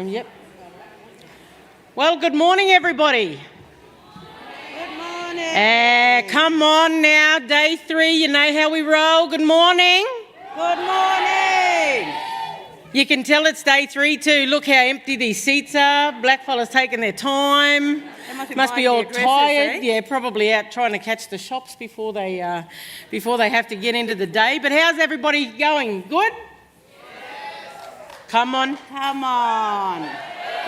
Yep. Well, good morning, everybody. Good morning. Come on now, day 3, you know how we roll. Good morning. Good morning. You can tell it's day 3 too. Look how empty these seats are. Blackfellas taking their time. They must be all tired. Eh? Yeah, probably out trying to catch the shops before they have to get into the day. But how's everybody going? Good? Come on. Come on.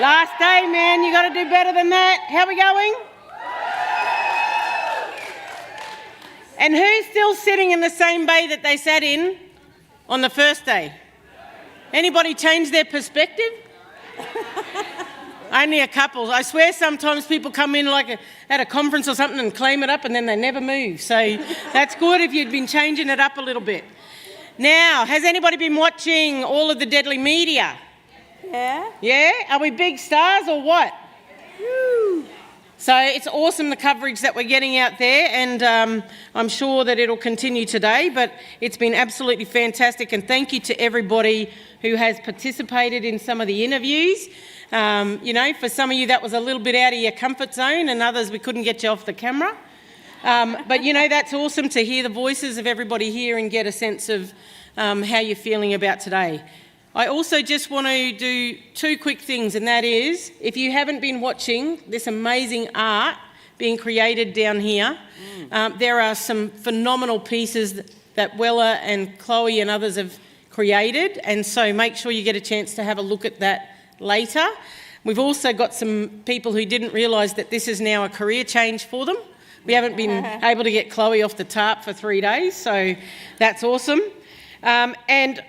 Last day, man. You got to do better than that. How are we going? And who's still sitting in the same bay that they sat in on the first day? Anybody change their perspective? Only a couple. I swear sometimes people come in like at a conference or something and claim it up and then they never move. So that's good if you'd been changing it up a little bit. Now, has anybody been watching all of the deadly media? Yeah. Yeah? Are we big stars or what? Woo. So it's awesome the coverage that we're getting out there, and I'm sure that it'll continue today, but it's been absolutely fantastic, and thank you to everybody who has participated in some of the interviews. You know, for some of you that was a little bit out of your comfort zone, and others we couldn't get you off the camera. But you know, that's awesome to hear the voices of everybody here and get a sense of how you're feeling about today. I also just want to do 2 quick things, and that is, if you haven't been watching this amazing art being created down here, there are some phenomenal pieces that Wella and Chloe and others have created, and so make sure you get a chance to have a look at that later. We've also got some people who didn't realise that this is now a career change for them. We haven't been able to get Chloe off the tarp for 3 days, so that's awesome. And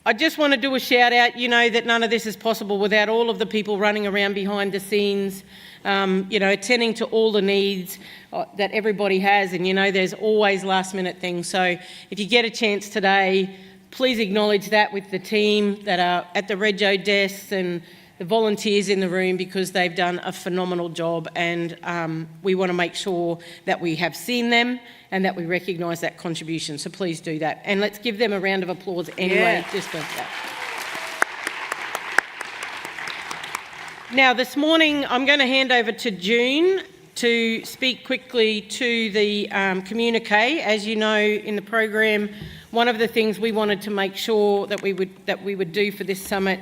I just want to do a shout out, you know, that none of this is possible without all of the people running around behind the scenes, you know, attending to all the needs that everybody has, and you know, there's always last minute things. So if you get a chance today, please acknowledge that with the team that are at the Rego desks and the volunteers in the room, because they've done a phenomenal job, and we want to make sure that we have seen them and that we recognise that contribution. So please do that. And let's give them a round of applause anyway. Just for that. Now, this morning, I'm going to hand over to June to speak quickly to the communique. As you know, in the program, one of the things we wanted to make sure that we would do for this summit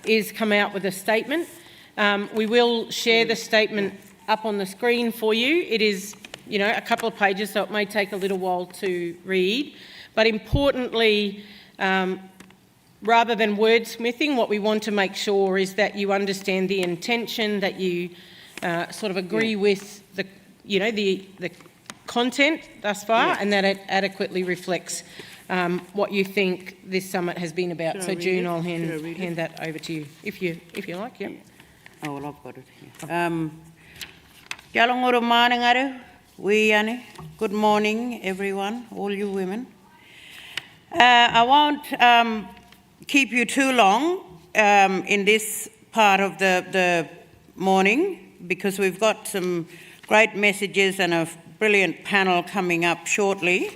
is come out with a statement. We will share the statement up on the screen for you. It is, you know, a couple of pages, so it may take a little while to read. But importantly, rather than wordsmithing, what we want to make sure is that you understand the intention, that you sort of agree with the, you know, the content thus far, and that it adequately reflects what you think this summit has been about. So June, I'll hand that over to you, if you like. Yeah. Oh, well, I've got it here. Jalongoro manengare, Wiyi Yani. Good morning, everyone, all you women. I won't keep you too long in this part of the morning, because we've got some great messages and a brilliant panel coming up shortly.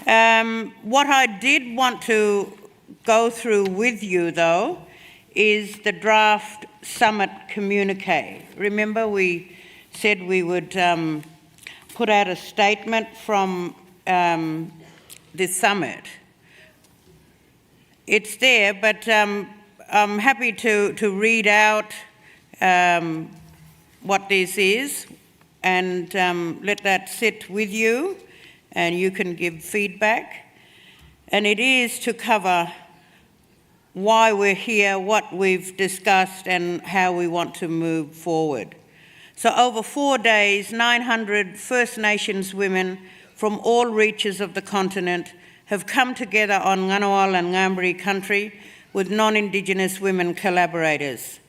What I did want to go through with you, though, is the draft summit communique. Remember, we said we would put out a statement from this summit. It's there, but I'm happy to read out what this is and let that sit with you, and you can give feedback. And it is to cover why we're here, what we've discussed, and how we want to move forward. So over 4 days, 900 First Nations women from all reaches of the continent have come together on Ngunnawal and Ngambri country with non-Indigenous women collaborators.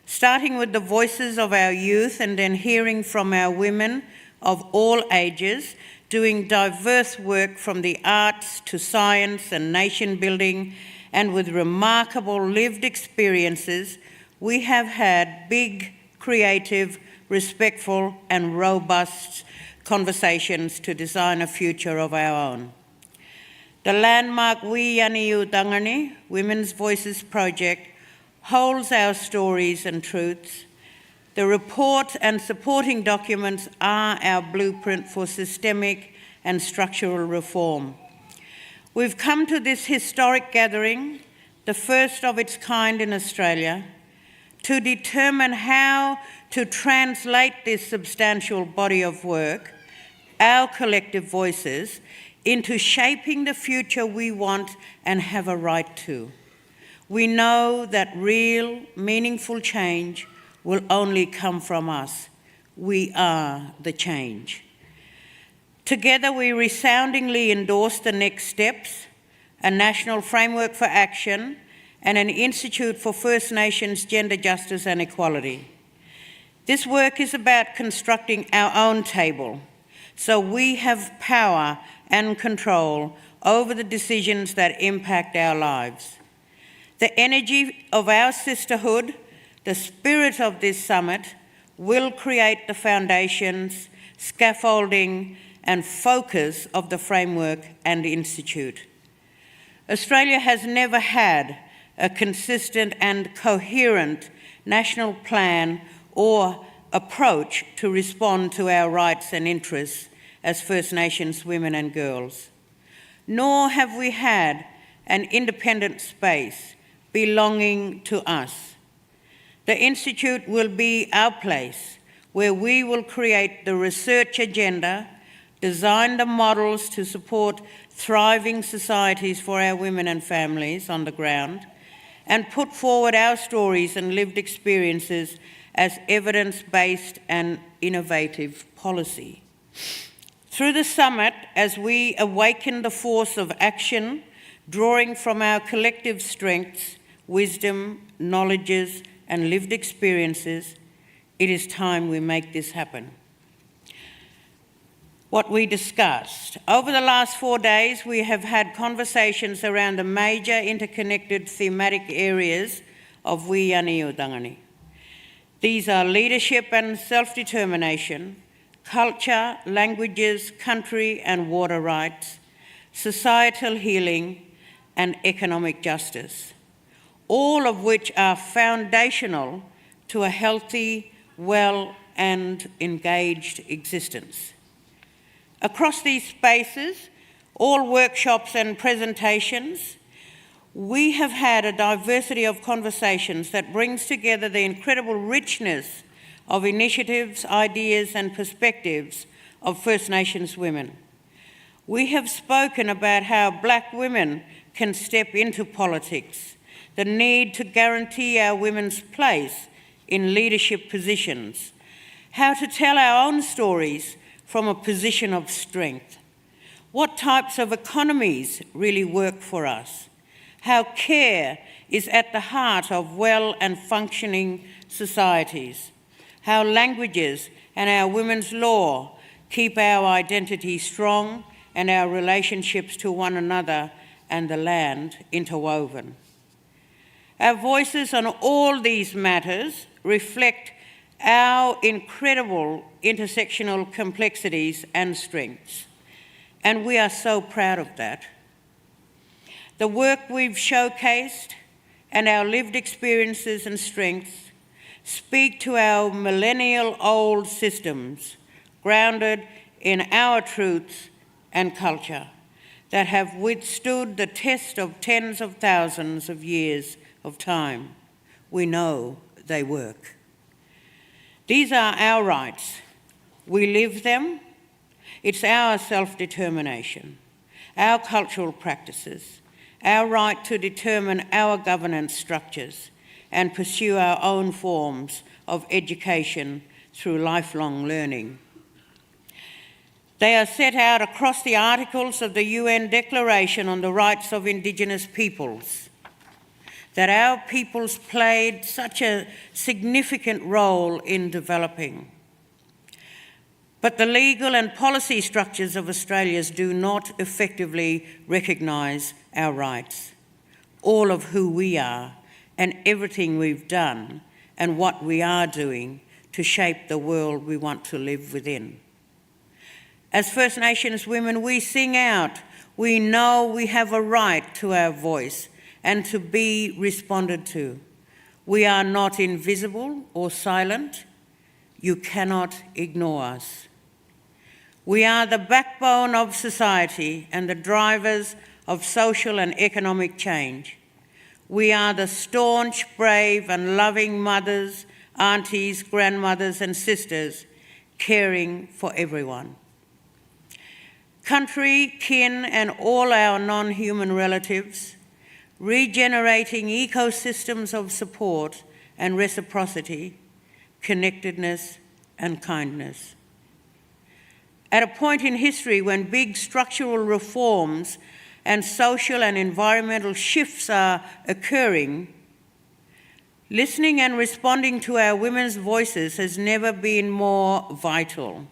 Starting with the voices of our youth and then hearing from our women of all ages, doing diverse work from the arts to science and nation building, and with remarkable lived experiences, we have had big, creative, respectful and robust conversations to design a future of our own. The landmark Wiyi Yani U Thangani Women's Voices project holds our stories and truths. The report and supporting documents are our blueprint for systemic and structural reform. We've come to this historic gathering, the first of its kind in Australia, to determine how to translate this substantial body of work, our collective voices, into shaping the future we want and have a right to. We know that real, meaningful change will only come from us. We are the change. Together, we resoundingly endorse the next steps, a national framework for action, and an Institute for First Nations Gender Justice and Equality. This work is about constructing our own table, so we have power and control over the decisions that impact our lives. The energy of our sisterhood, the spirit of this summit, will create the foundations, scaffolding, and focus of the framework and institute. Australia has never had a consistent and coherent national plan or approach to respond to our rights and interests as First Nations women and girls. Nor have we had an independent space belonging to us. The Institute will be our place where we will create the research agenda, design the models to support thriving societies for our women and families on the ground, and put forward our stories and lived experiences as evidence-based and innovative policy. Through the summit, as we awaken the force of action, drawing from our collective strengths, wisdom, knowledges, and lived experiences, it is time we make this happen. What we discussed. Over the last 4 days, we have had conversations around the major interconnected thematic areas of Wiyi Yani U Thangani. These are leadership and self-determination, culture, languages, country and water rights, societal healing, and economic justice, all of which are foundational to a healthy, well and engaged existence. Across these spaces, all workshops and presentations, we have had a diversity of conversations that brings together the incredible richness of initiatives, ideas and perspectives of First Nations women. We have spoken about how Black women can step into politics, the need to guarantee our women's place in leadership positions, how to tell our own stories from a position of strength, what types of economies really work for us, how care is at the heart of well and functioning societies, how languages and our women's law keep our identity strong and our relationships to one another and the land interwoven. Our voices on all these matters reflect our incredible intersectional complexities and strengths, and we are so proud of that. The work we've showcased and our lived experiences and strengths speak to our millennial-old systems grounded in our truths and culture that have withstood the test of tens of thousands of years of time. We know they work. These are our rights. We live them. It's our self-determination, our cultural practices, our right to determine our governance structures and pursue our own forms of education through lifelong learning. They are set out across the articles of the UN Declaration on the Rights of Indigenous Peoples, that our peoples played such a significant role in developing. But the legal and policy structures of Australia do not effectively recognise our rights, all of who we are and everything we've done and what we are doing to shape the world we want to live within. As First Nations women, we sing out, we know we have a right to our voice and to be responded to. We are not invisible or silent. You cannot ignore us. We are the backbone of society and the drivers of social and economic change. We are the staunch, brave and loving mothers, aunties, grandmothers and sisters caring for everyone. Country, kin and all our non-human relatives, regenerating ecosystems of support and reciprocity, connectedness and kindness. At a point in history when big structural reforms and social and environmental shifts are occurring, listening and responding to our women's voices has never been more vital.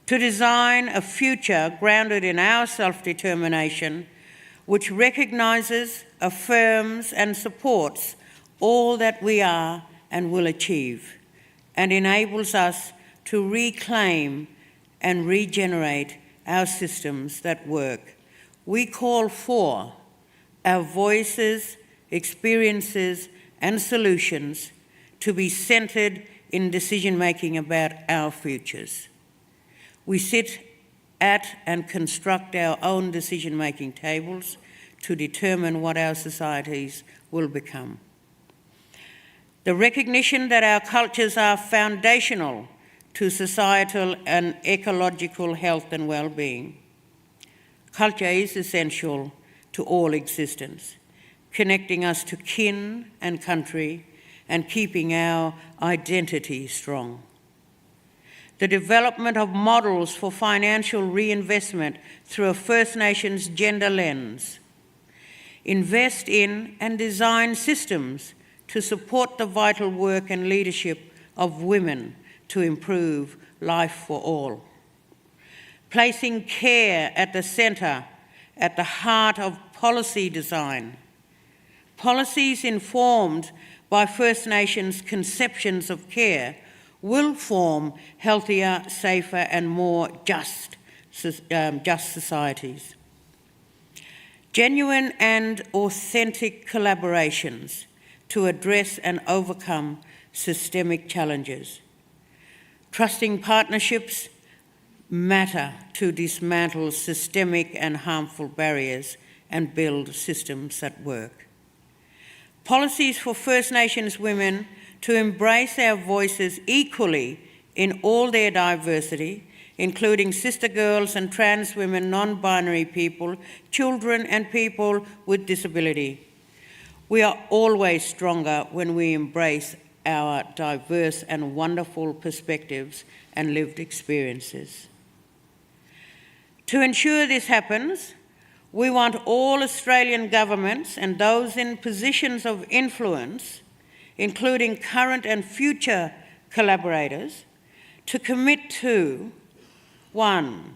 To design a future grounded in our self-determination, which recognises, affirms and supports all that we are and will achieve, and enables us to reclaim and regenerate our systems that work. We call for our voices, experiences and solutions to be centred in decision-making about our futures. We sit at and construct our own decision-making tables to determine what our societies will become. The recognition that our cultures are foundational to societal and ecological health and well-being. Culture is essential to all existence, connecting us to kin and country and keeping our identity strong. The development of models for financial reinvestment through a First Nations gender lens. Invest in and design systems to support the vital work and leadership of women to improve life for all. Placing care at the centre, at the heart of policy design. Policies informed by First Nations conceptions of care will form healthier, safer and more just societies. Genuine and authentic collaborations to address and overcome systemic challenges. Trusting partnerships matter to dismantle systemic and harmful barriers and build systems that work. Policies for First Nations women to embrace our voices equally in all their diversity, including sister girls and trans women, non-binary people, children and people with disability. We are always stronger when we embrace our diverse and wonderful perspectives and lived experiences. To ensure this happens, we want all Australian governments and those in positions of influence, including current and future collaborators, to commit to 1.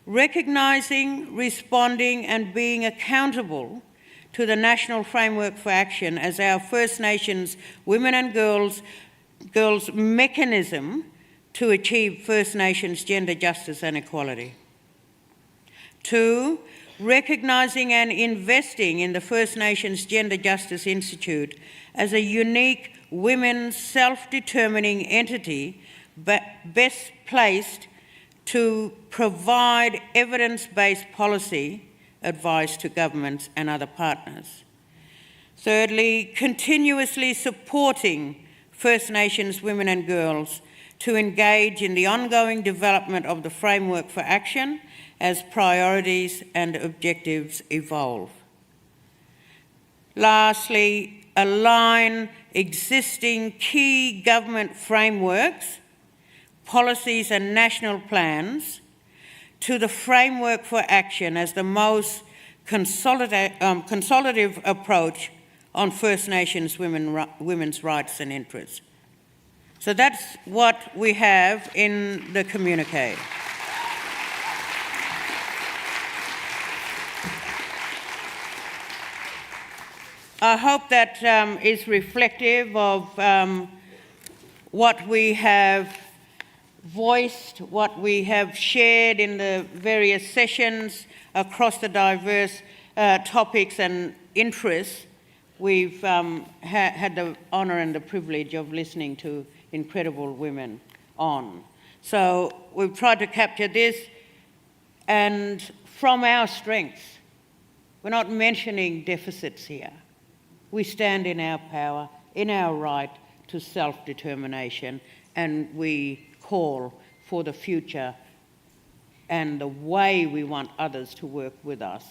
Recognising, responding and being accountable to the National Framework for Action as our First Nations women and girls mechanism to achieve First Nations gender justice and equality. 2. Recognising and investing in the First Nations Gender Justice Institute as a unique women's self-determining entity best placed to provide evidence-based policy advice to governments and other partners. Thirdly, continuously supporting First Nations women and girls to engage in the ongoing development of the Framework for Action as priorities and objectives evolve. Lastly, align existing key government frameworks, policies and national plans to the Framework for Action as the most consolidative approach on First Nations women's rights and interests. So that's what we have in the communique. I hope that is reflective of what we have voiced, what we have shared in the various sessions across the diverse topics and interests we've had the honour and the privilege of listening to incredible women on. So we've tried to capture this, and from our strengths. We're not mentioning deficits here. We stand in our power, in our right to self-determination, and we call for the future and the way we want others to work with us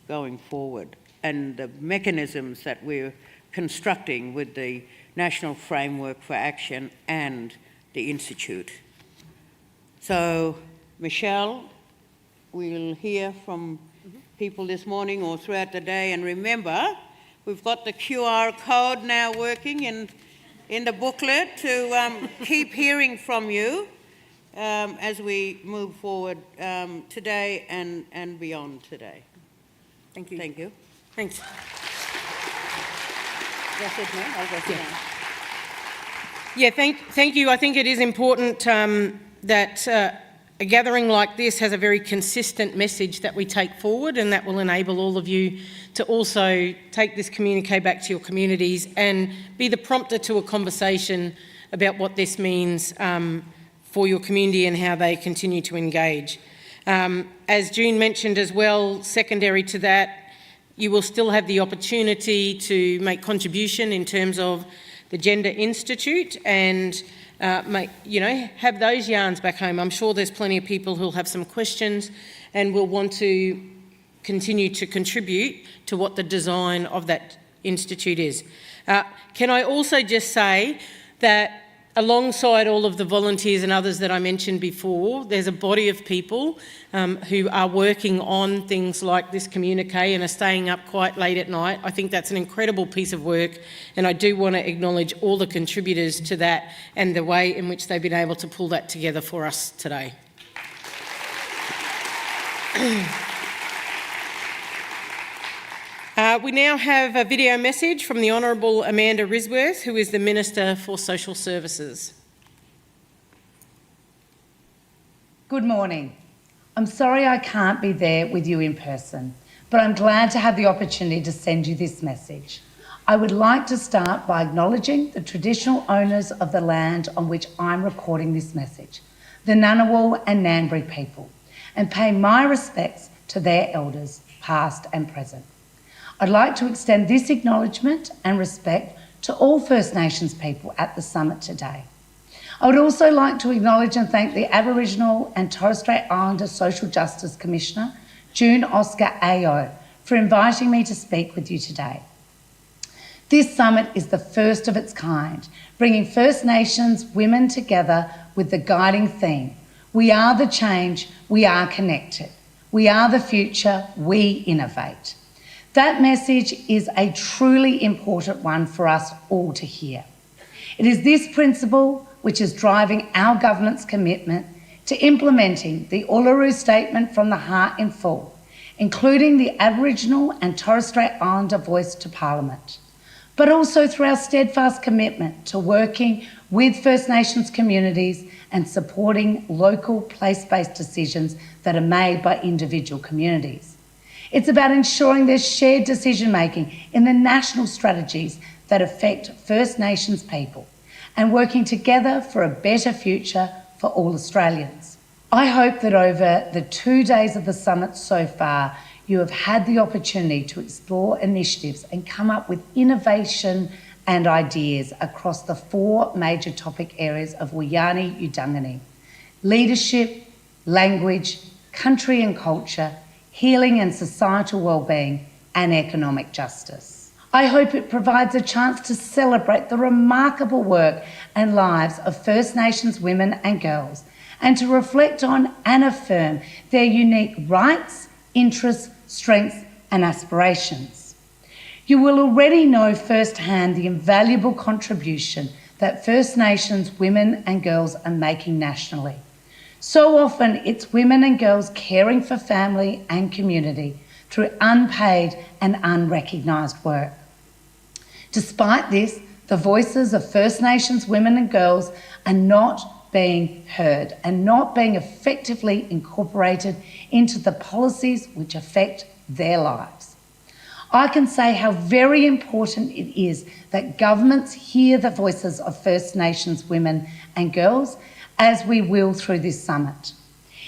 going forward, and the mechanisms that we're constructing with the National Framework for Action and the Institute. So, Michelle, we'll hear from people this morning or throughout the day, and remember, we've got the QR code now working in the booklet to keep hearing from you as we move forward today and beyond today. Thank you. Thank you. Thanks. That's it, ma'am. I'll go sit down. Yeah, thank you. I think it is important that a gathering like this has a very consistent message that we take forward, and that will enable all of you to also take this communique back to your communities and be the prompter to a conversation about what this means for your community and how they continue to engage. As June mentioned as well, secondary to that, you will still have the opportunity to make contribution in terms of the Gender Institute and have those yarns back home. I'm sure there's plenty of people who'll have some questions and will want to continue to contribute to what the design of that institute is. Can I also just say that alongside all of the volunteers and others that I mentioned before, there's a body of people who are working on things like this communique and are staying up quite late at night. I think that's an incredible piece of work, and I do want to acknowledge all the contributors to that and the way in which they've been able to pull that together for us today. We now have a video message from the Honourable Amanda Risworth, who is the Minister for Social Services. Good morning. I'm sorry I can't be there with you in person, but I'm glad to have the opportunity to send you this message. I would like to start by acknowledging the traditional owners of the land on which I'm recording this message, the Ngunnawal and Ngambri people, and pay my respects to their elders, past and present. I'd like to extend this acknowledgement and respect to all First Nations people at the summit today. I would also like to acknowledge and thank the Aboriginal and Torres Strait Islander Social Justice Commissioner, June Oscar AO, for inviting me to speak with you today. This summit is the first of its kind, bringing First Nations women together with the guiding theme, we are the change, we are connected. We are the future, we innovate. That message is a truly important one for us all to hear. It is this principle which is driving our government's commitment to implementing the Uluru Statement from the Heart in full, including the Aboriginal and Torres Strait Islander voice to Parliament, but also through our steadfast commitment to working with First Nations communities and supporting local place-based decisions that are made by individual communities. It's about ensuring there's shared decision-making in the national strategies that affect First Nations people and working together for a better future for all Australians. I hope that over the 2 days of the summit so far, you have had the opportunity to explore initiatives and come up with innovation and ideas across the 4 major topic areas of Wiyi Yani U Thangani: leadership, language, country and culture, healing and societal wellbeing, and economic justice. I hope it provides a chance to celebrate the remarkable work and lives of First Nations women and girls, and to reflect on and affirm their unique rights, interests, strengths, and aspirations. You will already know firsthand the invaluable contribution that First Nations women and girls are making nationally. So often it's women and girls caring for family and community through unpaid and unrecognised work. Despite this, the voices of First Nations women and girls are not being heard and not being effectively incorporated into the policies which affect their lives. I can say how very important it is that governments hear the voices of First Nations women and girls, as we will through this summit.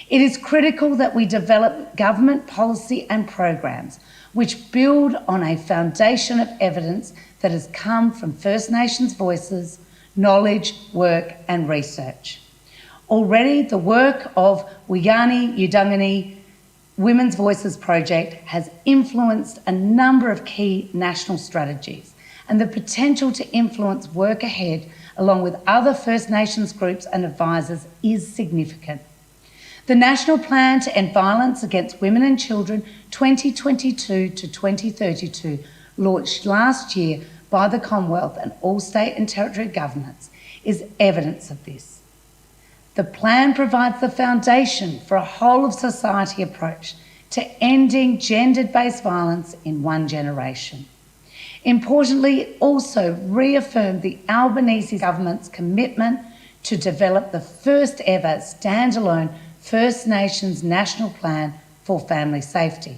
It is critical that we develop government policy and programs which build on a foundation of evidence that has come from First Nations voices, knowledge, work and research. Already the work of Wiyi Yani U Thangani Women's Voices Project has influenced a number of key national strategies, and the potential to influence work ahead along with other First Nations groups and advisors is significant. The National Plan to End Violence Against Women and Children 2022 to 2032, launched last year by the Commonwealth and all state and territory governments, is evidence of this. The plan provides the foundation for a whole-of-society approach to ending gender-based violence in one generation. Importantly, it also reaffirmed the Albanese government's commitment to develop the first ever standalone First Nations National Plan for Family Safety.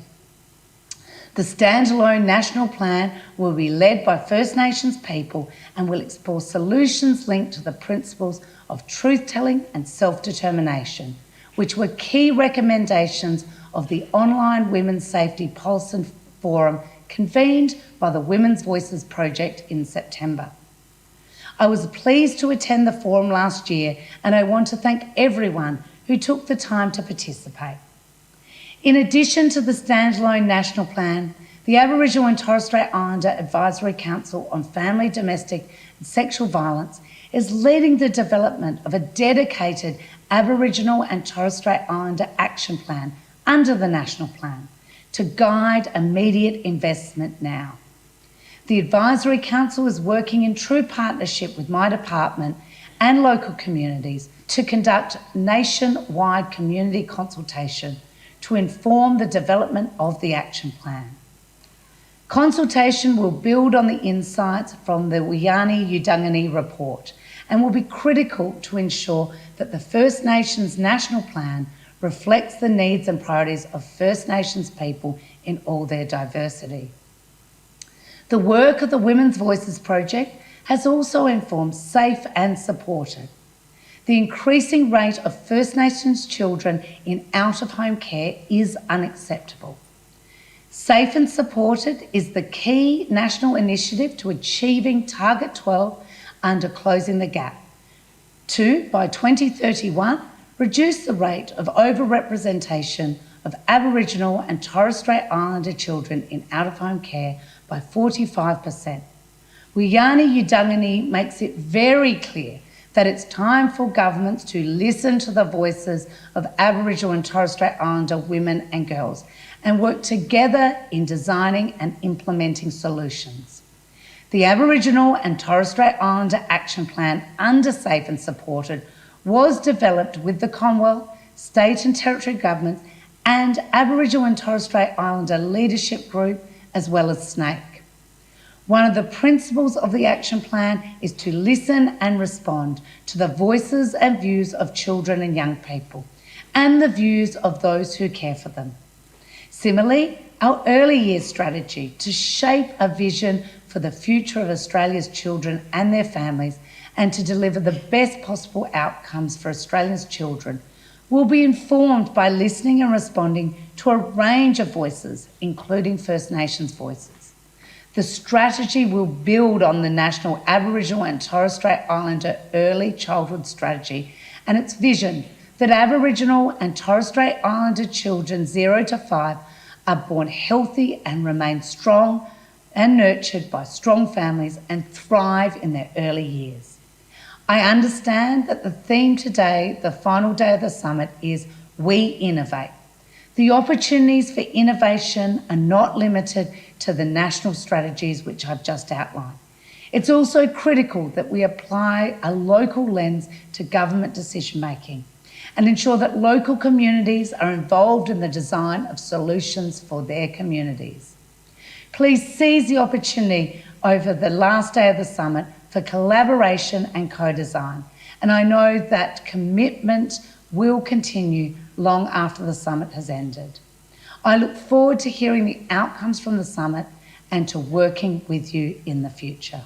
The standalone national plan will be led by First Nations people and will explore solutions linked to the principles of truth-telling and self-determination, which were key recommendations of the online Women's Safety Policy Forum convened by the Women's Voices Project in September. I was pleased to attend the forum last year, and I want to thank everyone who took the time to participate. In addition to the standalone national plan, the Aboriginal and Torres Strait Islander Advisory Council on Family, Domestic and Sexual Violence is leading the development of a dedicated Aboriginal and Torres Strait Islander action plan under the national plan to guide immediate investment now. The Advisory Council is working in true partnership with my department and local communities to conduct nationwide community consultation to inform the development of the action plan. Consultation will build on the insights from the Wiyi Yani U Thangani report and will be critical to ensure that the First Nations National Plan reflects the needs and priorities of First Nations people in all their diversity. The work of the Women's Voices Project has also informed Safe and Supported. The increasing rate of First Nations children in out-of-home care is unacceptable. Safe and Supported is the key national initiative to achieving Target 12 under Closing the Gap. To, by 2031, reduce the rate of overrepresentation of Aboriginal and Torres Strait Islander children in out-of-home care by 45%. Wiyi Yani U Thangani makes it very clear that it's time for governments to listen to the voices of Aboriginal and Torres Strait Islander women and girls and work together in designing and implementing solutions. The Aboriginal and Torres Strait Islander Action Plan under Safe and Supported was developed with the Commonwealth, state and territory governments and Aboriginal and Torres Strait Islander Leadership Group as well as SNAIC. One of the principles of the action plan is to listen and respond to the voices and views of children and young people and the views of those who care for them. Similarly, our early years strategy to shape a vision for the future of Australia's children and their families and to deliver the best possible outcomes for Australia's children will be informed by listening and responding to a range of voices, including First Nations voices. The strategy will build on the National Aboriginal and Torres Strait Islander Early Childhood Strategy and its vision that Aboriginal and Torres Strait Islander children 0 to 5 are born healthy and remain strong and nurtured by strong families and thrive in their early years. I understand that the theme today, the final day of the summit, is We Innovate. The opportunities for innovation are not limited to the national strategies which I've just outlined. It's also critical that we apply a local lens to government decision making and ensure that local communities are involved in the design of solutions for their communities. Please seize the opportunity over the last day of the summit for collaboration and co-design, and I know that commitment will continue long after the summit has ended. I look forward to hearing the outcomes from the summit and to working with you in the future.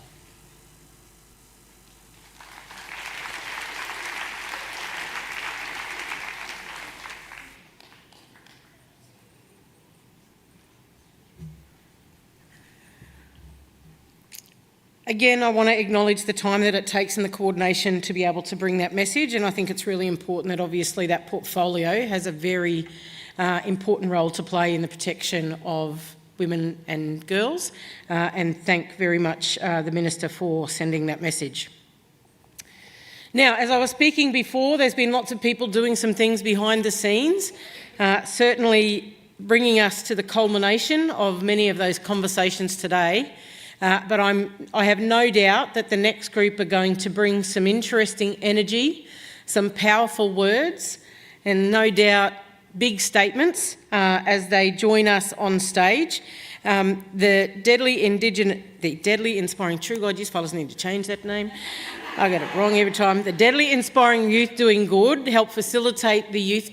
Again, I want to acknowledge the time that it takes and the coordination to be able to bring that message, and I think it's really important that obviously that portfolio has a very important role to play in the protection of women and girls, and thank very much the Minister for sending that message. Now, as I was speaking before, there's been lots of people doing some things behind the scenes, certainly bringing us to the culmination of many of those conversations today. But I have no doubt that the next group are going to bring some interesting energy, some powerful words, and no doubt big statements as they join us on stage. The deadly inspiring True God, you fellas need to change that name. I get it wrong every time. The Deadly Inspiring Youth Doing Good helped facilitate the youth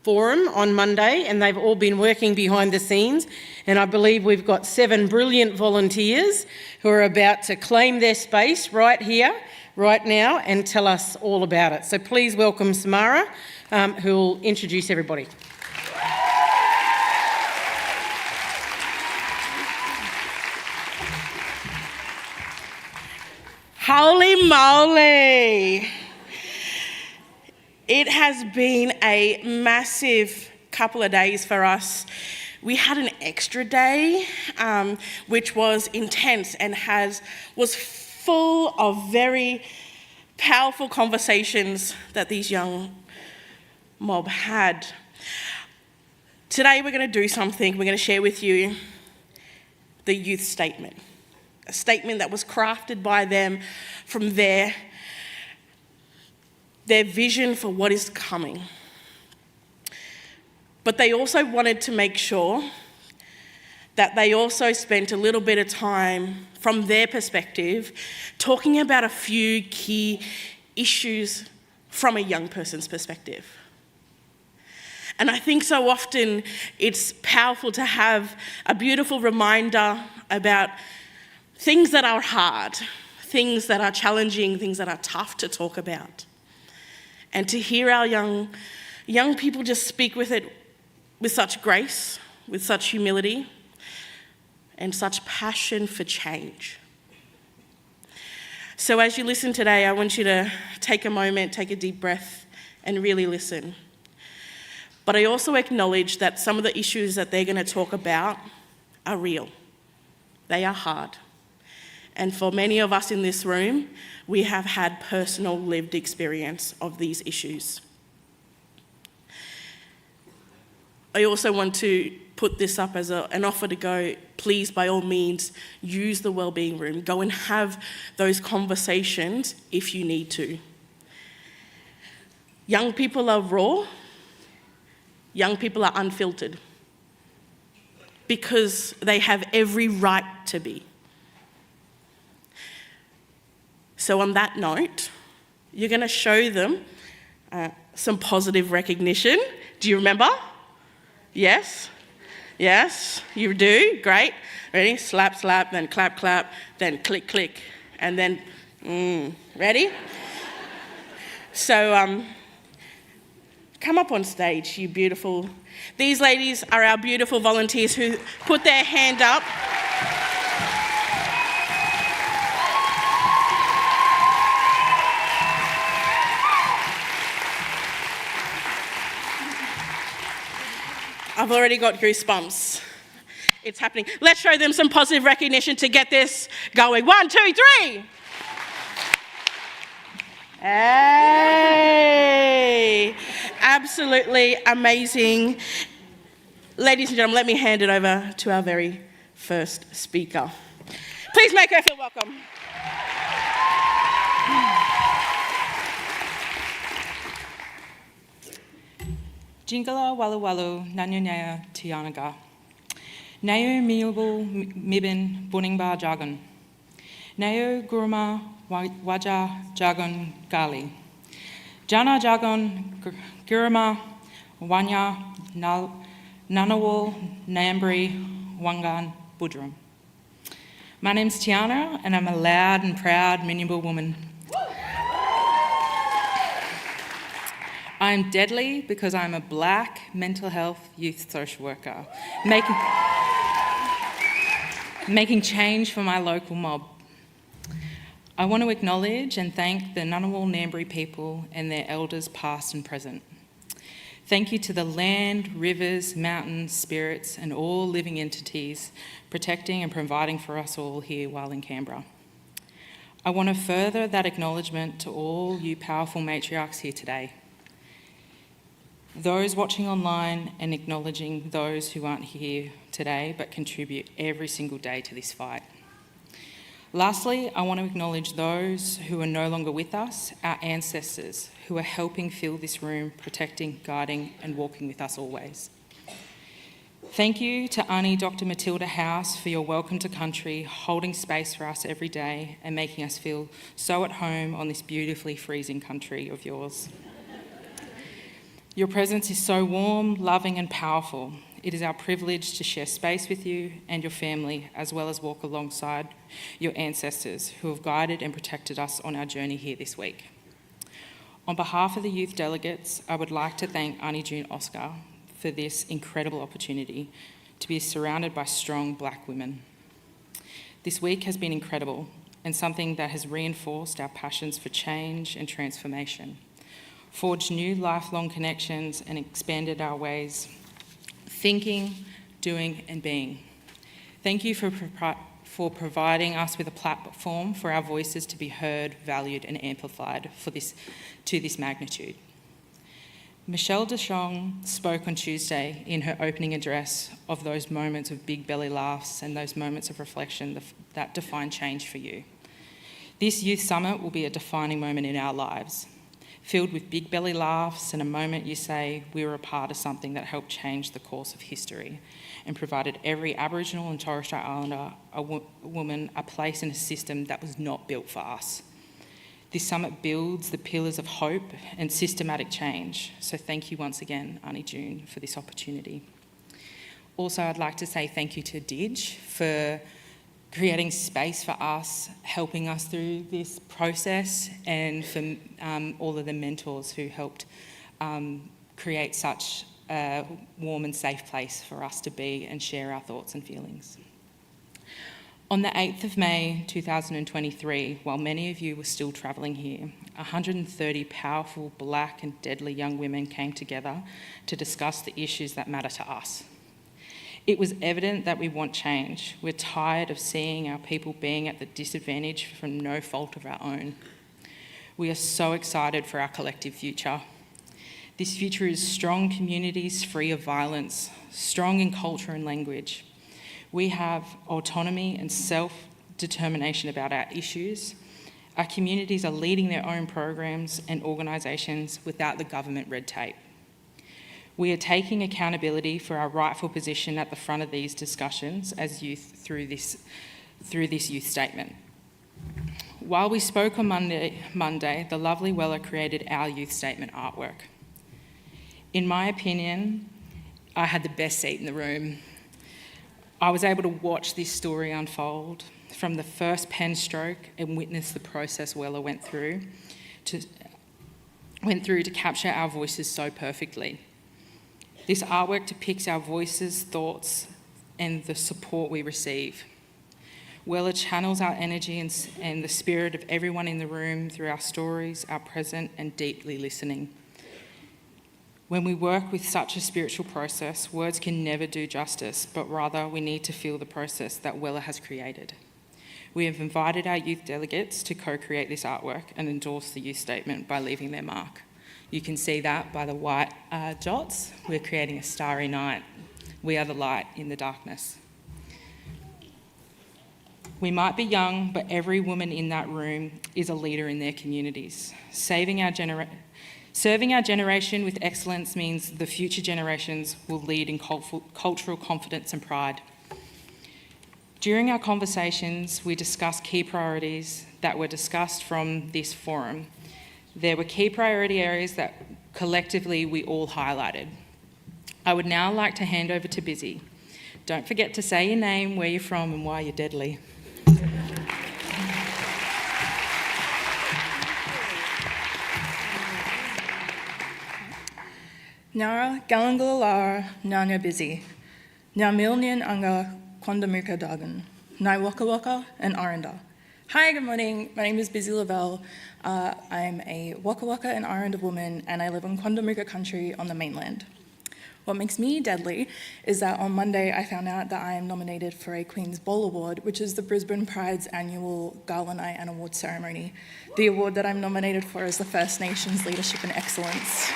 forum on Monday, and they've all been working behind the scenes, and I believe we've got 7 brilliant volunteers who are about to claim their space right here, right now, and tell us all about it. So please welcome Samara, who will introduce everybody. Holy moly! It has been a massive couple of days for us. We had an extra day, which was intense and was full of very powerful conversations that these young mob had. Today we're going to do something. We're going to share with you the youth statement, a statement that was crafted by them from their vision for what is coming. But they also wanted to make sure that they also spent a little bit of time from their perspective talking about a few key issues from a young person's perspective. And I think so often it's powerful to have a beautiful reminder about things that are hard, things that are challenging, things that are tough to talk about. And to hear our young people just speak with it with such grace, with such humility, and such passion for change. So as you listen today, I want you to take a moment, take a deep breath, and really listen. But I also acknowledge that some of the issues that they're going to talk about are real. They are hard. And for many of us in this room, we have had personal lived experience of these issues. I also want to put this up as an offer to go, please, by all means, use the wellbeing room. Go and have those conversations if you need to. Young people are raw. Young people are unfiltered because they have every right to be. So on that note, you're going to show them some positive recognition. Do you remember? Yes? Yes, you do. Great. Ready? Slap, slap, then clap, clap, then click, click, and then, ready? So come up on stage, you beautiful. These ladies are our beautiful volunteers who put their hand up. I've already got goosebumps. It's happening. Let's show them some positive recognition to get this going. 1, 2, 3. Hey! Absolutely amazing. Ladies and gentlemen, let me hand it over to our very first speaker. Please make her feel welcome. Jingala walu walu nanyanya tianaga. Nayo miyobu mibin buningba jagan. Nayo gurma waja jagan gali. Jana jagan gurma wanya nanawul nambri wangan budrum. My name's Tiana, and I'm a loud and proud Minyabul woman. I'm deadly because I'm a Black mental health youth social worker, making change for my local mob. I want to acknowledge and thank the Ngunnawal Ngambri people and their elders past and present. Thank you to the land, rivers, mountains, spirits and all living entities protecting and providing for us all here while in Canberra. I want to further that acknowledgement to all you powerful matriarchs here today. Those watching online and acknowledging those who aren't here today but contribute every single day to this fight. Lastly, I want to acknowledge those who are no longer with us, our ancestors, who are helping fill this room, protecting, guiding and walking with us always. Thank you to Auntie Dr. Matilda House for your welcome to country, holding space for us every day and making us feel so at home on this beautifully freezing country of yours. Your presence is so warm, loving and powerful. It is our privilege to share space with you and your family, as well as walk alongside your ancestors who have guided and protected us on our journey here this week. On behalf of the youth delegates, I would like to thank Auntie June Oscar for this incredible opportunity to be surrounded by strong Black women. This week has been incredible and something that has reinforced our passions for change and transformation, forged new lifelong connections and expanded our ways thinking, doing and being. Thank you for providing us with a platform for our voices to be heard, valued and amplified to this magnitude. Michelle Deschong spoke on Tuesday in her opening address of those moments of big belly laughs and those moments of reflection that define change for you. This youth summit will be a defining moment in our lives, filled with big belly laughs and a moment you say we were a part of something that helped change the course of history and provided every Aboriginal and Torres Strait Islander, woman, a place in a system that was not built for us. This summit builds the pillars of hope and systematic change. So thank you once again, Auntie June, for this opportunity. Also, I'd like to say thank you to Didge for creating space for us, helping us through this process, and for all of the mentors who helped create such a warm and safe place for us to be and share our thoughts and feelings. On the 8th of May 2023, while many of you were still travelling here, 130 powerful Black and deadly young women came together to discuss the issues that matter to us. It was evident that we want change. We're tired of seeing our people being at the disadvantage from no fault of our own. We are so excited for our collective future. This future is strong communities free of violence, strong in culture and language. We have autonomy and self-determination about our issues. Our communities are leading their own programs and organisations without the government red tape. We are taking accountability for our rightful position at the front of these discussions as youth through this youth statement. While we spoke on Monday, the lovely Weller created our youth statement artwork. In my opinion, I had the best seat in the room. I was able to watch this story unfold from the first pen stroke and witness the process Weller went through to capture our voices so perfectly. This artwork depicts our voices, thoughts, and the support we receive. Weller channels our energy and the spirit of everyone in the room through our stories, our present, and deeply listening. When we work with such a spiritual process, words can never do justice, but rather we need to feel the process that Weller has created. We have invited our youth delegates to co-create this artwork and endorse the youth statement by leaving their mark. You can see that by the white dots. We're creating a starry night. We are the light in the darkness. We might be young, but every woman in that room is a leader in their communities. Serving our generation with excellence means the future generations will lead in cultural confidence and pride. During our conversations, we discussed key priorities that were discussed from this forum. There were key priority areas that collectively we all highlighted. I would now like to hand over to Busy. Don't forget to say your name, where you're from and why you're deadly. Nara Galangalara Nanya Busy. Nya Milnian Anga Kondamuka Dagan. Nai Waka Waka and Aranda. Hi, good morning. My name is Busy Lavelle. I'm a Waka Waka and Aranda woman, and I live in Kondamuka country on the mainland. What makes me deadly is that on Monday I found out that I am nominated for a Queen's Bowl Award, which is the Brisbane Pride's annual gala night and award ceremony. The award that I'm nominated for is the First Nations Leadership and Excellence.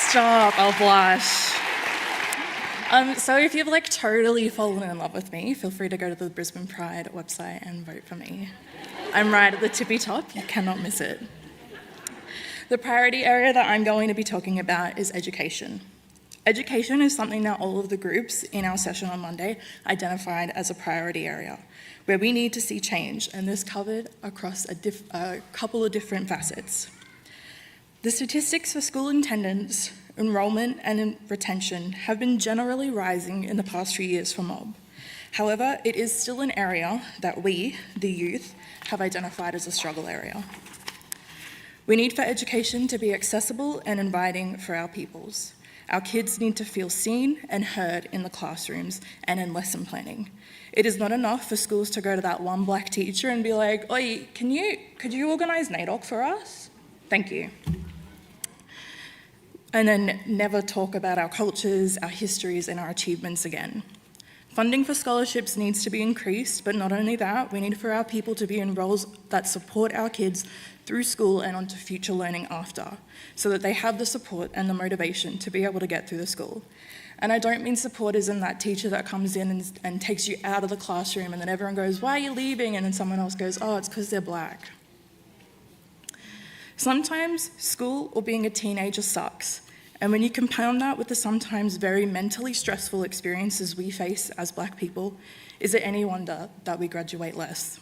Stop, I'll blush. So if you've totally fallen in love with me, feel free to go to the Brisbane Pride website and vote for me. I'm right at the tippy top, you cannot miss it. The priority area that I'm going to be talking about is education. Education is something that all of the groups in our session on Monday identified as a priority area, where we need to see change, and this covered across a couple of different facets. The statistics for school attendance, enrolment and retention have been generally rising in the past few years for MOB. However, it is still an area that we, the youth, have identified as a struggle area. We need for education to be accessible and inviting for our pupils. Our kids need to feel seen and heard in the classrooms and in lesson planning. It is not enough for schools to go to that one black teacher and be like, "Oi, could you organise NAIDOC for us? Thank you." And then never talk about our cultures, our histories, and our achievements again. Funding for scholarships needs to be increased, but not only that, we need for our people to be in roles that support our kids through school and onto future learning after, so that they have the support and the motivation to be able to get through the school. And I don't mean support as in that teacher that comes in and takes you out of the classroom and then everyone goes, "Why are you leaving?" And then someone else goes, "Oh, it's because they're black." Sometimes school or being a teenager sucks. And when you compound that with the sometimes very mentally stressful experiences we face as black people, is it any wonder that we graduate less?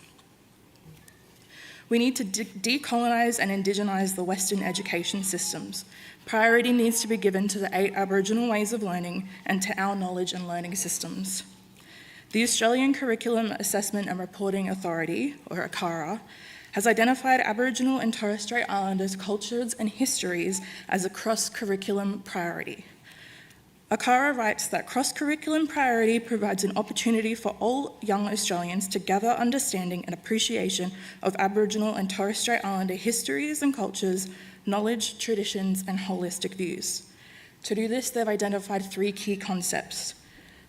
We need to decolonise and indigenise the Western education systems. Priority needs to be given to the 8 Aboriginal ways of learning and to our knowledge and learning systems. The Australian Curriculum Assessment and Reporting Authority, or ACARA, has identified Aboriginal and Torres Strait Islanders' cultures and histories as a cross-curriculum priority. ACARA writes that cross-curriculum priority provides an opportunity for all young Australians to gather understanding and appreciation of Aboriginal and Torres Strait Islander histories and cultures, knowledge, traditions, and holistic views. To do this, they've identified 3 key concepts.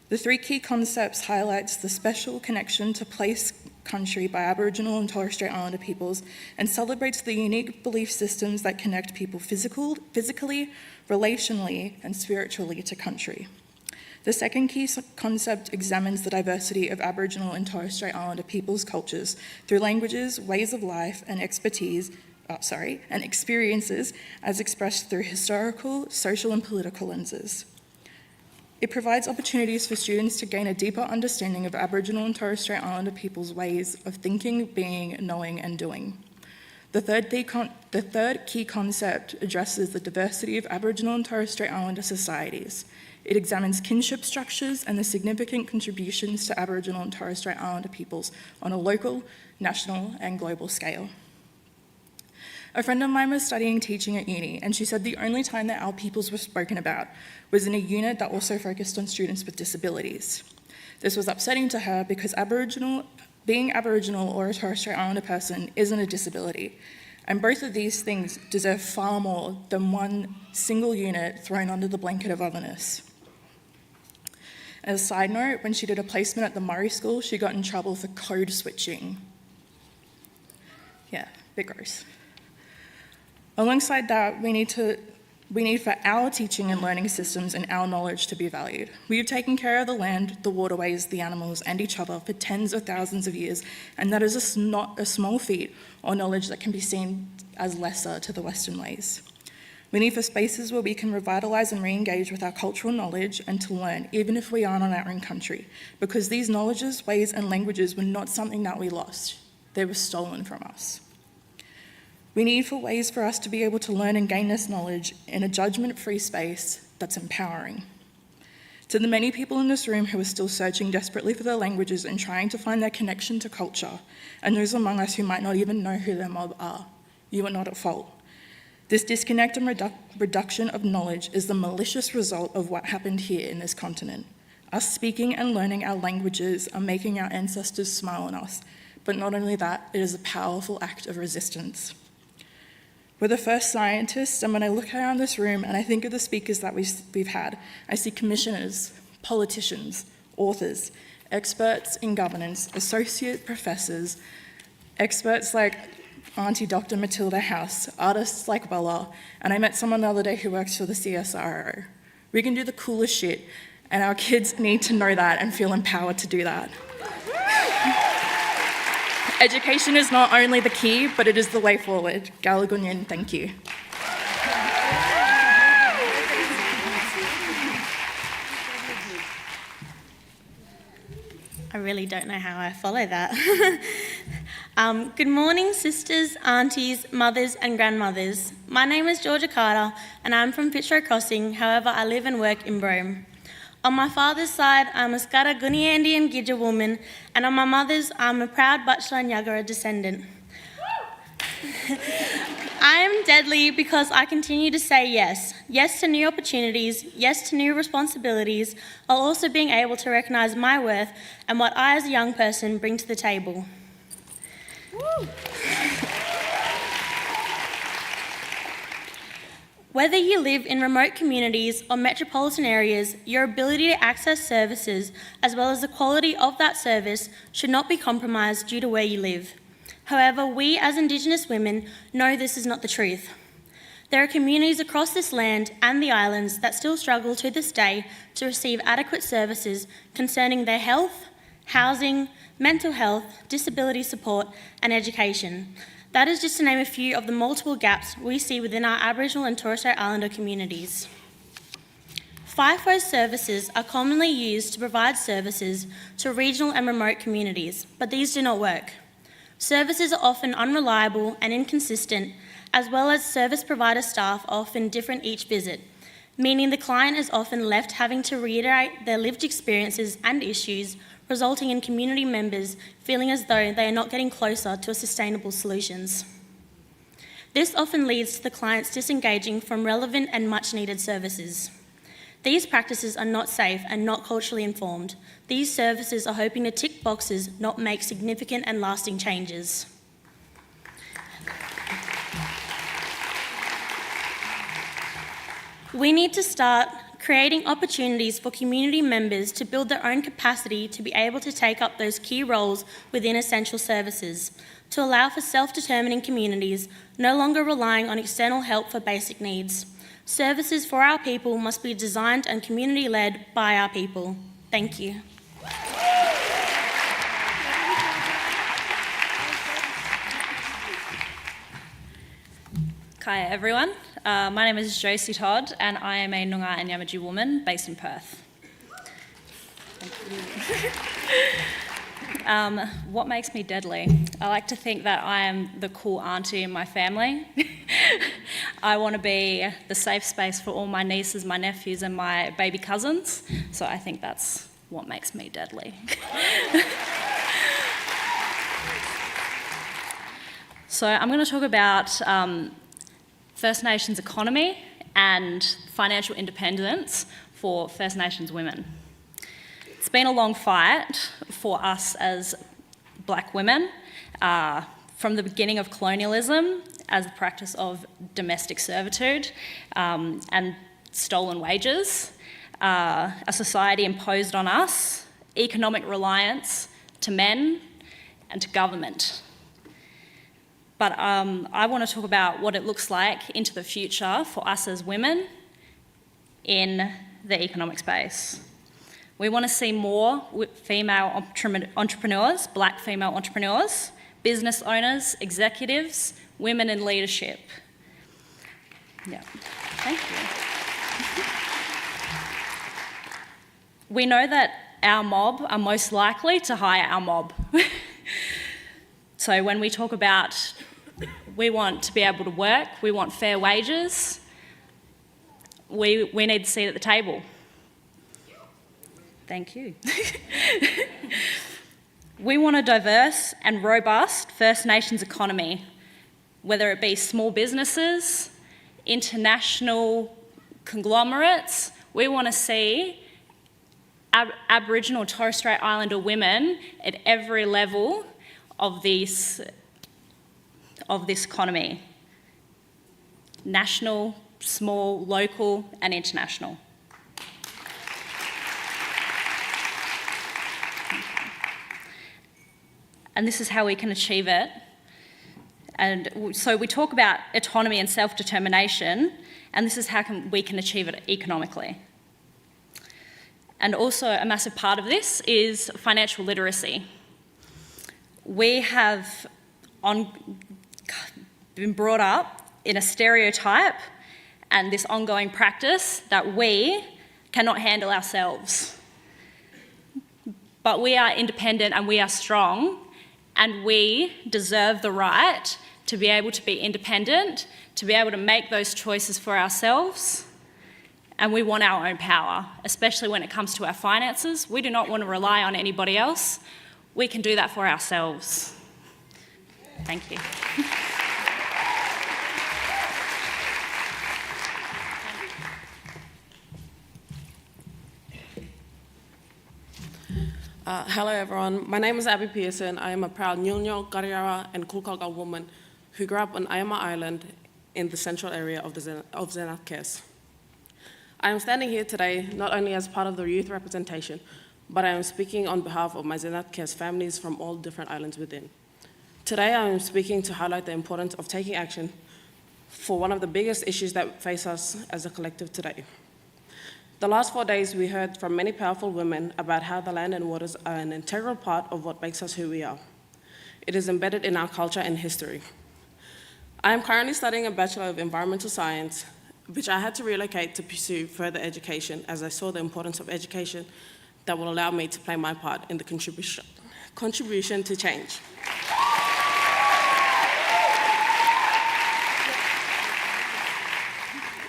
The 3 key concepts highlights the special connection to place, country by Aboriginal and Torres Strait Islander peoples and celebrates the unique belief systems that connect people physically, relationally, and spiritually to country. The second key concept examines the diversity of Aboriginal and Torres Strait Islander peoples' cultures through languages, ways of life, and and experiences as expressed through historical, social, and political lenses. It provides opportunities for students to gain a deeper understanding of Aboriginal and Torres Strait Islander people's ways of thinking, being, knowing, and doing. The third key concept addresses the diversity of Aboriginal and Torres Strait Islander societies. It examines kinship structures and the significant contributions to Aboriginal and Torres Strait Islander peoples on a local, national, and global scale. A friend of mine was studying teaching at uni, and she said the only time that our peoples were spoken about was in a unit that also focused on students with disabilities. This was upsetting to her because being Aboriginal or a Torres Strait Islander person isn't a disability, and both of these things deserve far more than one single unit thrown under the blanket of otherness. As a side note, when she did a placement at the Murray School, she got in trouble for code switching. Yeah, a bit gross. Alongside that, we need for our teaching and learning systems and our knowledge to be valued. We have taken care of the land, the waterways, the animals, and each other for tens of thousands of years, and that is not a small feat or knowledge that can be seen as lesser to the Western ways. We need for spaces where we can revitalise and re-engage with our cultural knowledge and to learn, even if we aren't on our own country, because these knowledges, ways, and languages were not something that we lost. They were stolen from us. We need for ways for us to be able to learn and gain this knowledge in a judgment-free space that's empowering. To the many people in this room who are still searching desperately for their languages and trying to find their connection to culture, and those among us who might not even know who their mob are, you are not at fault. This disconnect and reduction of knowledge is the malicious result of what happened here in this continent. Us speaking and learning our languages are making our ancestors smile on us, but not only that, it is a powerful act of resistance. We're the first scientists, and when I look around this room and I think of the speakers that we've had, I see commissioners, politicians, authors, experts in governance, associate professors, experts like Auntie Dr. Matilda House, artists like Bella, and I met someone the other day who works for the CSIRO. We can do the coolest shit, and our kids need to know that and feel empowered to do that. Education is not only the key, but it is the way forward. Galagunyan, thank you. I really don't know how I follow that. Good morning, sisters, aunties, mothers and grandmothers. My name is Georgia Carter and I'm from Fitzroy Crossing, however I live and work in Brome. On my father's side, I'm a Skara Guniandi and Gidja woman, and on my mother's, I'm a proud Butchler and Yagara descendant. I am deadly because I continue to say yes. Yes to new opportunities, yes to new responsibilities, while also being able to recognise my worth and what I as a young person bring to the table. Whether you live in remote communities or metropolitan areas, your ability to access services, as well as the quality of that service, should not be compromised due to where you live. However, we as Indigenous women know this is not the truth. There are communities across this land and the islands that still struggle to this day to receive adequate services concerning their health, housing, mental health, disability support, and education. That is just to name a few of the multiple gaps we see within our Aboriginal and Torres Strait Islander communities. FIFO services are commonly used to provide services to regional and remote communities, but these do not work. Services are often unreliable and inconsistent, as well as service provider staff are often different each visit, meaning the client is often left having to reiterate their lived experiences and issues, resulting in community members feeling as though they are not getting closer to sustainable solutions. This often leads to the clients disengaging from relevant and much-needed services. These practices are not safe and not culturally informed. These services are hoping to tick boxes, not make significant and lasting changes. We need to start creating opportunities for community members to build their own capacity to be able to take up those key roles within essential services, to allow for self-determining communities, no longer relying on external help for basic needs. Services for our people must be designed and community-led by our people. Thank you. Kaya everyone, my name is Josie Todd and I am a Noongar and Yamatji woman based in Perth. What makes me deadly? I like to think that I am the cool auntie in my family. I want to be the safe space for all my nieces, my nephews and my baby cousins, so I think that's what makes me deadly. So I'm going to talk about First Nations economy and financial independence for First Nations women. It's been a long fight for us as black women, from the beginning of colonialism as the practice of domestic servitude and stolen wages, a society imposed on us, economic reliance to men and to government. But I want to talk about what it looks like into the future for us as women in the economic space. We want to see more female entrepreneurs, black female entrepreneurs, business owners, executives, women in leadership. Yeah, thank you. We know that our mob are most likely to hire our mob. So when we talk about we want to be able to work, we want fair wages, we need a seat at the table. Thank you. We want a diverse and robust First Nations economy, whether it be small businesses, international conglomerates. We want to see Aboriginal Torres Strait Islander women at every level of this economy. National, small, local and international. And this is how we can achieve it. And so we talk about autonomy and self-determination, and this is how we can achieve it economically. And also a massive part of this is financial literacy. We have been brought up in a stereotype and this ongoing practice that we cannot handle ourselves. But we are independent and we are strong, and we deserve the right to be able to be independent, to be able to make those choices for ourselves, and we want our own power, especially when it comes to our finances. We do not want to rely on anybody else. We can do that for ourselves. Thank you. Hello everyone, my name is Abby Pearson. I am a proud Nyulnyol, Kariara and Kulkalgal woman who grew up on Ayama Island in the central area of Zenat-Kes. I am standing here today not only as part of the youth representation, but I am speaking on behalf of my Zenat-Kes families from all different islands within. Today I am speaking to highlight the importance of taking action for one of the biggest issues that face us as a collective today. The last 4 days, we heard from many powerful women about how the land and waters are an integral part of what makes us who we are. It is embedded in our culture and history. I am currently studying a Bachelor of Environmental Science, which I had to relocate to pursue further education as I saw the importance of education that will allow me to play my part in the contribution to change.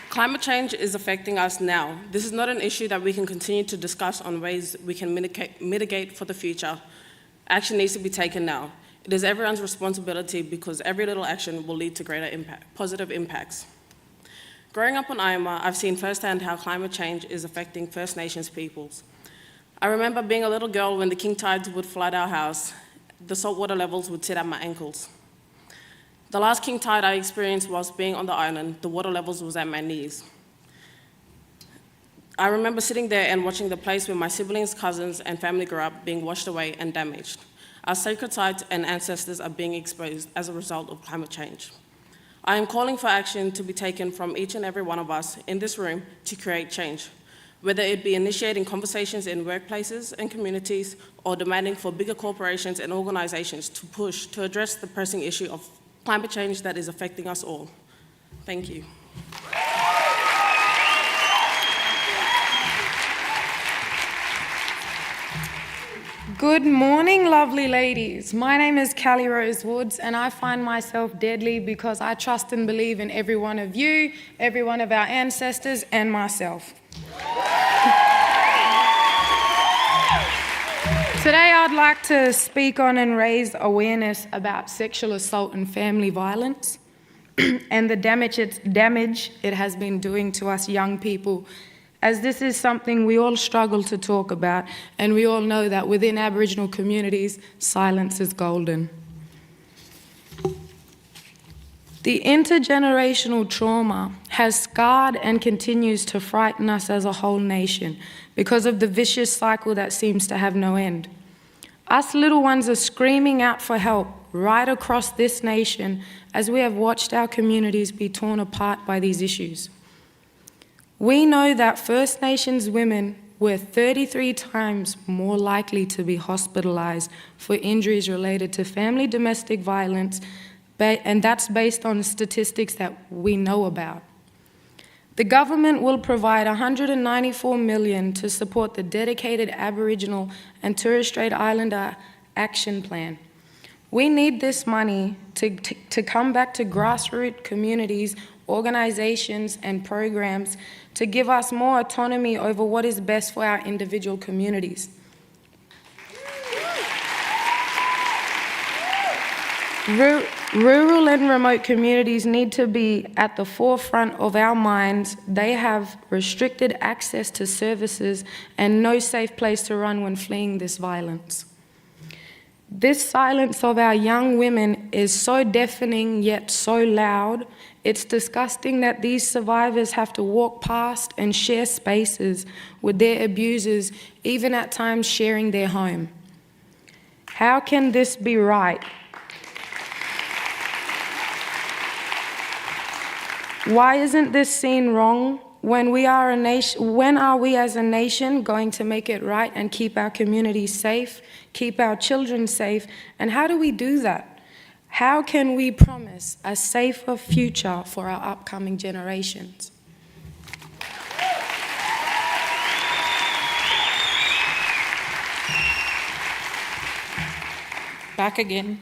Climate change is affecting us now. This is not an issue that we can continue to discuss on ways we can mitigate for the future. Action needs to be taken now. It is everyone's responsibility because every little action will lead to greater positive impacts. Growing up on Ayama, I've seen firsthand how climate change is affecting First Nations peoples. I remember being a little girl when the king tides would flood our house. The saltwater levels would sit at my ankles. The last king tide I experienced whilst being on the island, the water levels was at my knees. I remember sitting there and watching the place where my siblings, cousins, and family grew up being washed away and damaged. Our sacred sites and ancestors are being exposed as a result of climate change. I am calling for action to be taken from each and every one of us in this room to create change, whether it be initiating conversations in workplaces and communities or demanding for bigger corporations and organizations to push to address the pressing issue of climate change that is affecting us all. Thank you. Good morning, lovely ladies. My name is Callie Rose Woods, and I find myself deadly because I trust and believe in every one of you, every one of our ancestors, and myself. Today I'd like to speak on and raise awareness about sexual assault and family violence and the damage it has been doing to us young people, as this is something we all struggle to talk about, and we all know that within Aboriginal communities, silence is golden. The intergenerational trauma has scarred and continues to frighten us as a whole nation because of the vicious cycle that seems to have no end. Us little ones are screaming out for help right across this nation as we have watched our communities be torn apart by these issues. We know that First Nations women were 33 times more likely to be hospitalised for injuries related to family domestic violence, and that's based on statistics that we know about. The government will provide $194 million to support the dedicated Aboriginal and Torres Strait Islander Action Plan. We need this money to come back to grassroots communities, organisations and programs to give us more autonomy over what is best for our individual communities. Rural and remote communities need to be at the forefront of our minds. They have restricted access to services and no safe place to run when fleeing this violence. This silence of our young women is so deafening yet so loud. It's disgusting that these survivors have to walk past and share spaces with their abusers, even at times sharing their home. How can this be right? Why isn't this seen wrong? When are we as a nation going to make it right and keep our communities safe, keep our children safe? And how do we do that? How can we promise a safer future for our upcoming generations? Back again.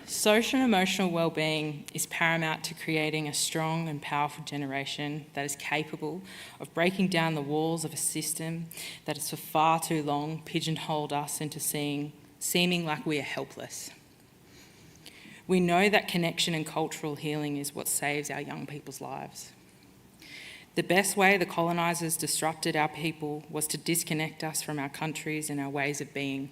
Social and emotional well-being is paramount to creating a strong and powerful generation that is capable of breaking down the walls of a system that has for far too long pigeonholed us into seeming like we are helpless. We know that connection and cultural healing is what saves our young people's lives. The best way the colonisers disrupted our people was to disconnect us from our countries and our ways of being.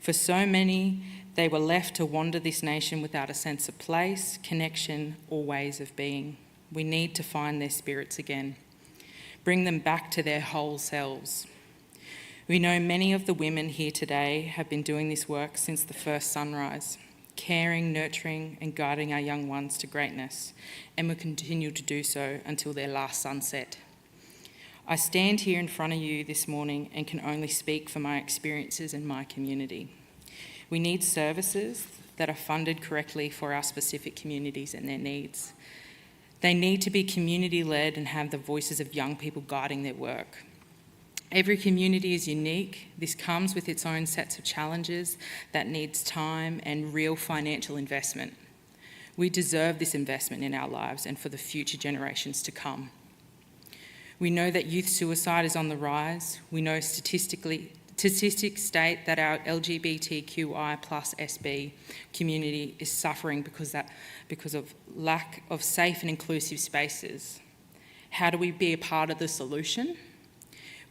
For so many, they were left to wander this nation without a sense of place, connection, or ways of being. We need to find their spirits again, bring them back to their whole selves. We know many of the women here today have been doing this work since the first sunrise, caring, nurturing, and guiding our young ones to greatness, and will continue to do so until their last sunset. I stand here in front of you this morning and can only speak for my experiences in my community. We need services that are funded correctly for our specific communities and their needs. They need to be community-led and have the voices of young people guiding their work. Every community is unique. This comes with its own sets of challenges that needs time and real financial investment. We deserve this investment in our lives and for the future generations to come. We know that youth suicide is on the rise. We know statistics state that our LGBTQI plus SB community is suffering because of lack of safe and inclusive spaces. How do we be a part of the solution?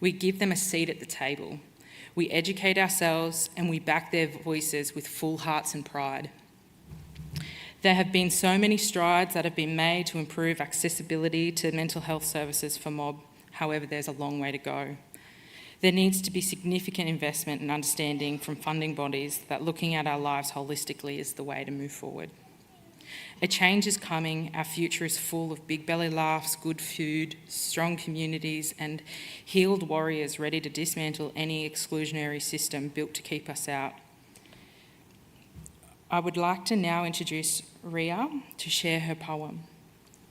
We give them a seat at the table. We educate ourselves and we back their voices with full hearts and pride. There have been so many strides that have been made to improve accessibility to mental health services for mob. However, there's a long way to go. There needs to be significant investment and understanding from funding bodies that looking at our lives holistically is the way to move forward. A change is coming. Our future is full of big belly laughs, good food, strong communities, and healed warriors ready to dismantle any exclusionary system built to keep us out. I would like to now introduce Ria to share her poem.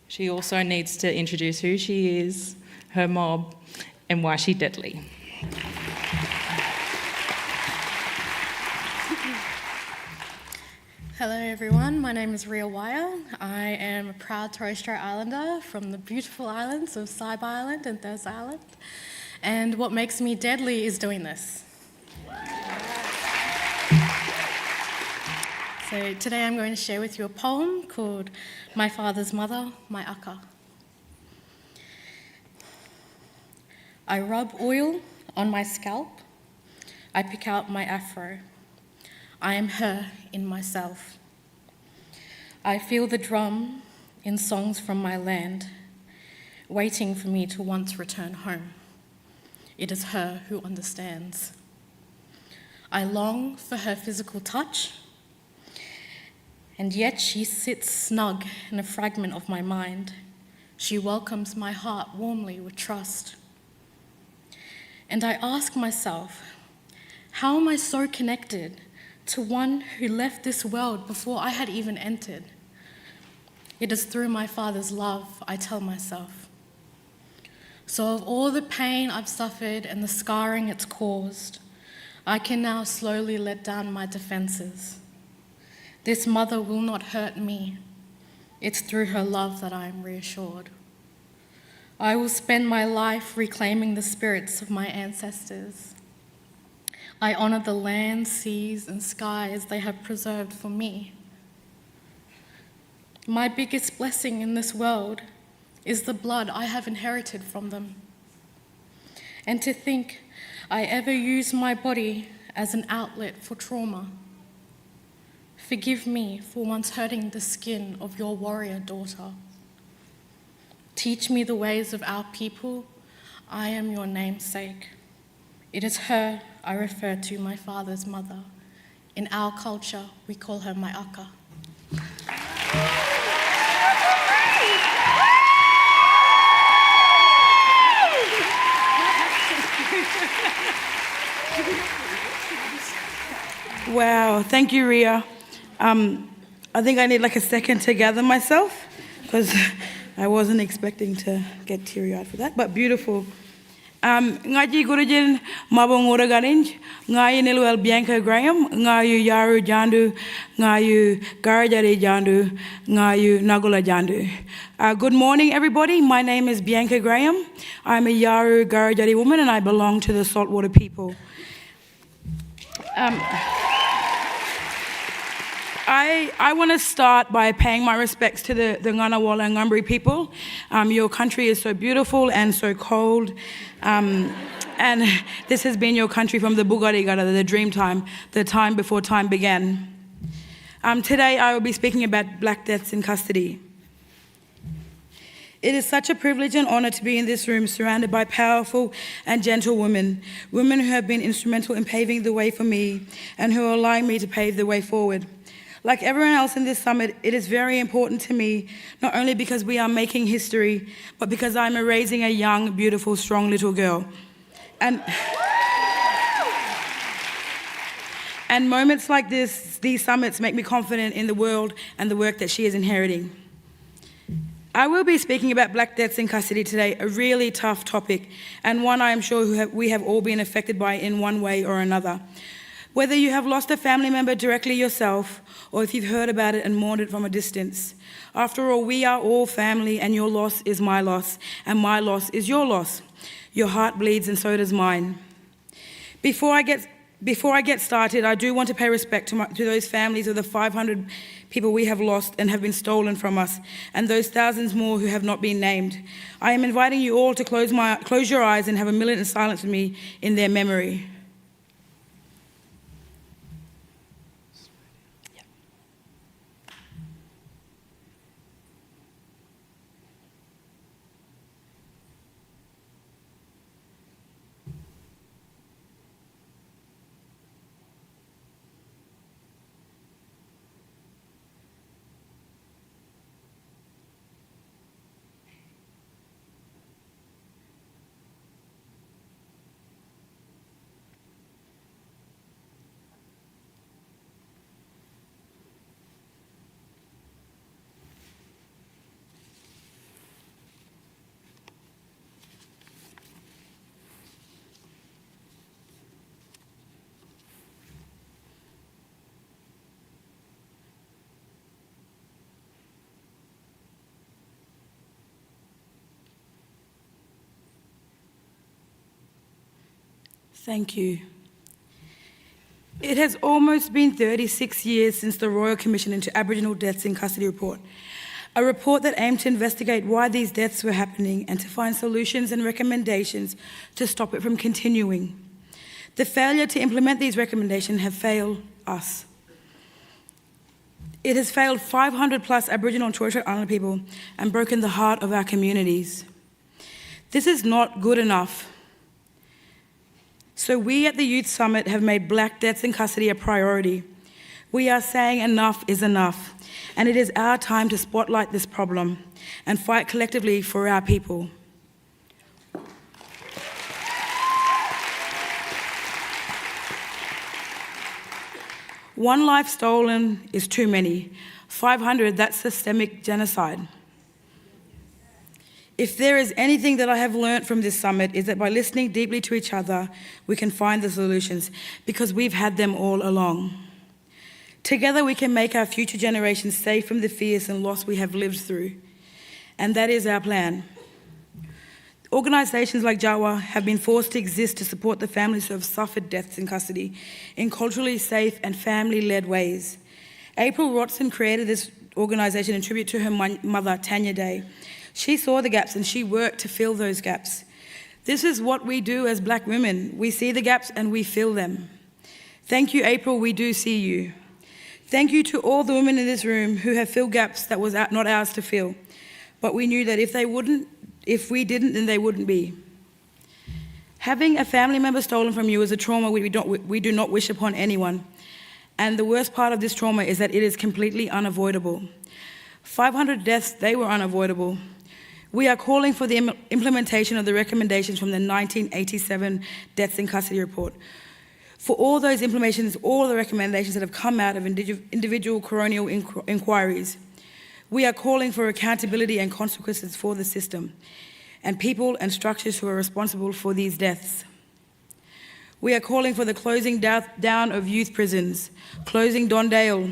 She also needs to introduce who she is, her mob, and why she's deadly. Hello everyone, my name is Ria Wire. I am a proud Torres Strait Islander from the beautiful islands of Saibai Island and Thursday Island. And what makes me deadly is doing this. So today I'm going to share with you a poem called My Father's Mother, My Aka. I rub oil on my scalp. I pick out my afro. I am her in myself. I feel the drum in songs from my land, waiting for me to once return home. It is her who understands. I long for her physical touch, and yet she sits snug in a fragment of my mind. She welcomes my heart warmly with trust. And I ask myself, how am I so connected to one who left this world before I had even entered? It is through my father's love, I tell myself. So of all the pain I've suffered and the scarring it's caused, I can now slowly let down my defenses. This mother will not hurt me. It's through her love that I am reassured. I will spend my life reclaiming the spirits of my ancestors. I honour the land, seas, and skies they have preserved for me. My biggest blessing in this world is the blood I have inherited from them. And to think I ever used my body as an outlet for trauma. Forgive me for once hurting the skin of your warrior daughter. Teach me the ways of our people. I am your namesake. It is her I refer to, my father's mother. In our culture, we call her my aka. Wow, thank you, Ria. I think I need like a second to gather myself because I wasn't expecting to get teary-eyed for that, but beautiful. Ngaji Gurujin Mabong Uraganj, Ngayi Nilwell Bianca Graham, Ngayu Yaru Jandu, Ngayu Garajari Jandu, Ngayu Nagula Jandu. Good morning, everybody. My name is Bianca Graham. I'm a Yaru Garajari woman and I belong to the saltwater people. I want to start by paying my respects to the Ngunnawal and Ngambri people. Your country is so beautiful and so cold. And this has been your country from the Bugarigara, the dream time, the time before time began. Today I will be speaking about black deaths in custody. It is such a privilege and honour to be in this room surrounded by powerful and gentle women, women who have been instrumental in paving the way for me and who are allowing me to pave the way forward. Like everyone else in this summit, it is very important to me, not only because we are making history, but because I'm raising a young, beautiful, strong little girl. And moments like this, these summits make me confident in the world and the work that she is inheriting. I will be speaking about black deaths in custody today, a really tough topic, and one I am sure we have all been affected by in one way or another. Whether you have lost a family member directly yourself, or if you've heard about it and mourned it from a distance. After all, we are all family, and your loss is my loss, and my loss is your loss. Your heart bleeds, and so does mine. Before I get started, I do want to pay respect to those families of the 500 people we have lost and have been stolen from us, and those thousands more who have not been named. I am inviting you all to close your eyes and have a minute in silence with me in their memory. Thank you. It has almost been 36 years since the Royal Commission into Aboriginal Deaths in Custody report, a report that aimed to investigate why these deaths were happening and to find solutions and recommendations to stop it from continuing. The failure to implement these recommendations have failed us. It has failed 500 plus Aboriginal and Torres Strait Islander people and broken the heart of our communities. This is not good enough. So we at the Youth Summit have made black deaths in custody a priority. We are saying enough is enough, and it is our time to spotlight this problem and fight collectively for our people. One life stolen is too many. 500, that's systemic genocide. If there is anything that I have learnt from this summit is that by listening deeply to each other, we can find the solutions because we've had them all along. Together we can make our future generations safe from the fears and loss we have lived through. And that is our plan. Organisations like Jawa have been forced to exist to support the families who have suffered deaths in custody in culturally safe and family-led ways. April Rotson created this organisation in tribute to her mother, Tanya Day. She saw the gaps and she worked to fill those gaps. This is what we do as Black women. We see the gaps and we fill them. Thank you, April, we do see you. Thank you to all the women in this room who have filled gaps that was not ours to fill. But we knew that if we didn't, then they wouldn't be. Having a family member stolen from you is a trauma we do not wish upon anyone. And the worst part of this trauma is that it is completely unavoidable. 500 deaths, they were unavoidable. We are calling for the implementation of the recommendations from the 1987 Deaths in Custody report. For all those implementations, all the recommendations that have come out of individual coronial inquiries, we are calling for accountability and consequences for the system and people and structures who are responsible for these deaths. We are calling for the closing down of youth prisons, closing Don Dale.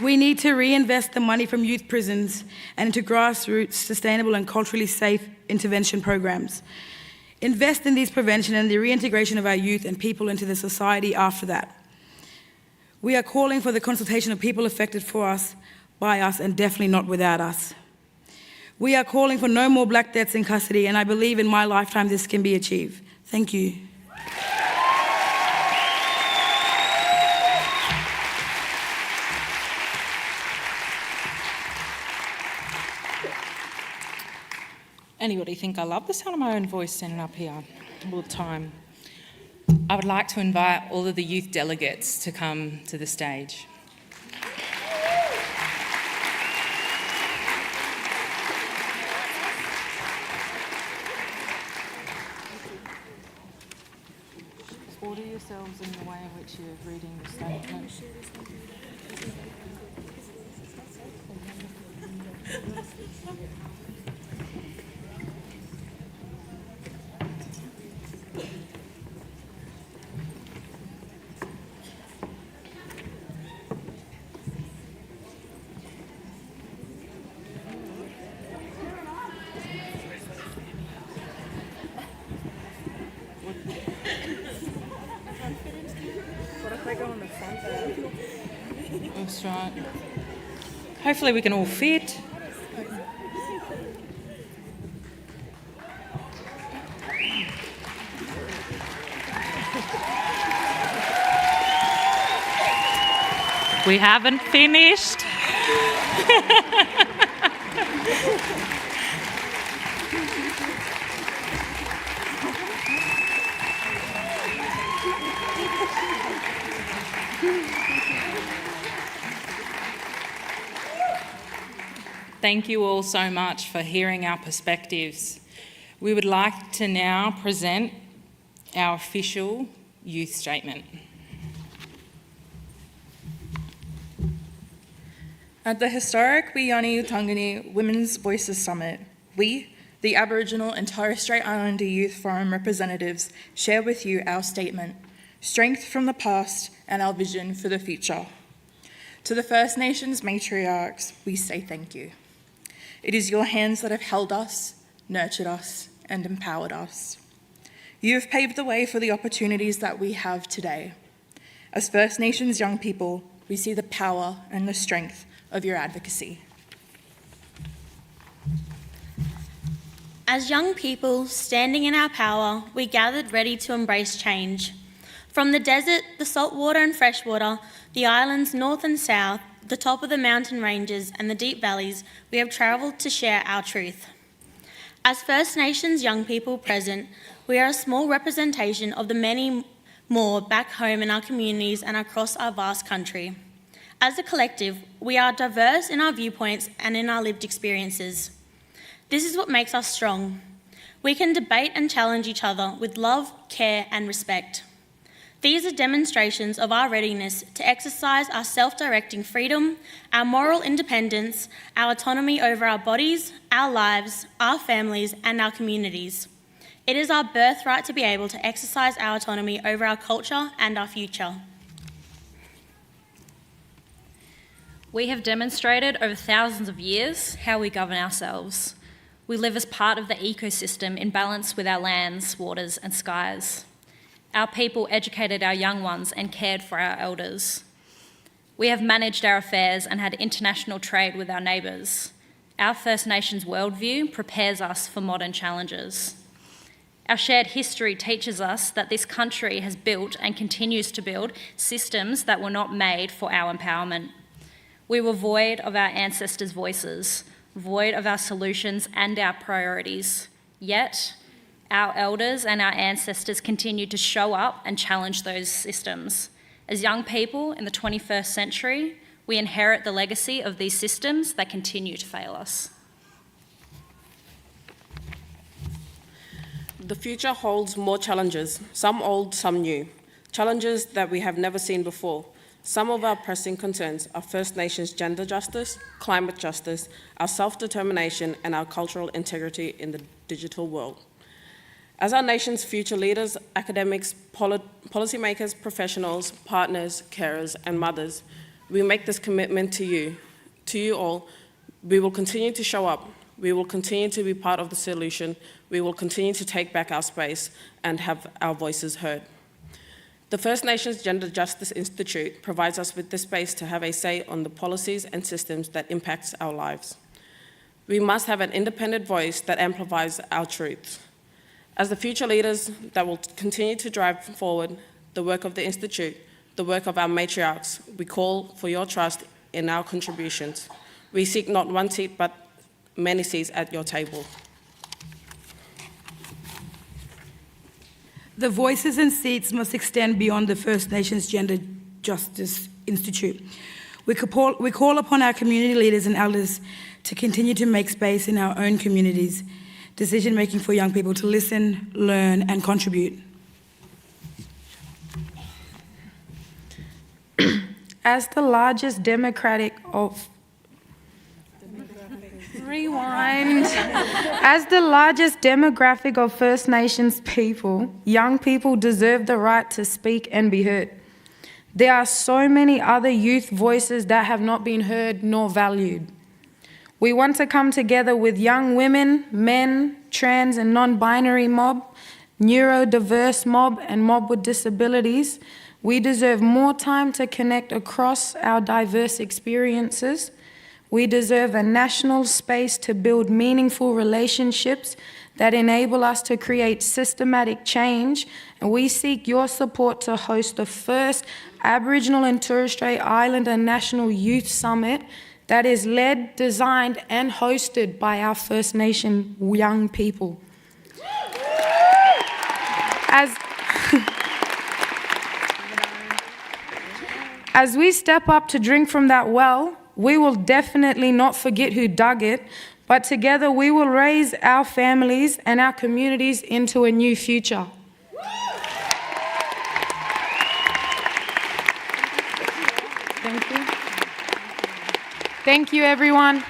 We need to reinvest the money from youth prisons and into grassroots, sustainable and culturally safe intervention programs. Invest in these prevention and the reintegration of our youth and people into the society after that. We are calling for the consultation of people affected for us, by us, and definitely not without us. We are calling for no more Black deaths in custody, and I believe in my lifetime this can be achieved. Thank you. Anybody think I love the sound of my own voice standing up here all the time? I would like to invite all of the youth delegates to come to the stage. Order yourselves in the way in which you're reading the statement. That's right. Hopefully we can all fit. We haven't finished. Thank you all so much for hearing our perspectives. We would like to now present our official youth statement. At the historic Wiyi Yani U Thangani Women's Voices Summit, we, the Aboriginal and Torres Strait Islander Youth Forum representatives, share with you our statement, Strength from the Past and our Vision for the Future. To the First Nations matriarchs, we say thank you. It is your hands that have held us, nurtured us, and empowered us. You have paved the way for the opportunities that we have today. As First Nations young people, we see the power and the strength of your advocacy. As young people standing in our power, we gathered ready to embrace change. From the desert, the saltwater and freshwater, the islands north and south, the top of the mountain ranges and the deep valleys, we have travelled to share our truth. As First Nations young people present, we are a small representation of the many more back home in our communities and across our vast country. As a collective, we are diverse in our viewpoints and in our lived experiences. This is what makes us strong. We can debate and challenge each other with love, care and respect. These are demonstrations of our readiness to exercise our self-directing freedom, our moral independence, our autonomy over our bodies, our lives, our families, and our communities. It is our birthright to be able to exercise our autonomy over our culture and our future. We have demonstrated over thousands of years how we govern ourselves. We live as part of the ecosystem in balance with our lands, waters, and skies. Our people educated our young ones and cared for our elders. We have managed our affairs and had international trade with our neighbours. Our First Nations worldview prepares us for modern challenges. Our shared history teaches us that this country has built and continues to build systems that were not made for our empowerment. We were void of our ancestors' voices, void of our solutions and our priorities. Yet, our elders and our ancestors continued to show up and challenge those systems. As young people in the 21st century, we inherit the legacy of these systems that continue to fail us. The future holds more challenges, some old, some new. Challenges that we have never seen before. Some of our pressing concerns are First Nations gender justice, climate justice, our self-determination, and our cultural integrity in the digital world. As our nation's future leaders, academics, policymakers, professionals, partners, carers, and mothers, we make this commitment to you all. We will continue to show up. We will continue to be part of the solution. We will continue to take back our space and have our voices heard. The First Nations Gender Justice Institute provides us with the space to have a say on the policies and systems that impact our lives. We must have an independent voice that amplifies our truths. As the future leaders that will continue to drive forward the work of the Institute, the work of our matriarchs, we call for your trust in our contributions. We seek not one seat, but many seats at your table. The voices and seats must extend beyond the First Nations Gender Justice Institute. We call upon our community leaders and elders to continue to make space in our own communities, decision-making for young people to listen, learn, and contribute. As the largest demographic of As the largest demographic of First Nations people, young people deserve the right to speak and be heard. There are so many other youth voices that have not been heard nor valued. We want to come together with young women, men, trans and non-binary mob, neurodiverse mob, and mob with disabilities. We deserve more time to connect across our diverse experiences. We deserve a national space to build meaningful relationships that enable us to create systematic change, and we seek your support to host the first Aboriginal and Torres Strait Islander National Youth Summit that is led, designed and hosted by our First Nation young people. As we step up to drink from that well, we will definitely not forget who dug it, but together we will raise our families and our communities into a new future. Thank you. Thank you, everyone.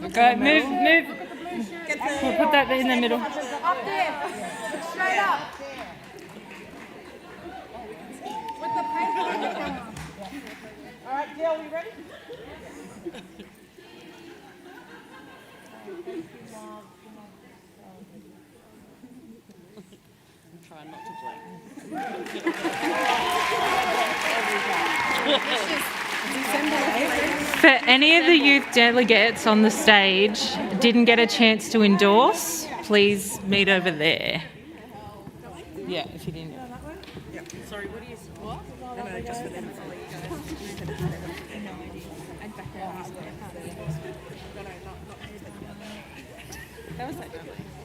Okay, move. We'll put that in the middle. Up there, straight up. With the paper on the camera. All right, Gail, we ready? Try not to blink. For any of the youth delegates on the stage didn't get a chance to endorse, please meet over there. Yeah, if you didn't. Sorry, what do you... What? No, just for them.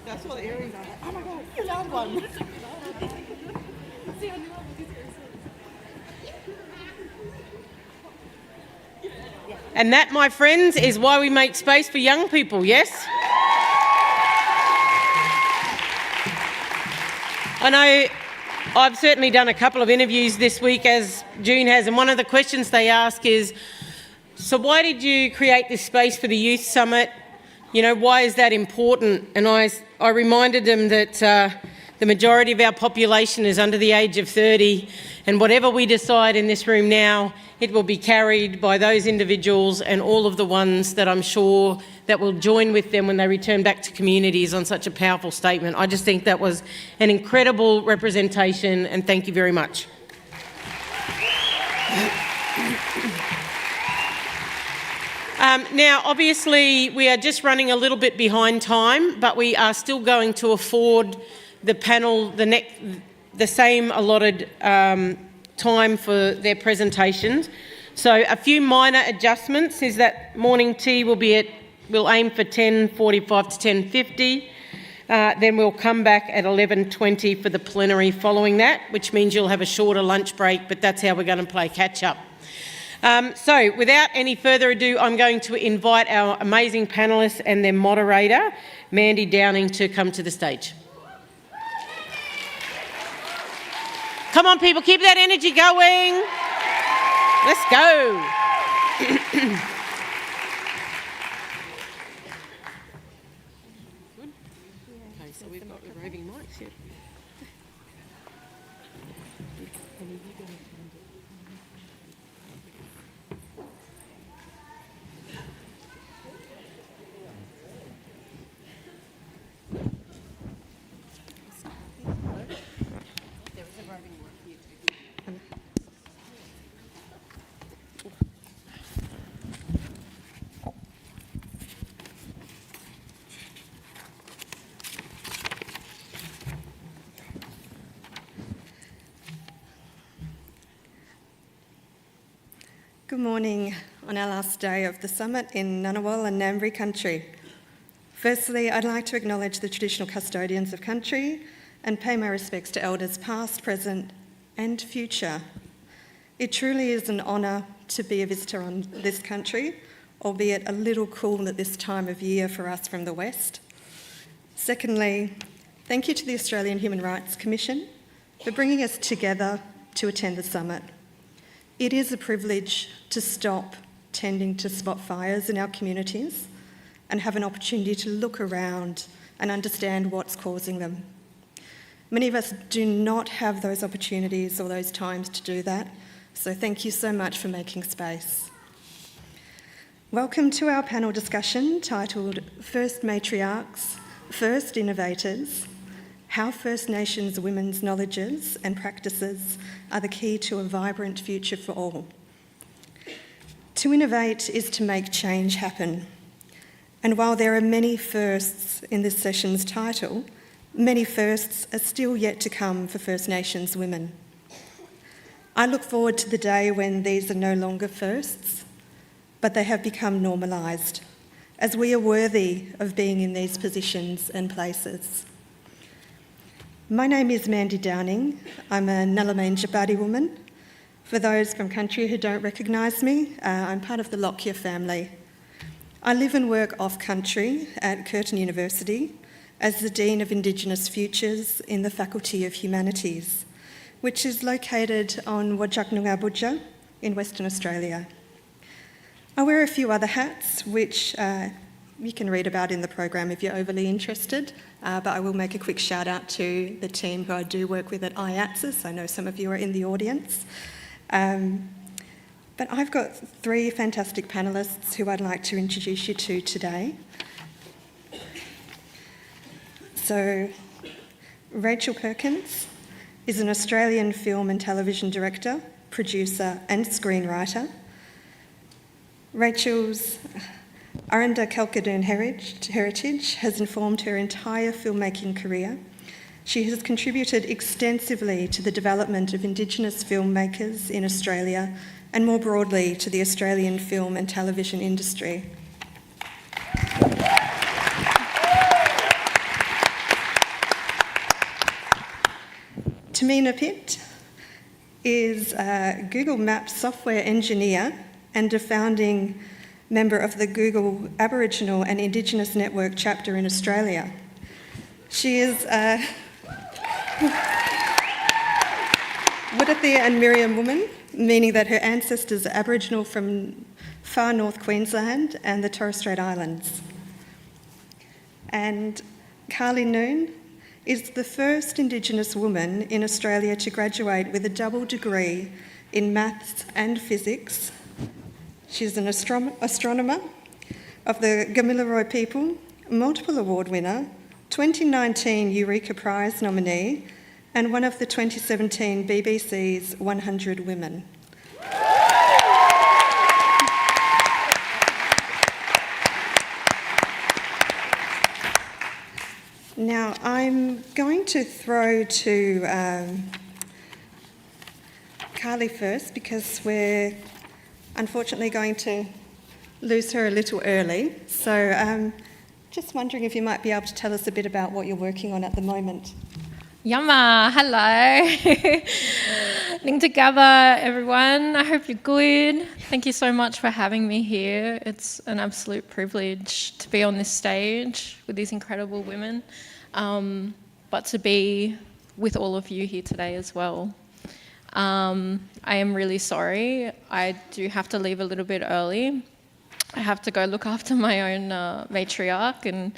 That's what the earrings are. Oh my God, you found one. And that, my friends, is why we make space for young people, yes? I know I've certainly done a couple of interviews this week, as June has, and one of the questions they ask is, so why did you create this space for the Youth Summit? You know, why is that important? And I reminded them that the majority of our population is under the age of 30, and whatever we decide in this room now, it will be carried by those individuals and all of the ones that I'm sure that will join with them when they return back to communities on such a powerful statement. I just think that was an incredible representation, and thank you very much. Now, obviously, we are just running a little bit behind time, but we are still going to afford the panel the same allotted time for their presentations. So a few minor adjustments is that morning tea we'll aim for 10:45 to 10:50. Then we'll come back at 11:20 for the plenary following that, which means you'll have a shorter lunch break, but that's how we're going to play catch up. So without any further ado, I'm going to invite our amazing panellists and their moderator, Mandy Downing, to come to the stage. Come on, people, keep that energy going. Let's go. Okay, so we've got the roving mics here. Good morning on our last day of the summit in Ngunnawal and Ngambri country. Firstly, I'd like to acknowledge the traditional custodians of country and pay my respects to elders past, present and future. It truly is an honour to be a visitor on this country, albeit a little cool at this time of year for us from the West. Secondly, thank you to the Australian Human Rights Commission for bringing us together to attend the summit. It is a privilege to stop tending to spot fires in our communities and have an opportunity to look around and understand what's causing them. Many of us do not have those opportunities or those times to do that, so thank you so much for making space. Welcome to our panel discussion titled First Matriarchs, First Innovators, How First Nations Women's Knowledges and Practices are the Key to a Vibrant Future for All. To innovate is to make change happen. And while there are many firsts in this session's title, many firsts are still yet to come for First Nations women. I look forward to the day when these are no longer firsts, but they have become normalised, as we are worthy of being in these positions and places. My name is Mandy Downing. I'm a Nullameen Jabadi woman. For those from country who don't recognise me, I'm part of the Lockyer family. I live and work off-country at Curtin University as the Dean of Indigenous Futures in the Faculty of Humanities, which is located on Wajak in Western Australia. I wear a few other hats, which you can read about in the program if you're overly interested, but I will make a quick shout out to the team who I do work with at IATSIS. I know some of you are in the audience. But I've got three fantastic panellists who I'd like to introduce you to today. So, Rachel Perkins is an Australian film and television director, producer and screenwriter. Rachel's Aranda Kalkadoon heritage has informed her entire filmmaking career. She has contributed extensively to the development of Indigenous filmmakers in Australia and more broadly to the Australian film and television industry. Tamina Pitt is a Google Maps software engineer and a founding member of the Google Aboriginal and Indigenous Network chapter in Australia. She is a Wudithia and Miriam woman, meaning that her ancestors are Aboriginal from far north Queensland and the Torres Strait Islands. And Carly Noon is the first Indigenous woman in Australia to graduate with a double degree in maths and physics. She's an astronomer of the Gamilaroi people, multiple award winner, 2019 Eureka Prize nominee, and one of the 2017 BBC's 100 Women. Now, I'm going to throw to Carly first because we're unfortunately going to lose her a little early. So just wondering if you might be able to tell us a bit about what you're working on at the moment. Yama, hello. Ning together, everyone. I hope you're good. Thank you so much for having me here. It's an absolute privilege to be on this stage with these incredible women, but to be with all of you here today as well. I am really sorry. I do have to leave a little bit early. I have to go look after my own matriarch and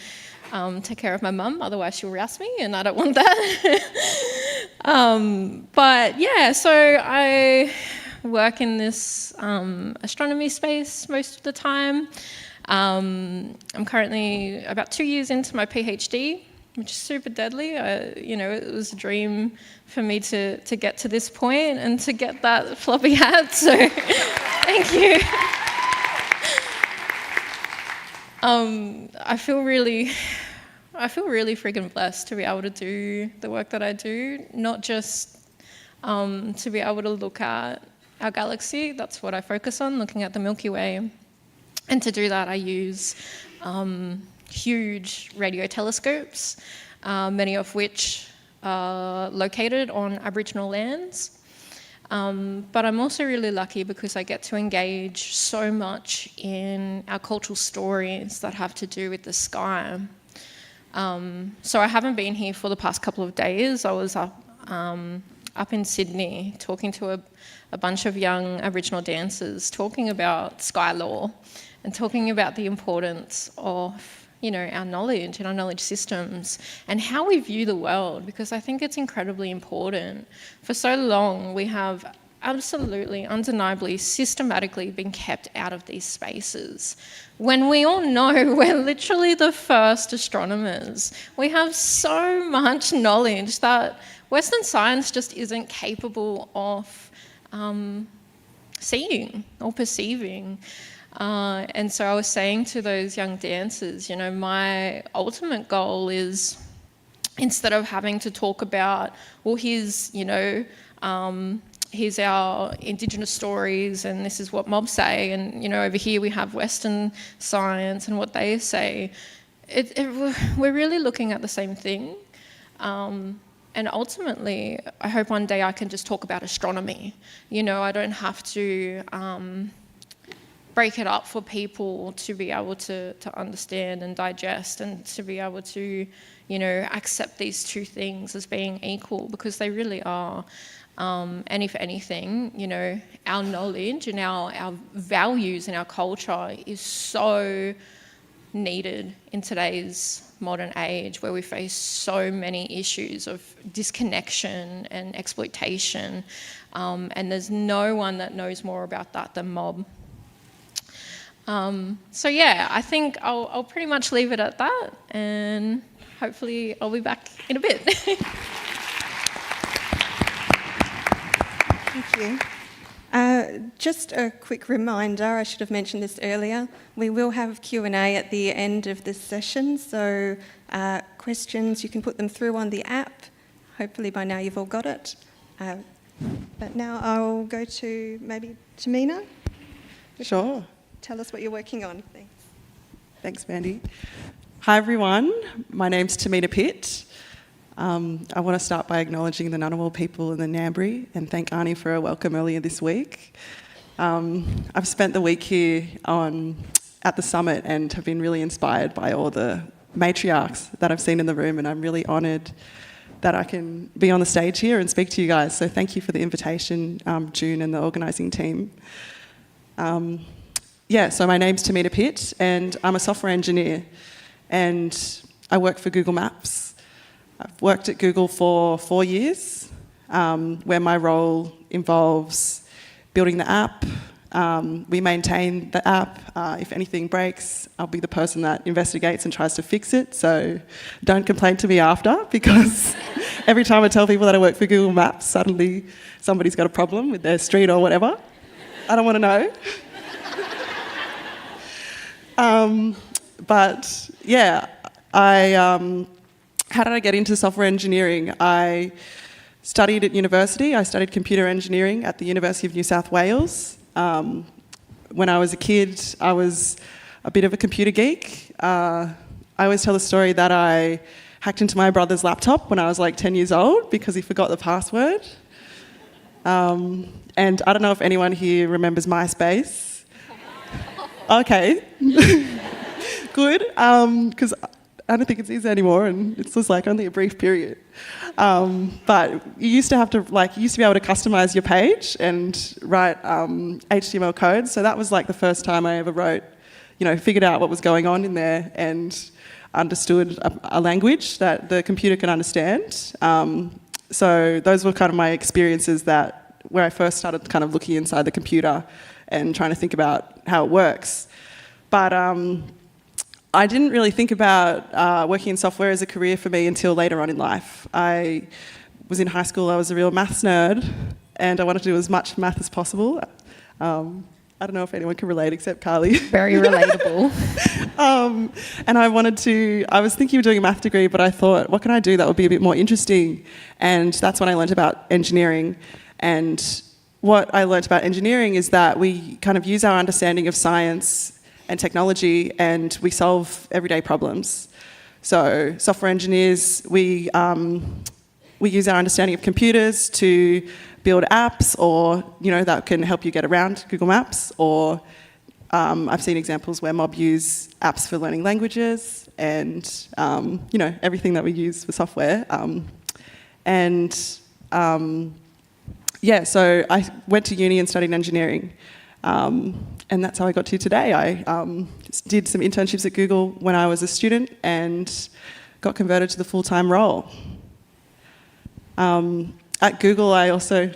take care of my mum, otherwise she'll rouse me and I don't want that. But yeah, so I work in this astronomy space most of the time. I'm currently about 2 years into my PhD, which is super deadly. It was a dream for me to get to this point and to get that floppy hat, so thank you. I feel really freaking blessed to be able to do the work that I do, not just to be able to look at our galaxy. That's what I focus on, looking at the Milky Way. And to do that, I use huge radio telescopes, many of which are located on Aboriginal lands. But I'm also really lucky because I get to engage so much in our cultural stories that have to do with the sky. So I haven't been here for the past couple of days. I was up in Sydney talking to a bunch of young Aboriginal dancers, talking about sky law and talking about the importance of our knowledge and our knowledge systems and how we view the world, because I think it's incredibly important. For so long, we have absolutely, undeniably, systematically been kept out of these spaces. When we all know we're literally the first astronomers, we have so much knowledge that Western science just isn't capable of seeing or perceiving. And so I was saying to those young dancers, my ultimate goal is, instead of having to talk about, well, here's our Indigenous stories and this is what mobs say, and over here we have Western science and what they say. We're really looking at the same thing. And ultimately, I hope one day I can just talk about astronomy. I don't have to break it up for people to be able to understand and digest, and to be able to, accept these two things as being equal, because they really are. And if anything, our knowledge and our values and our culture is so needed in today's modern age, where we face so many issues of disconnection and exploitation, and there's no one that knows more about that than mob. So yeah, I think I'll pretty much leave it at that, and hopefully I'll be back in a bit. Thank you. Just a quick reminder, I should have mentioned this earlier, we will have Q&A at the end of this session, so questions, you can put them through on the app. Hopefully by now you've all got it. But now I'll go to maybe Tamina. Sure. Tell us what you're working on. Thanks. Thanks, Mandy. Hi, everyone. My name's Tamina Pitt. I want to start by acknowledging the Ngunnawal people in the Ngambri and thank Arnie for a welcome earlier this week. I've spent the week here at the summit and have been really inspired by all the matriarchs that I've seen in the room, and I'm really honoured that I can be on the stage here and speak to you guys. So thank you for the invitation, June and the organising team. So my name's Tamina Pitt and I'm a software engineer and I work for Google Maps. I've worked at Google for 4 years, where my role involves building the app. We maintain the app. If anything breaks, I'll be the person that investigates and tries to fix it. So don't complain to me after, because every time I tell people that I work for Google Maps, suddenly somebody's got a problem with their street or whatever. I don't want to know. How did I get into software engineering? I studied at university. I studied computer engineering at the University of New South Wales. When I was a kid, I was a bit of a computer geek. I always tell the story that I hacked into my brother's laptop when I was like 10 years old because he forgot the password. And I don't know if anyone here remembers MySpace. Okay. Good, because I don't think it's easy anymore, and it's just like only a brief period. But you used to be able to customize your page and write HTML code. So that was like the first time I ever wrote, figured out what was going on in there and understood a language that the computer can understand. So those were kind of my experiences where I first started kind of looking inside the computer and trying to think about how it works. But I didn't really think about working in software as a career for me until later on in life. I was in high school, I was a real maths nerd, and I wanted to do as much math as possible. I don't know if anyone can relate except Carly. Very relatable. And I was thinking of doing a math degree, but I thought, what can I do that would be a bit more interesting? And that's when I learned about engineering. And what I learned about engineering is that we kind of use our understanding of science and technology, and we solve everyday problems. So software engineers, we use our understanding of computers to build apps, or that can help you get around Google Maps. Or I've seen examples where mob use apps for learning languages, and everything that we use for software. So I went to uni and studied engineering. And that's how I got to today. I did some internships at Google when I was a student and got converted to the full-time role. At Google, I also...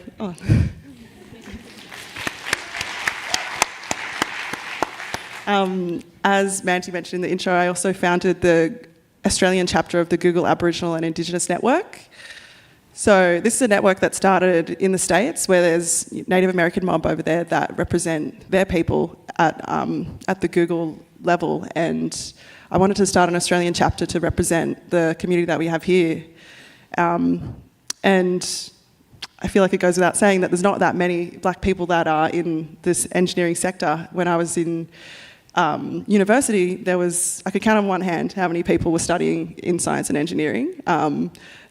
as Mandy mentioned in the intro, I also founded the Australian chapter of the Google Aboriginal and Indigenous Network. So this is a network that started in the States, where there's Native American mob over there that represent their people at the Google level, and I wanted to start an Australian chapter to represent the community that we have here. And I feel like it goes without saying that there's not that many black people that are in this engineering sector. When I was in university, I could count on one hand how many people were studying in science and engineering.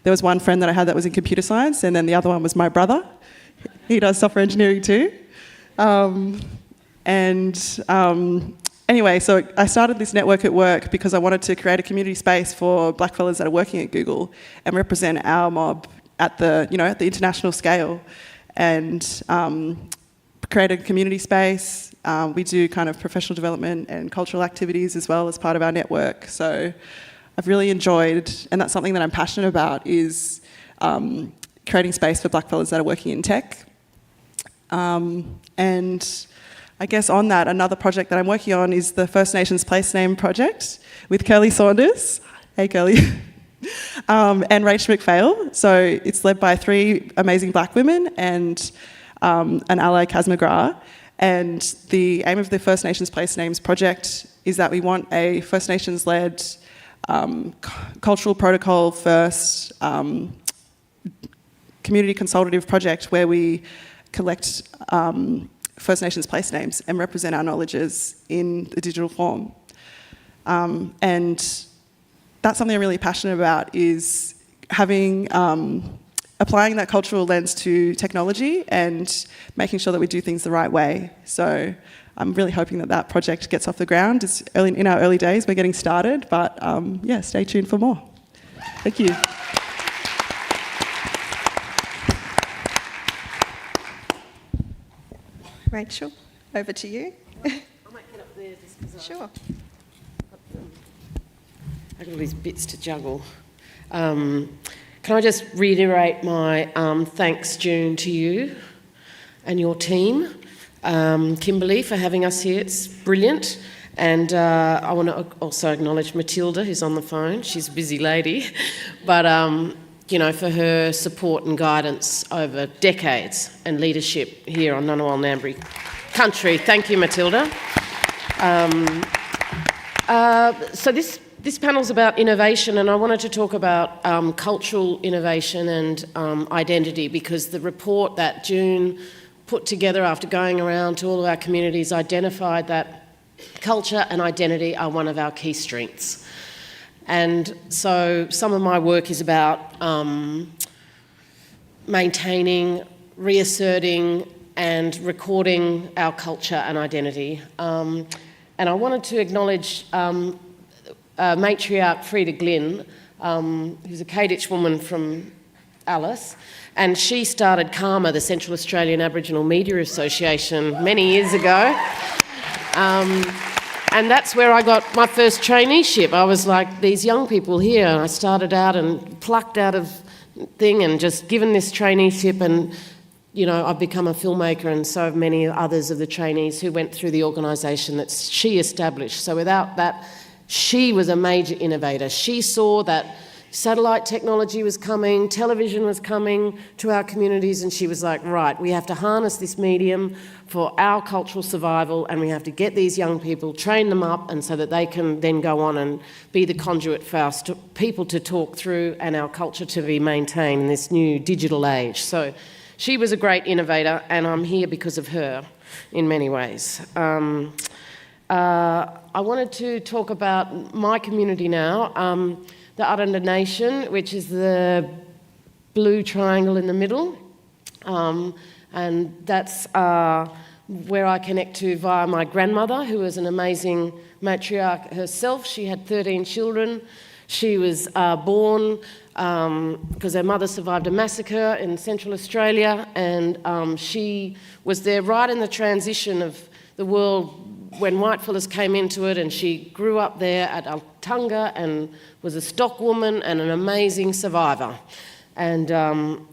There was one friend that I had that was in computer science, and then the other one was my brother. He does software engineering too. Anyway, so I started this network at work because I wanted to create a community space for blackfellas that are working at Google and represent our mob at the international scale, and create a community space. We do kind of professional development and cultural activities as well as part of our network. So I've really enjoyed, and that's something that I'm passionate about, is creating space for blackfellas that are working in tech. And I guess on that, another project that I'm working on is the First Nations Place Name Project with Curly Saunders. Hey, Curly. And Rach McPhail. So it's led by 3 amazing black women and an ally, Kaz McGrath. And the aim of the First Nations Place Names Project is that we want a First Nations-led cultural protocol first community consultative project where we collect First Nations place names and represent our knowledges in the digital form. And that's something I'm really passionate about, is having, applying that cultural lens to technology and making sure that we do things the right way. So I'm really hoping that that project gets off the ground. It's in our early days, we're getting started, but yeah, stay tuned for more. Thank you. Rachel, over to you. I might get up there just because Sure. I've got all these bits to juggle. Can I just reiterate my thanks, June, to you and your team. Kimberly, for having us here. It's brilliant. And I want to also acknowledge Matilda, who's on the phone. She's a busy lady. But, you know, for her support and guidance over decades and leadership here on Ngunnawal Ngambri country. Thank you, Matilda. So this panel's about innovation, and I wanted to talk about cultural innovation and identity, because the report that June put together after going around to all of our communities identified that culture and identity are one of our key strengths. And so some of my work is about maintaining, reasserting and recording our culture and identity. And I wanted to acknowledge matriarch Freda Glynn, who's a Kaditch woman from Alice, and she started CAMA, the Central Australian Aboriginal Media Association, many years ago. And that's where I got my first traineeship. I was like these young people here, and I started out and plucked out of thing and just given this traineeship, and you know, I've become a filmmaker, and so have many others of the trainees who went through the organisation that she established. So without that, she was a major innovator. She saw that satellite technology was coming, television was coming to our communities, and she was like, right, we have to harness this medium for our cultural survival, and we have to get these young people, train them up, and so that they can then go on and be the conduit for our people to talk through and our culture to be maintained in this new digital age. So she was a great innovator, and I'm here because of her in many ways. I wanted to talk about my community now. The Aranda Nation, which is the blue triangle in the middle, and that's where I connect to via my grandmother, who was an amazing matriarch herself. She had 13 children. She was born because her mother survived a massacre in Central Australia, and she was there right in the transition of the world when whitefellas came into it, and she grew up there at Altunga and was a stock woman and an amazing survivor. And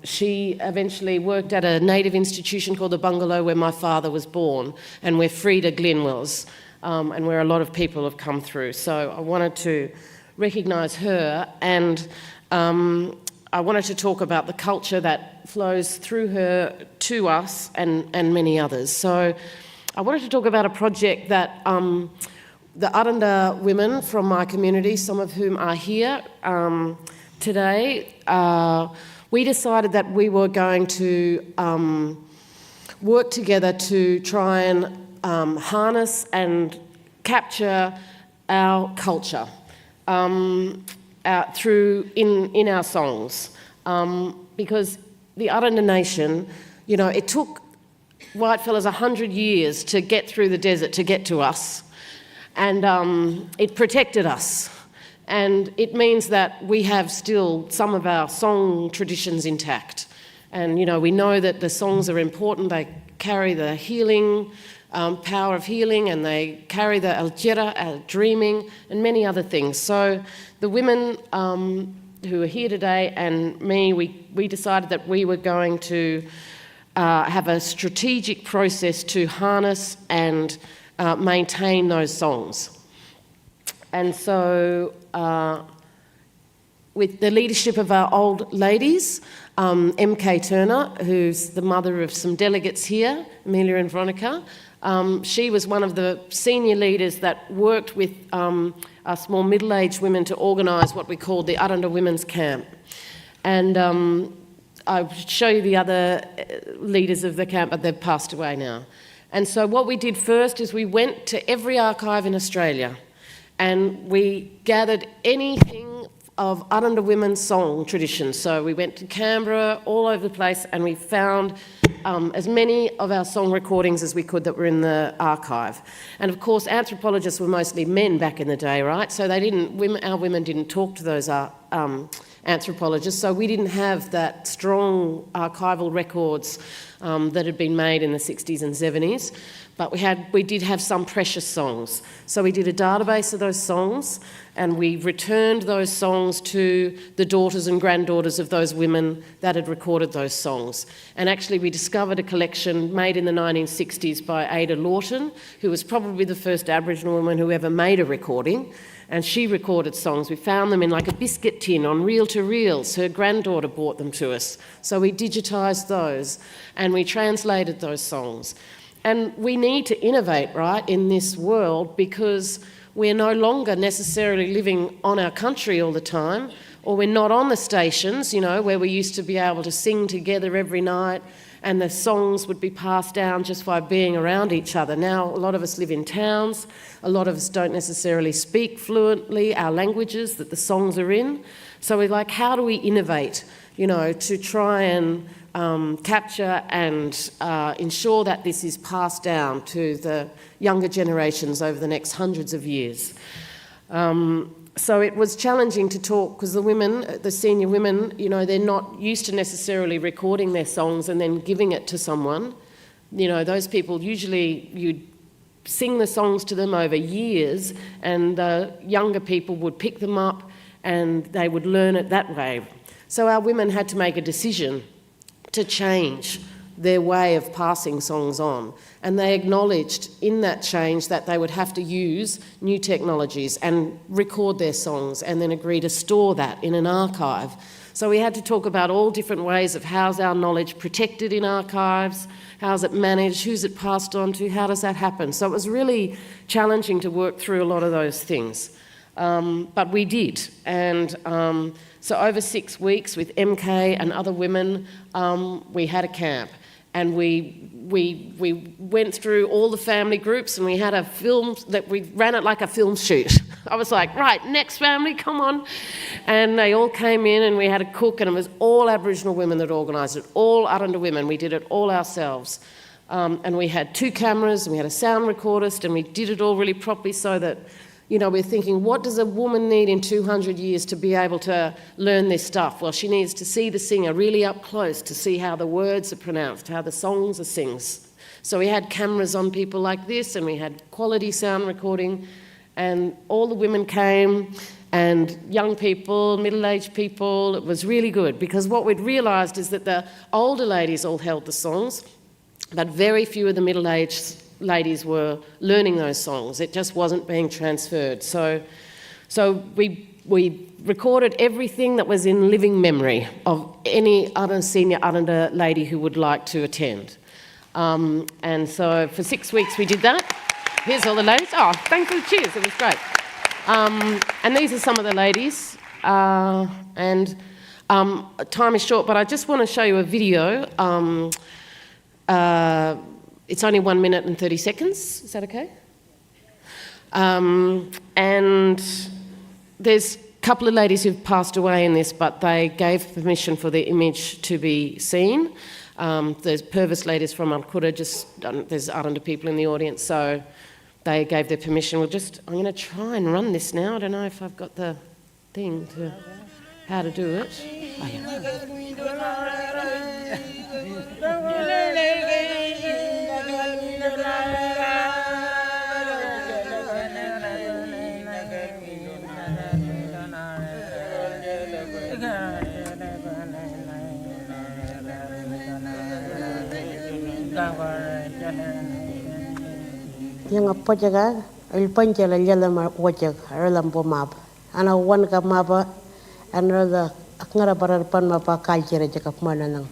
she eventually worked at a native institution called the Bungalow, where my father was born and where Freda Glynn was, and where a lot of people have come through. So I wanted to recognise her, and I wanted to talk about the culture that flows through her to us and many others. So I wanted to talk about a project that the Aranda women from my community, some of whom are here today, we decided that we were going to work together to try and harness and capture our culture through in our songs, because the Aranda Nation, you know, it took whitefellas 100 years to get through the desert to get to us, and it protected us, and it means that we have still some of our song traditions intact. And you know, we know that the songs are important. They carry the healing power of healing, and they carry the aljera, dreaming, and many other things. So the women who are here today and me, we decided that we were going to have a strategic process to harness and maintain those songs. And so with the leadership of our old ladies, MK Turner, who's the mother of some delegates here, Amelia and Veronica, she was one of the senior leaders that worked with us more middle-aged women to organise what we called the Aranda Women's Camp. And I'll show you the other leaders of the camp, but they've passed away now. And so what we did first is we went to every archive in Australia and we gathered anything of Aranda women's song tradition. So we went to Canberra, all over the place, and we found as many of our song recordings as we could that were in the archive. And of course, anthropologists were mostly men back in the day, right? So our women didn't talk to those anthropologists, so we didn't have that strong archival records that had been made in the 60s and 70s. But we did have some precious songs. So we did a database of those songs and we returned those songs to the daughters and granddaughters of those women that had recorded those songs. And actually we discovered a collection made in the 1960s by Ada Lawton, who was probably the first Aboriginal woman who ever made a recording. And she recorded songs. We found them in like a biscuit tin on reel-to-reels. Her granddaughter brought them to us. So we digitised those and we translated those songs. And we need to innovate, right, in this world because we're no longer necessarily living on our country all the time, or we're not on the stations, you know, where we used to be able to sing together every night and the songs would be passed down just by being around each other. Now, a lot of us live in towns. A lot of us don't necessarily speak fluently our languages that the songs are in. So we're like, how do we innovate, you know, to try and capture and ensure that this is passed down to the younger generations over the next hundreds of years. So it was challenging to talk because the women, the senior women, you know, they're not used to necessarily recording their songs and then giving it to someone. You know, those people usually you'd sing the songs to them over years and the younger people would pick them up and they would learn it that way. So our women had to make a decision to change their way of passing songs on. And they acknowledged in that change that they would have to use new technologies and record their songs and then agree to store that in an archive. So we had to talk about all different ways of how's our knowledge protected in archives, how's it managed, who's it passed on to, how does that happen? So it was really challenging to work through a lot of those things. But we did. And so over 6 weeks with MK and other women, we had a camp. And we went through all the family groups and we had a film that we ran it like a film shoot. I was like, right, next family, come on. And they all came in and we had a cook and it was all Aboriginal women that organised it, all Aranda women. We did it all ourselves. And we had 2 cameras and we had a sound recordist and we did it all really properly so that, you know, we're thinking, what does a woman need in 200 years to be able to learn this stuff? Well, she needs to see the singer really up close to see how the words are pronounced, how the songs are sings. So we had cameras on people like this and we had quality sound recording and all the women came and young people, middle-aged people. It was really good because what we'd realised is that the older ladies all held the songs, but very few of the middle-aged ladies were learning those songs. It just wasn't being transferred. So we recorded everything that was in living memory of any other senior Aranda lady who would like to attend. And so for 6 weeks we did that. Here's all the ladies. Oh, thanks for the cheers. It was great. And these are some of the ladies. And time is short, but I just want to show you a video. It's only 1 minute and 30 seconds. Is that okay? And there's a couple of ladies who've passed away in this, but they gave permission for the image to be seen. There's Purvis ladies from Alcura, there's Aranda people in the audience, so they gave their permission. I'm going to try and run this now. I don't know if I've got the thing to how to do it. Oh, Yang apojaga il panjala jala ma wajag alam bo map ana wan ka mapa ana da akngara barar pan mapa kaljira jaka mana nang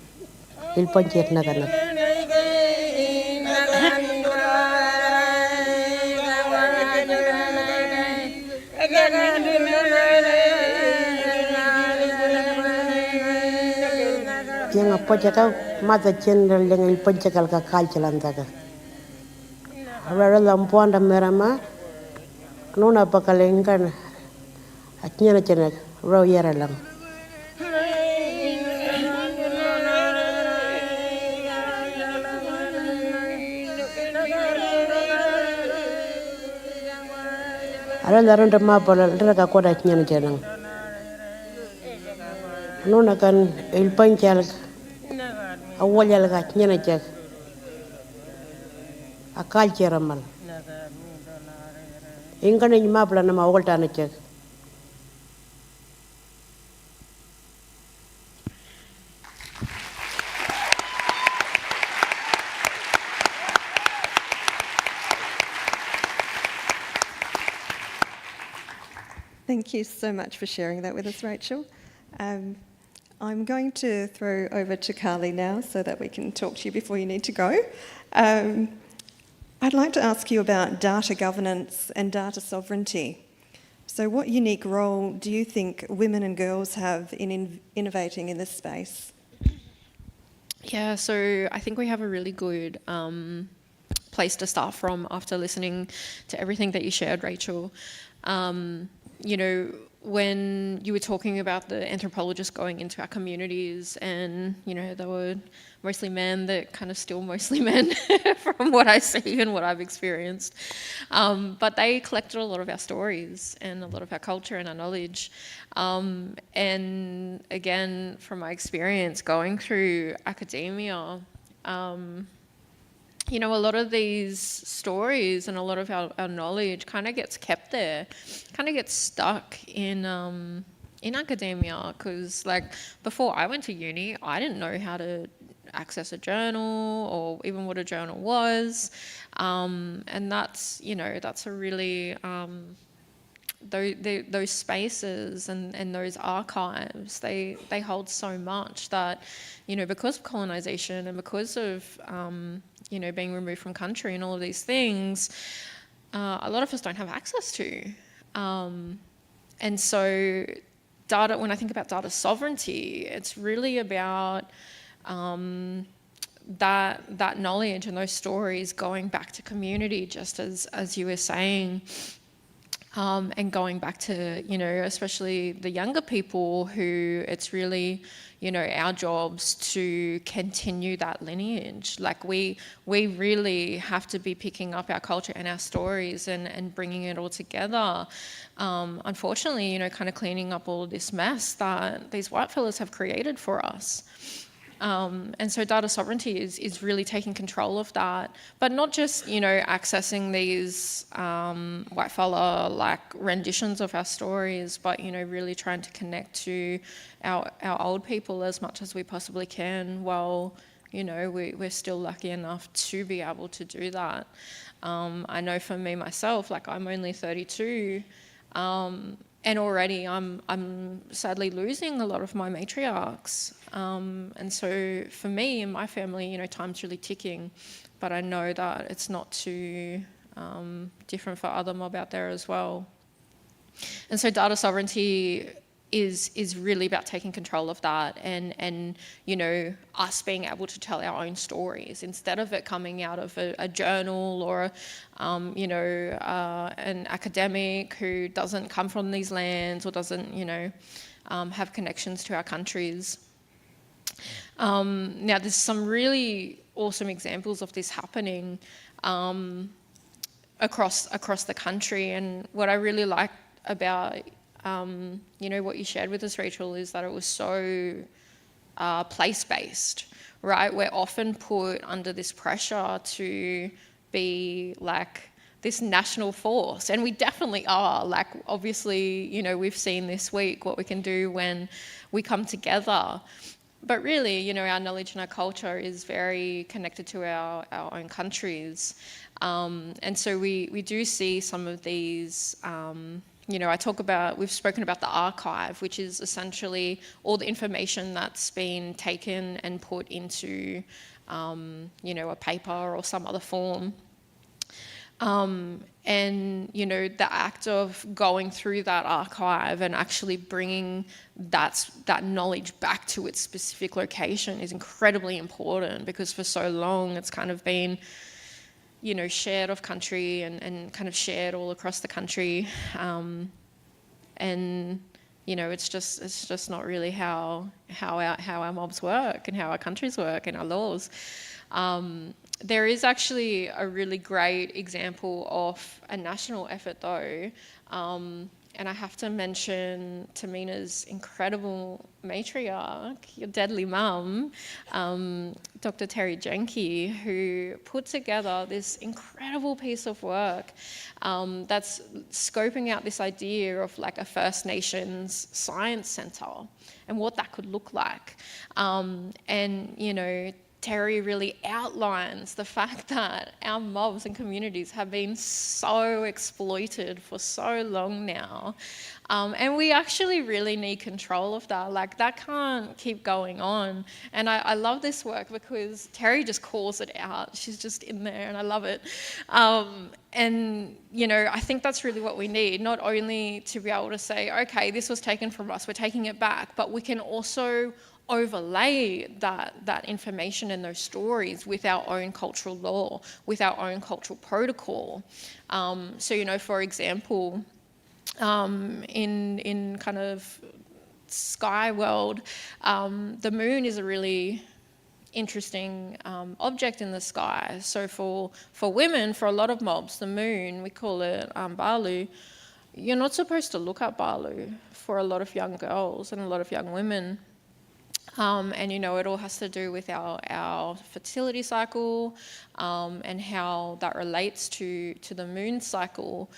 il panjet naga nak yang pochaka mata chendal dengan il pochakal ka kalchalan daga. Rara lampuanda merama nuna bakalengan atnyana chenek raw yaralam. Ara laron da mapala ndaka koda atnyana chenang. Nuna kan il panchal awwalyal ka atnyana chek akalcheramal. Ingana ni mapala na mawalta na chek. Thank you so much for sharing that with us, Rachel. I'm going to throw over to Carly now so that we can talk to you before you need to go. I'd like to ask you about data governance and data sovereignty. So what unique role do you think women and girls have in innovating in this space? Yeah, so I think we have a really good place to start from after listening to everything that you shared, Rachel. You know, when you were talking about the anthropologists going into our communities and, you know, they were mostly men, they're kind of still mostly men from what I see and what I've experienced. But they collected a lot of our stories and a lot of our culture and our knowledge. And again, from my experience going through academia, you know, a lot of these stories and a lot of our knowledge kind of gets kept there, kind of gets stuck in academia, because like before I went to uni, I didn't know how to access a journal or even what a journal was. And that's, you know, that's a really, those spaces and those archives, they hold so much that, you know, because of colonization and because of, you know, being removed from country and all of these things, a lot of us don't have access to. And so data, when I think about data sovereignty, it's really about that knowledge and those stories going back to community, just as you were saying. And going back to, you know, especially the younger people who it's really, you know, our jobs to continue that lineage. Like we really have to be picking up our culture and our stories and bringing it all together. Unfortunately, you know, kind of cleaning up all of this mess that these white fellas have created for us. And so data sovereignty is really taking control of that, but not just, you know, accessing these white fella like renditions of our stories, but, you know, really trying to connect to our old people as much as we possibly can while, you know, we're still lucky enough to be able to do that. I know for me myself, like I'm only 32, and already I'm sadly losing a lot of my matriarchs. And so for me and my family, you know, time's really ticking, but I know that it's not too different for other mob out there as well. And so data sovereignty is really about taking control of that and you know, us being able to tell our own stories instead of it coming out of a journal or you know, an academic who doesn't come from these lands or doesn't, you know, have connections to our countries. Now there's some really awesome examples of this happening across the country, and what I really like about you know, what you shared with us, Rachel, is that it was so place-based, right? We're often put under this pressure to be like this national force, and we definitely are. Like, obviously, you know, we've seen this week what we can do when we come together. But really, you know, our knowledge and our culture is very connected to our own countries. And so we do see some of these, you know, we've spoken about the archive, which is essentially all the information that's been taken and put into, you know, a paper or some other form. And, you know, the act of going through that archive and actually bringing that knowledge back to its specific location is incredibly important, because for so long it's kind of been, you know, shared off country and kind of shared all across the country. And, you know, it's just not really how our mobs work and how our countries work and our laws. There is actually a really great example of a national effort though, and I have to mention Tamina's incredible matriarch, your deadly mum, Dr. Terry Jenke, who put together this incredible piece of work that's scoping out this idea of like a First Nations science centre and what that could look like. And, you know, Terry really outlines the fact that our mobs and communities have been so exploited for so long now. And we actually really need control of that. Like, that can't keep going on. And I love this work because Terry just calls it out. She's just in there and I love it. And, you know, I think that's really what we need, not only to be able to say, okay, this was taken from us, we're taking it back, but we can also overlay that information and those stories with our own cultural law, with our own cultural protocol. So, you know, for example, in kind of sky world, the moon is a really interesting object in the sky. So for women, for a lot of mobs, the moon, we call it Balu. You're not supposed to look at Balu for a lot of young girls and a lot of young women. And, you know, it all has to do with our fertility cycle and how that relates to the moon cycle.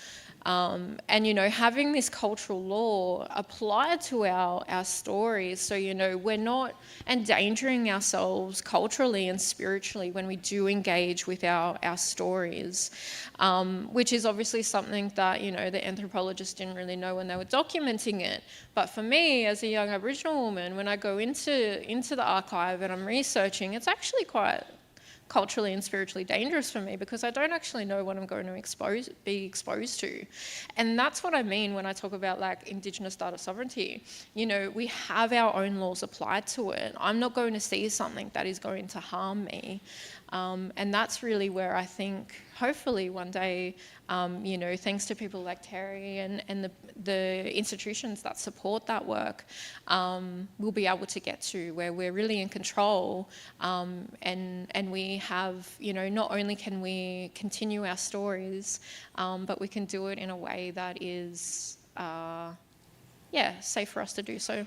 And, you know, having this cultural law applied to our stories, so, you know, we're not endangering ourselves culturally and spiritually when we do engage with our stories, which is obviously something that, you know, the anthropologists didn't really know when they were documenting it. But for me, as a young Aboriginal woman, when I go into the archive and I'm researching, it's actually quite culturally and spiritually dangerous for me, because I don't actually know what I'm going to be exposed to. And that's what I mean when I talk about like Indigenous data sovereignty. You know, we have our own laws applied to it. I'm not going to see something that is going to harm me. And that's really where I think, hopefully one day, you know, thanks to people like Terry and the institutions that support that work, we'll be able to get to where we're really in control, and we have, you know, not only can we continue our stories, but we can do it in a way that is, safe for us to do so.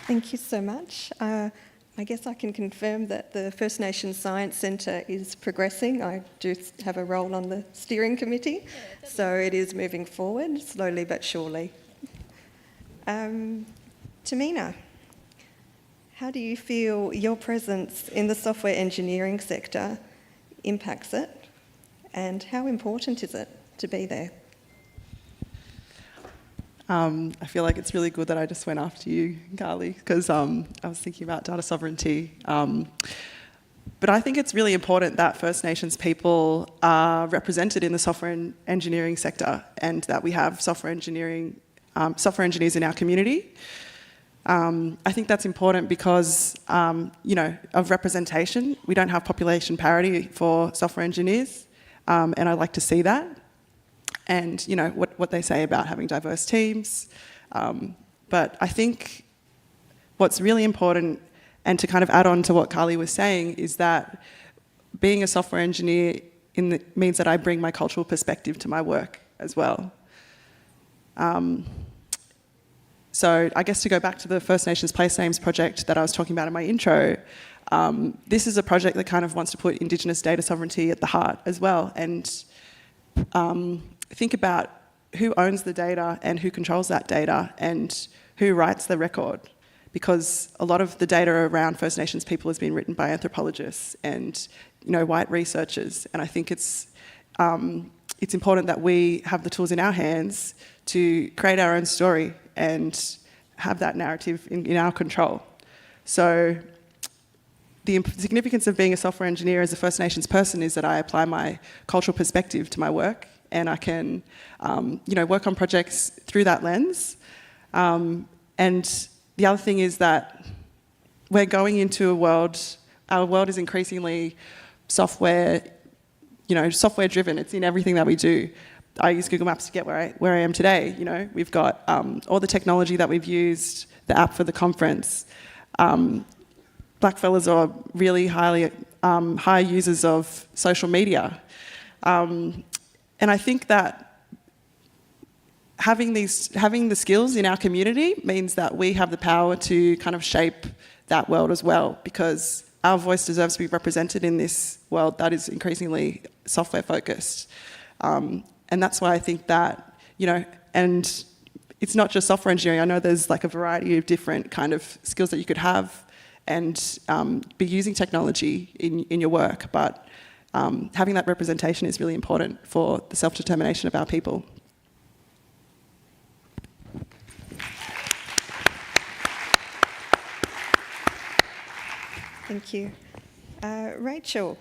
Thank you so much. I guess I can confirm that the First Nations Science Centre is progressing. I do have a role on the steering committee, so it is moving forward, slowly but surely. Tamina, how do you feel your presence in the software engineering sector impacts it, and how important is it to be there? I feel like it's really good that I just went after you, Carly, because I was thinking about data sovereignty. But I think it's really important that First Nations people are represented in the software engineering sector, and that we have software engineers in our community. I think that's important because, you know, of representation. We don't have population parity for software engineers, and I'd like to see that. And, you know, what they say about having diverse teams. But I think what's really important, and to kind of add on to what Carly was saying, is that being a software engineer means that I bring my cultural perspective to my work as well. So I guess to go back to the First Nations Place Names project that I was talking about in my intro, this is a project that kind of wants to put Indigenous data sovereignty at the heart as well, and think about who owns the data and who controls that data and who writes the record. Because a lot of the data around First Nations people has been written by anthropologists and, you know, white researchers. And I think it's important that we have the tools in our hands to create our own story and have that narrative in our control. So the significance of being a software engineer as a First Nations person is that I apply my cultural perspective to my work, and I can, work on projects through that lens. And the other thing is that we're going into a world, our world is increasingly software driven. It's in everything that we do. I use Google Maps to get where I am today. We've got all the technology that we've used, the app for the conference. Blackfellas are really high users of social media. And I think that having the skills in our community means that we have the power to kind of shape that world as well, because our voice deserves to be represented in this world that is increasingly software focused. And that's why I think that, and it's not just software engineering. I know there's like a variety of different kind of skills that you could have and be using technology in your work, but having that representation is really important for the self-determination of our people. Thank you. Rachel,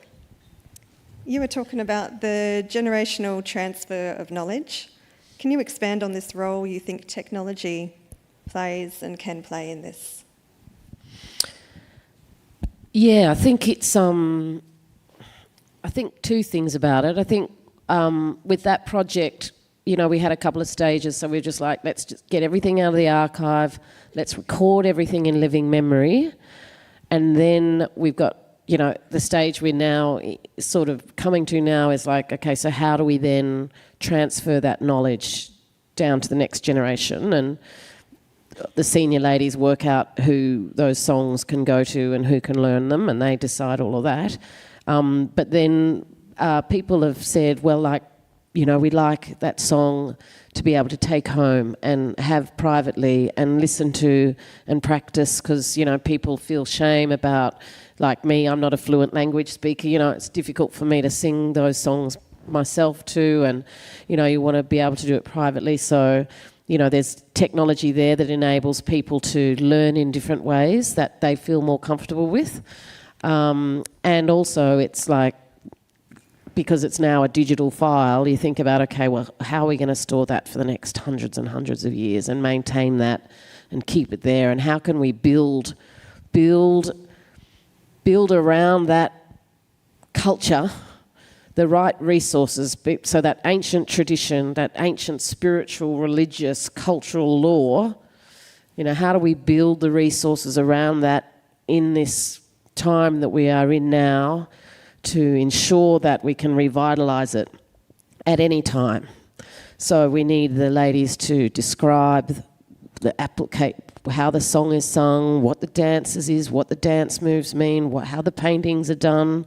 you were talking about the generational transfer of knowledge. Can you expand on this role you think technology plays and can play in this? Yeah, I think it's, I think two things about it. I think with that project, we had a couple of stages, so we were just like, let's just get everything out of the archive, let's record everything in living memory, and then we've got, the stage we're now sort of coming to now is like, okay, so how do we then transfer that knowledge down to the next generation? And the senior ladies work out who those songs can go to and who can learn them, and they decide all of that. But then people have said, well, we'd like that song to be able to take home and have privately and listen to and practice, because, people feel shame about, like me, I'm not a fluent language speaker, it's difficult for me to sing those songs myself too, and, you want to be able to do it privately. So, there's technology there that enables people to learn in different ways that they feel more comfortable with. And also it's like, because it's now a digital file, you think about, okay, well, how are we going to store that for the next hundreds and hundreds of years and maintain that and keep it there? And how can we build around that culture the right resources, so that ancient tradition, that ancient spiritual, religious, cultural lore, how do we build the resources around that in this time that we are in now, to ensure that we can revitalise it at any time? So we need the ladies to describe, how the song is sung, what the dances is, what the dance moves mean, how the paintings are done.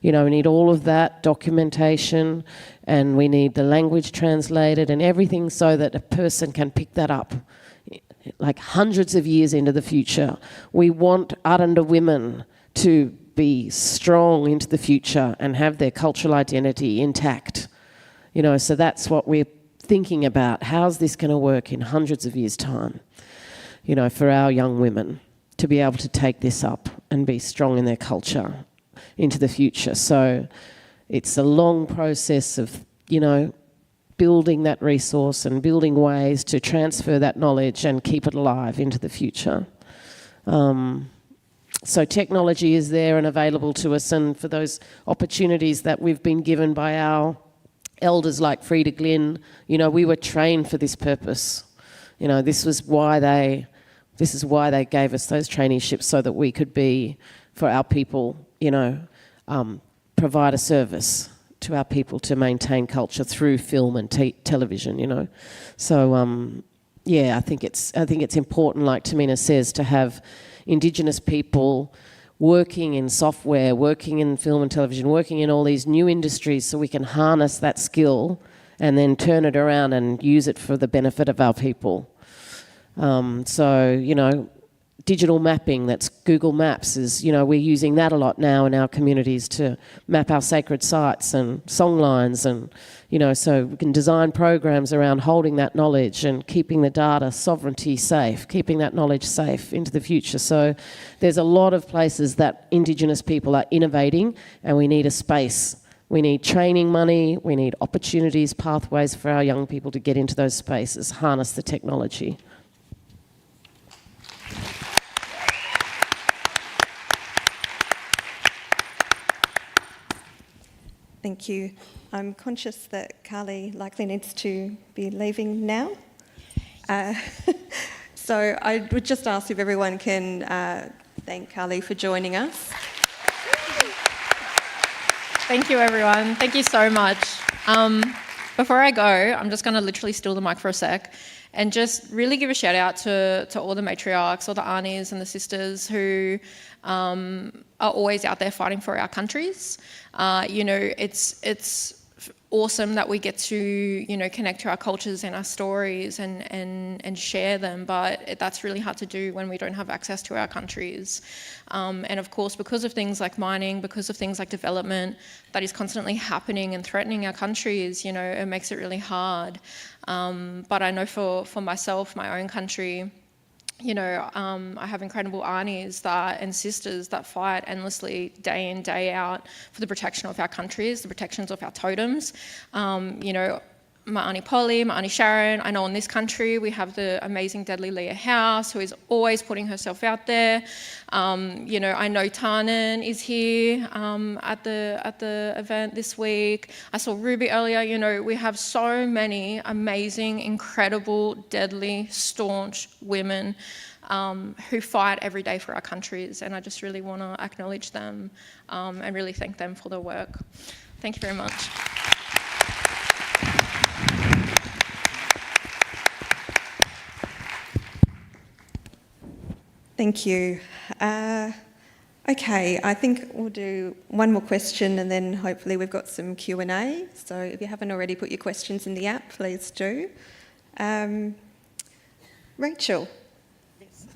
We need all of that documentation, and we need the language translated and everything, so that a person can pick that up like hundreds of years into the future. We want Aranda women to be strong into the future and have their cultural identity intact. So that's what we're thinking about. How's this going to work in hundreds of years' time, for our young women to be able to take this up and be strong in their culture into the future. So it's a long process of, building that resource and building ways to transfer that knowledge and keep it alive into the future. So technology is there and available to us, and for those opportunities that we've been given by our elders like Frida Glynn, we were trained for this purpose. This is why they gave us those traineeships, so that we could be, for our people, provide a service to our people to maintain culture through film and television. So I think it's important, like Tamina says, to have Indigenous people working in software, working in film and television, working in all these new industries, so we can harness that skill and then turn it around and use it for the benefit of our people. digital mapping, that's Google Maps, is, you know, we're using that a lot now in our communities to map our sacred sites and songlines, and, you know, so we can design programs around holding that knowledge and keeping the data sovereignty safe, keeping that knowledge safe into the future. So there's a lot of places that Indigenous people are innovating, and we need a space. We need training money, we need opportunities, pathways for our young people to get into those spaces, harness the technology. Thank you. I'm conscious that Carly likely needs to be leaving now. So I would just ask if everyone can thank Carly for joining us. Thank you, everyone. Thank you so much. Before I go, I'm just going to literally steal the mic for a sec and just really give a shout out to all the matriarchs, all the aunties and the sisters who are always out there fighting for our countries. You know, it's awesome that we get to, you know, connect to our cultures and our stories and share them, but that's really hard to do when we don't have access to our countries. And of course, because of things like mining, because of things like development that is constantly happening and threatening our countries, you know, it makes it really hard. But I know for myself, my own country, you know, I have incredible aunties and sisters that fight endlessly day in, day out for the protection of our countries, the protections of our totems. You know, my Auntie Polly, my Auntie Sharon. I know in this country we have the amazing Deadly Leah House, who is always putting herself out there. You know, I know Tarnan is here at the event this week. I saw Ruby earlier. You know, we have so many amazing, incredible, deadly, staunch women who fight every day for our countries, and I just really want to acknowledge them and really thank them for their work. Thank you very much. Thank you. Okay, I think we'll do one more question and then hopefully we've got some Q&A. So if you haven't already put your questions in the app, please do. Rachel. Yes.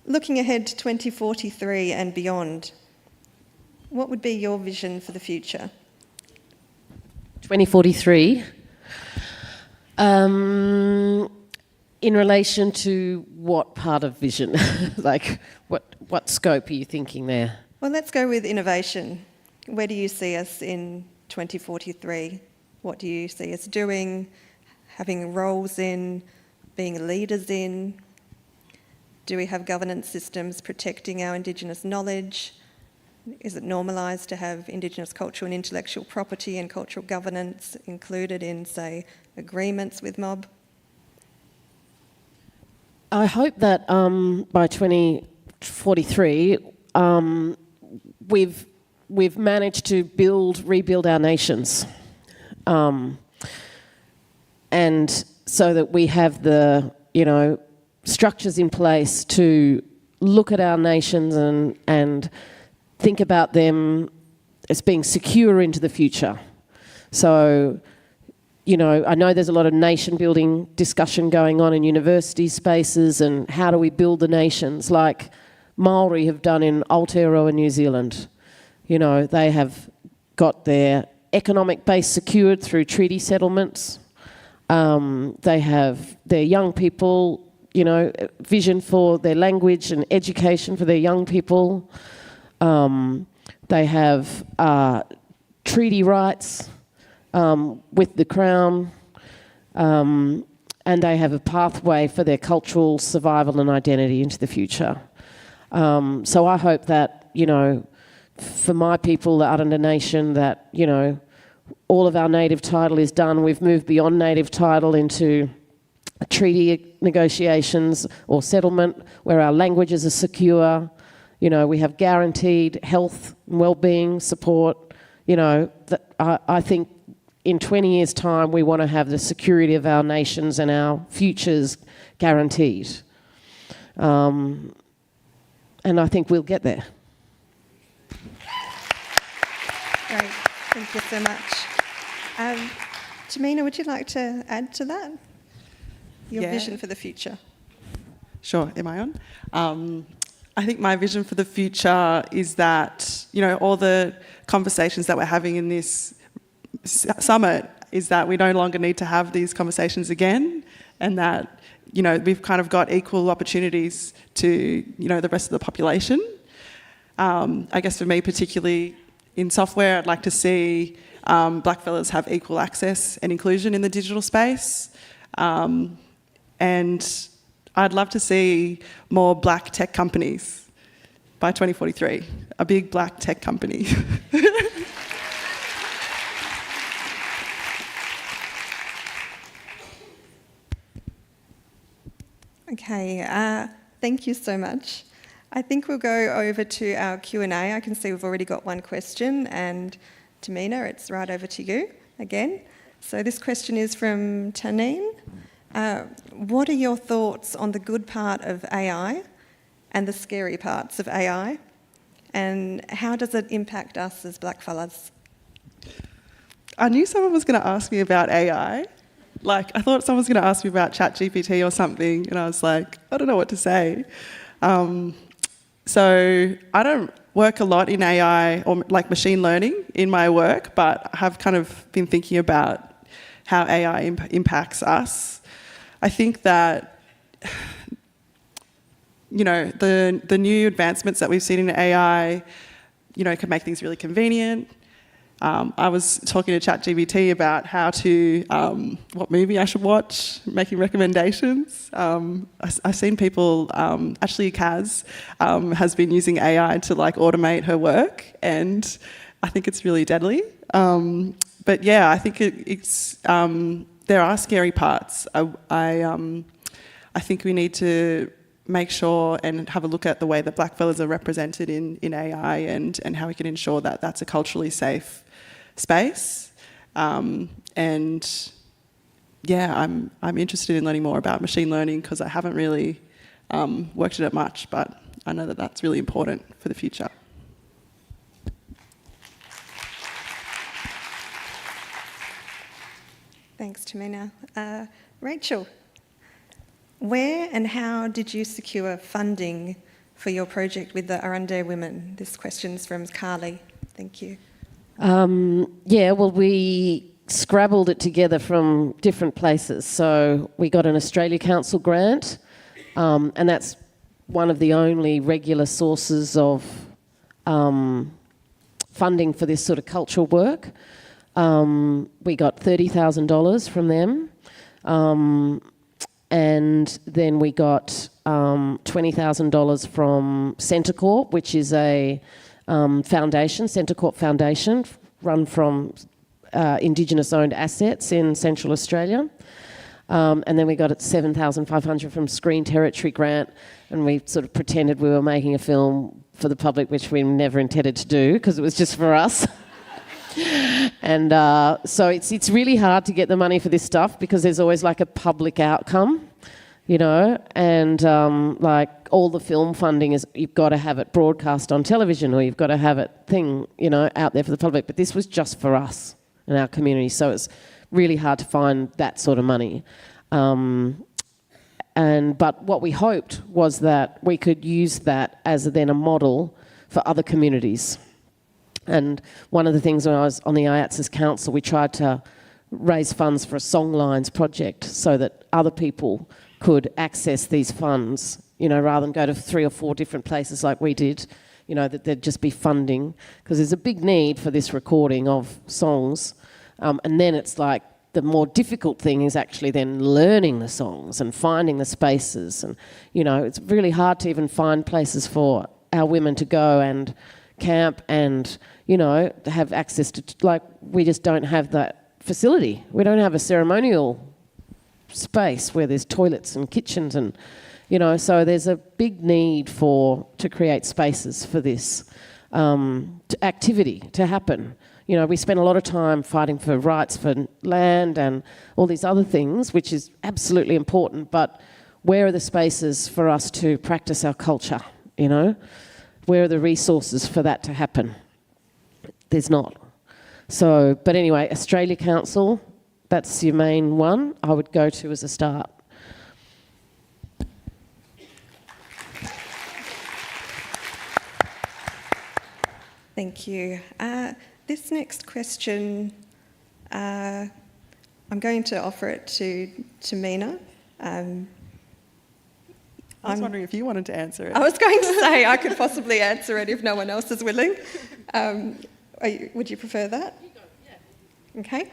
Looking ahead to 2043 and beyond, what would be your vision for the future? 2043. In relation to what part of vision? Like, what scope are you thinking there? Well, let's go with innovation. Where do you see us in 2043? What do you see us doing, having roles in, being leaders in? Do we have governance systems protecting our Indigenous knowledge? Is it normalised to have Indigenous cultural and intellectual property and cultural governance included in, say, agreements with mob? I hope that by 2043 we've managed to rebuild our nations, and so that we have the, you know, structures in place to look at our nations and think about them as being secure into the future. So, you know, I know there's a lot of nation-building discussion going on in university spaces, and how do we build the nations, like Maori have done in Aotearoa, New Zealand. You know, they have got their economic base secured through treaty settlements. They have their young people, you know, vision for their language and education for their young people. They have treaty rights with the Crown, and they have a pathway for their cultural survival and identity into the future. So I hope that, you know, for my people, the Aranda Nation, that, you know, all of our native title is done. We've moved beyond native title into treaty negotiations or settlement where our languages are secure. You know, we have guaranteed health and well-being support. You know, that I think in 20 years' time, we want to have the security of our nations and our futures guaranteed. And I think we'll get there. Great, thank you so much. Jamina, would you like to add to that? Your vision for the future? Sure, am I on? I think my vision for the future is that, all the conversations that we're having in this summit is that we no longer need to have these conversations again, and that, we've kind of got equal opportunities to, the rest of the population. I guess for me, particularly in software, I'd like to see blackfellas have equal access and inclusion in the digital space. And I'd love to see more black tech companies by 2043, a big black tech company. Okay, thank you so much. I think we'll go over to our Q&A. I can see we've already got one question, and Tamina, it's right over to you again. So this question is from Tanine. What are your thoughts on the good part of AI and the scary parts of AI? And how does it impact us as blackfellas? I knew someone was going to ask me about AI. I thought someone was going to ask me about ChatGPT or something, and I was like, I don't know what to say. So I don't work a lot in AI or machine learning in my work, but I have kind of been thinking about how AI impacts us. I think that, the new advancements that we've seen in AI, can make things really convenient. I was talking to ChatGPT about how to, what movie I should watch, making recommendations. I've seen people, actually Kaz has been using AI to automate her work, and I think it's really deadly. But yeah, I think it's there are scary parts. I think we need to make sure and have a look at the way that blackfellas are represented in AI and how we can ensure that that's a culturally safe space. And yeah, I'm interested in learning more about machine learning because I haven't really worked at it much, but I know that that's really important for the future. Thanks, Tamina. Rachel, where and how did you secure funding for your project with the Arundel women? This question's from Carly. Thank you. Yeah, well, we scrabbled it together from different places. So we got an Australia Council grant, and that's one of the only regular sources of funding for this sort of cultural work. We got $30,000 from them, and then we got $20,000 from Centre Corp, which is a foundation, Centre Corp Foundation, run from Indigenous-owned assets in Central Australia. And then we got $7,500 from Screen Territory Grant, and we sort of pretended we were making a film for the public, which we never intended to do because it was just for us. And so it's really hard to get the money for this stuff because there's always a public outcome, and all the film funding is you've got to have it broadcast on television or you've got to have it out there for the public. But this was just for us and our community, so it's really hard to find that sort of money. But what we hoped was that we could use that as then a model for other communities. And one of the things when I was on the IATSIS Council, we tried to raise funds for a Songlines project so that other people could access these funds, rather than go to 3 or 4 different places like we did, that there'd just be funding, because there's a big need for this recording of songs. And then it's the more difficult thing is actually then learning the songs and finding the spaces. And, it's really hard to even find places for our women to go and camp and, have access to, we just don't have that facility. We don't have a ceremonial space where there's toilets and kitchens and, so there's a big need to create spaces for this activity to happen. We spend a lot of time fighting for rights for land and all these other things, which is absolutely important, but where are the spaces for us to practice our culture, Where are the resources for that to happen? There's not. So, but anyway, Australia Council, that's your main one I would go to as a start. Thank you. This next question, I'm going to offer it to Mina. I was wondering if you wanted to answer it. I was going to say I could possibly answer it if no one else is willing. Would you prefer that? Okay.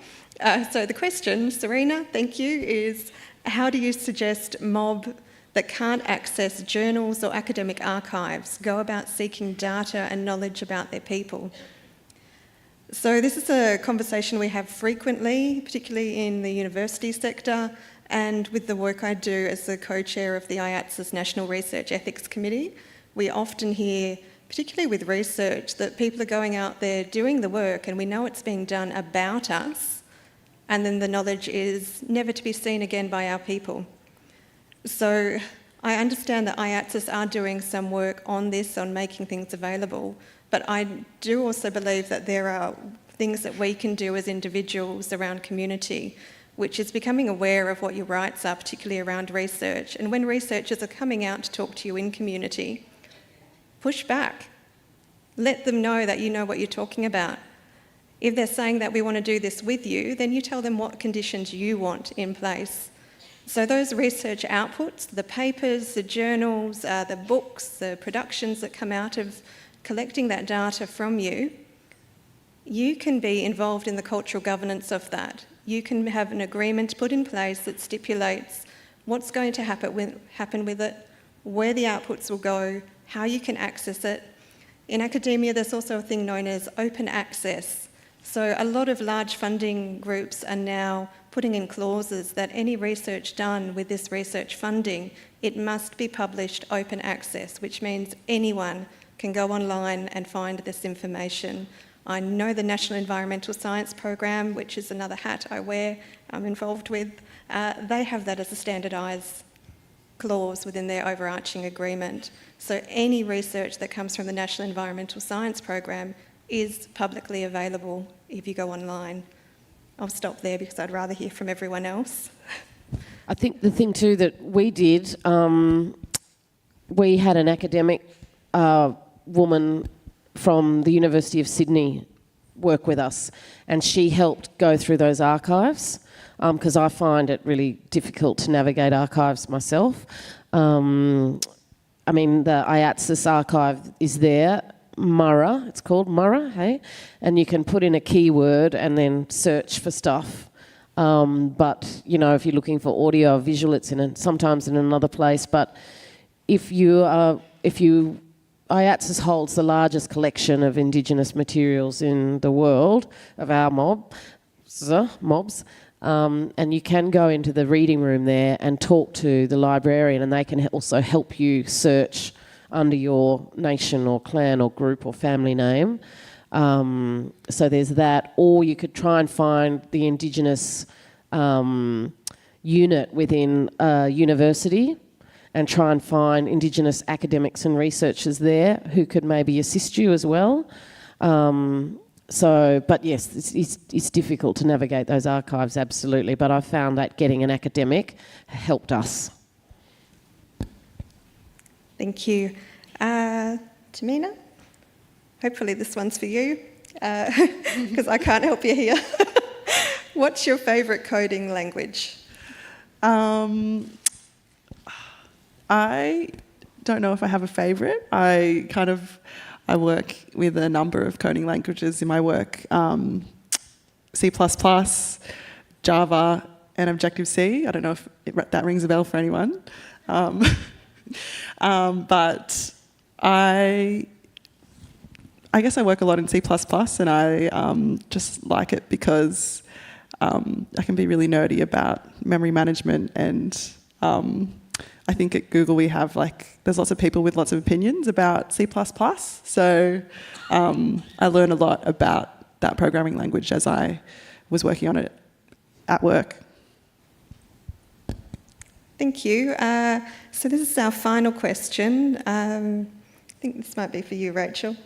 So the question, Serena, thank you, is how do you suggest mob that can't access journals or academic archives go about seeking data and knowledge about their people? So this is a conversation we have frequently, particularly in the university sector, and with the work I do as the co-chair of the IATS's National Research Ethics Committee. We often hear, particularly with research, that people are going out there doing the work and we know it's being done about us, and then the knowledge is never to be seen again by our people. So I understand that IATSIS are doing some work on this, on making things available, but I do also believe that there are things that we can do as individuals around community, which is becoming aware of what your rights are, particularly around research. And when researchers are coming out to talk to you in community, push back. Let them know that you know what you're talking about. If they're saying that we want to do this with you, then you tell them what conditions you want in place. So those research outputs, the papers, the journals, the books, the productions that come out of collecting that data from you, you can be involved in the cultural governance of that. You can have an agreement put in place that stipulates what's going to happen with it, where the outputs will go, how you can access it. In academia, there's also a thing known as open access. So a lot of large funding groups are now putting in clauses that any research done with this research funding, it must be published open access, which means anyone can go online and find this information. I know the National Environmental Science Program, which is another hat I wear, I'm involved with, they have that as a standardised clause within their overarching agreement. So any research that comes from the National Environmental Science Program is publicly available if you go online. I'll stop there because I'd rather hear from everyone else. I think the thing too that we did, we had an academic woman from the University of Sydney work with us, and she helped go through those archives because I find it really difficult to navigate archives myself. I mean, the IATSIS archive is there, Murra, it's called Murra, hey? And you can put in a keyword and then search for stuff. But, you know, if you're looking for audio or visual, it's sometimes in another place. But IATSIS holds the largest collection of Indigenous materials in the world, of our mobs. And you can go into the reading room there and talk to the librarian, and they can also help you search under your nation or clan or group or family name. So there's that. Or you could try and find the Indigenous unit within a university and try and find Indigenous academics and researchers there who could maybe assist you as well. But yes, it's difficult to navigate those archives, absolutely. But I found that getting an academic helped us. Thank you. Tamina, hopefully this one's for you, because I can't help you here. What's your favourite coding language? I don't know if I have a favourite. I work with a number of coding languages in my work. C++, Java, and Objective-C. I don't know if that rings a bell for anyone. But I guess I work a lot in C++, and I just like it because I can be really nerdy about memory management, and I think at Google we have there's lots of people with lots of opinions about C++, so I learn a lot about that programming language as I was working on it at work. Thank you. So this is our final question. I think this might be for you, Rachel.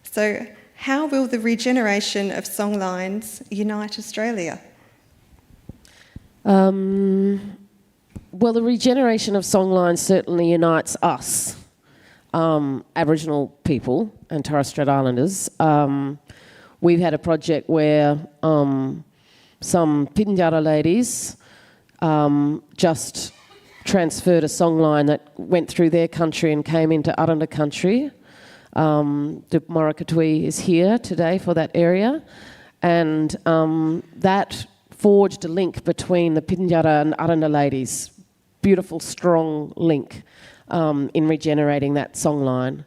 So how will the regeneration of songlines unite Australia? Well, the regeneration of songlines certainly unites us. Aboriginal people and Torres Strait Islanders. We've had a project where some Pitjantjatjara ladies just transferred a songline that went through their country and came into Aranda country. The Morakatui is here today for that area, and that forged a link between the Pitjantjatjara and Aranda ladies. Beautiful, strong link in regenerating that songline.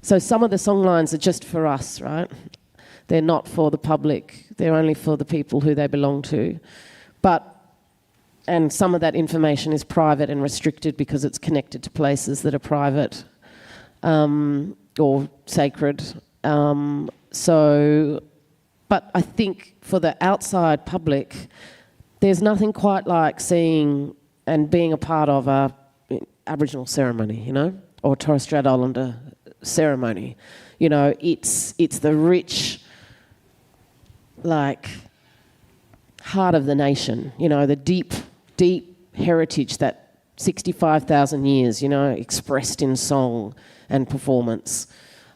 So some of the songlines are just for us, right? They're not for the public. They're only for the people who they belong to. And some of that information is private and restricted because it's connected to places that are private or sacred. But I think for the outside public, there's nothing quite like seeing and being a part of a Aboriginal ceremony, you know, or Torres Strait Islander ceremony. You know, it's the rich, like, heart of the nation, you know, the deep heritage that 65,000 years, you know, expressed in song and performance.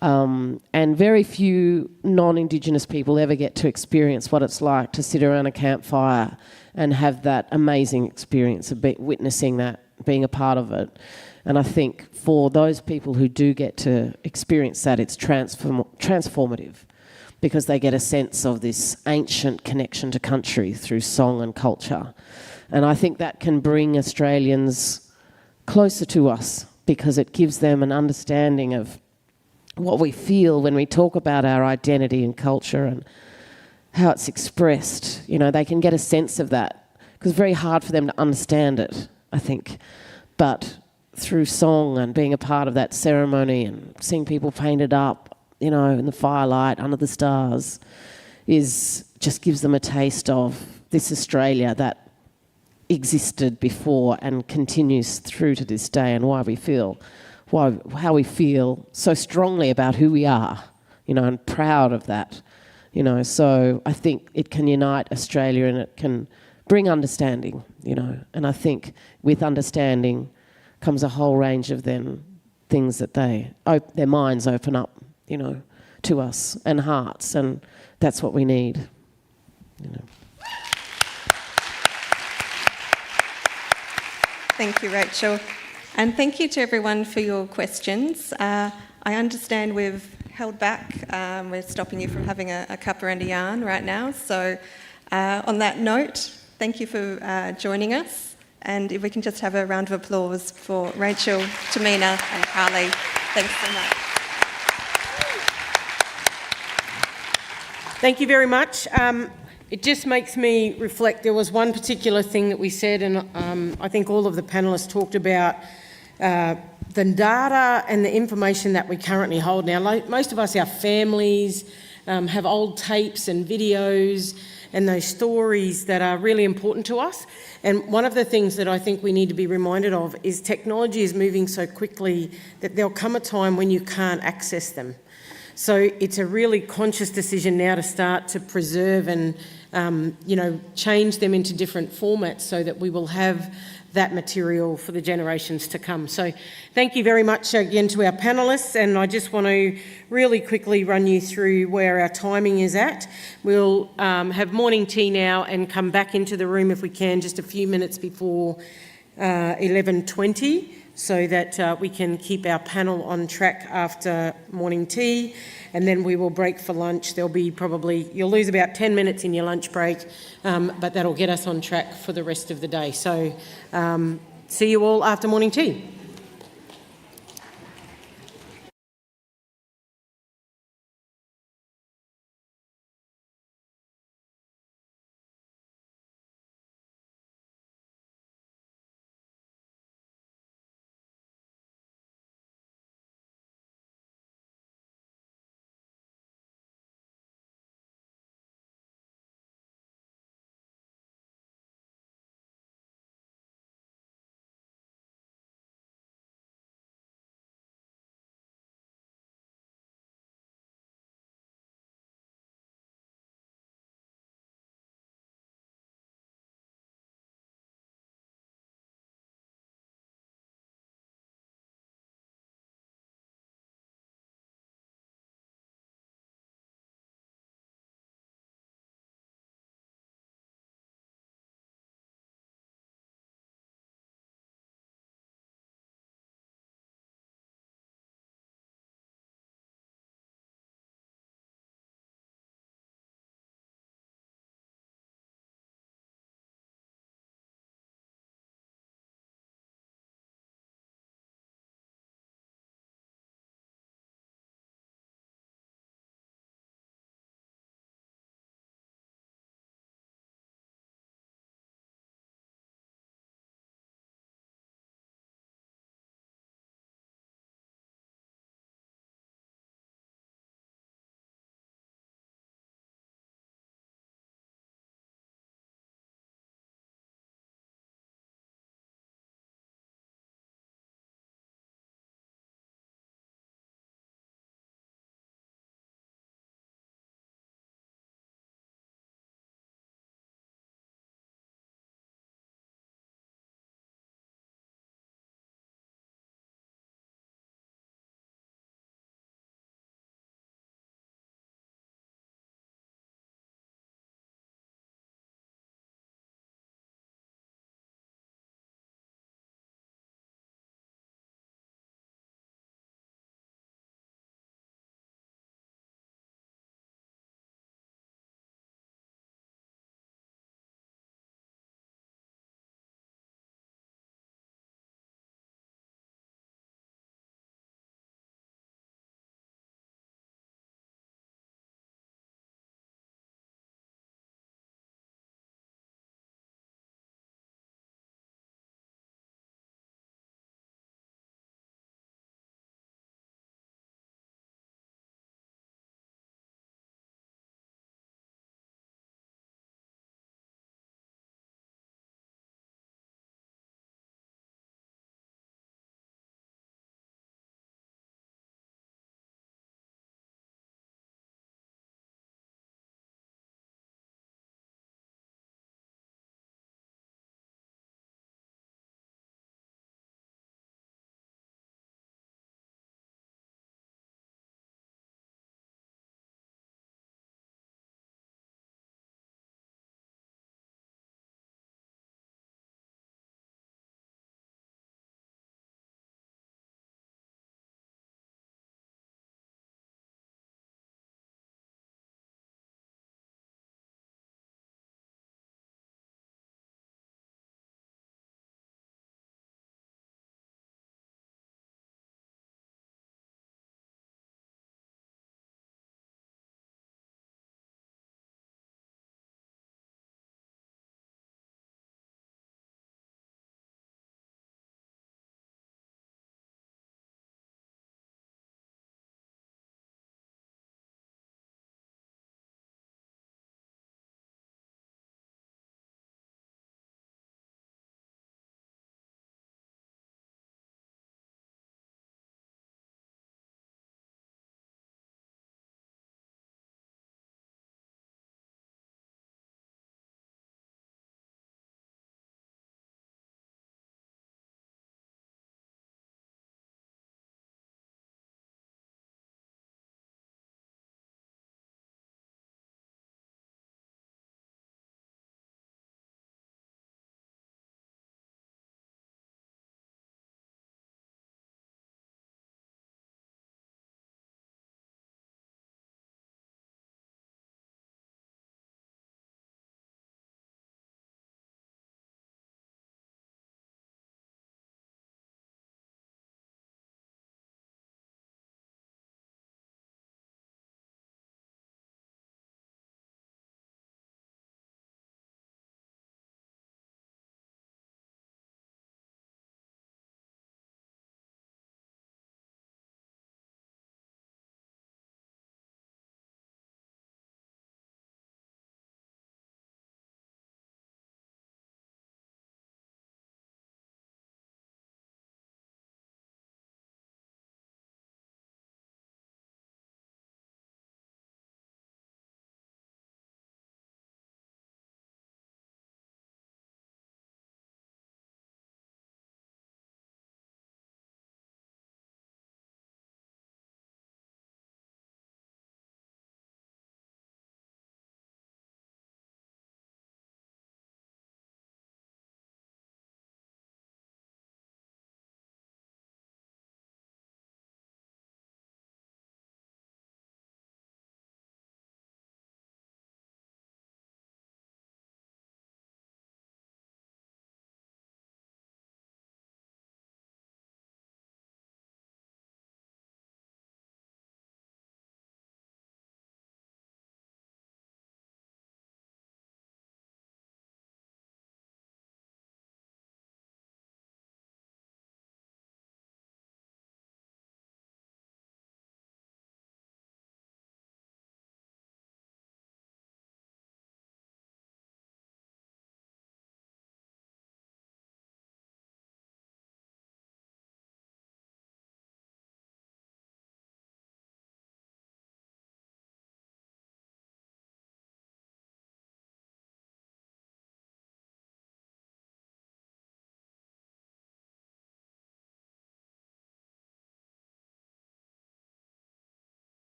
And very few non-Indigenous people ever get to experience what it's like to sit around a campfire and have that amazing experience of witnessing that, being a part of it. And I think for those people who do get to experience that, it's transformative, because they get a sense of this ancient connection to country through song and culture. And I think that can bring Australians closer to us, because it gives them an understanding of what we feel when we talk about our identity and culture and how it's expressed. You know, they can get a sense of that, because it's very hard for them to understand it, I think. But through song and being a part of that ceremony and seeing people painted up, you know, in the firelight, under the stars, just gives them a taste of this Australia that existed before and continues through to this day, and how we feel so strongly about who we are, you know, and proud of that, you know. So I think it can unite Australia, and it can bring understanding, you know. And I think with understanding comes a whole range of things that their minds open up, you know, to us, and hearts, and that's what we need, you know. Thank you, Rachel. And thank you to everyone for your questions. I understand we've held back. We're stopping you from having a cuppa and a yarn right now. So on that note, thank you for joining us. And if we can just have a round of applause for Rachel, Tamina and Carly. Thanks so much. Thank you very much. It just makes me reflect. There was one particular thing that we said, and I think all of the panellists talked about the data and the information that we currently hold now. Most of us, our families, have old tapes and videos and those stories that are really important to us. And one of the things that I think we need to be reminded of is technology is moving so quickly that there'll come a time when you can't access them. So it's a really conscious decision now to start to preserve and, you know, change them into different formats so that we will have that material for the generations to come. So thank you very much again to our panellists, and I just want to really quickly run you through where our timing is at. We'll have morning tea now and come back into the room if we can just a few minutes before 11:20, so that we can keep our panel on track after morning tea, and then we will break for lunch. There'll be you'll lose about 10 minutes in your lunch break, but that'll get us on track for the rest of the day. So see you all after morning tea.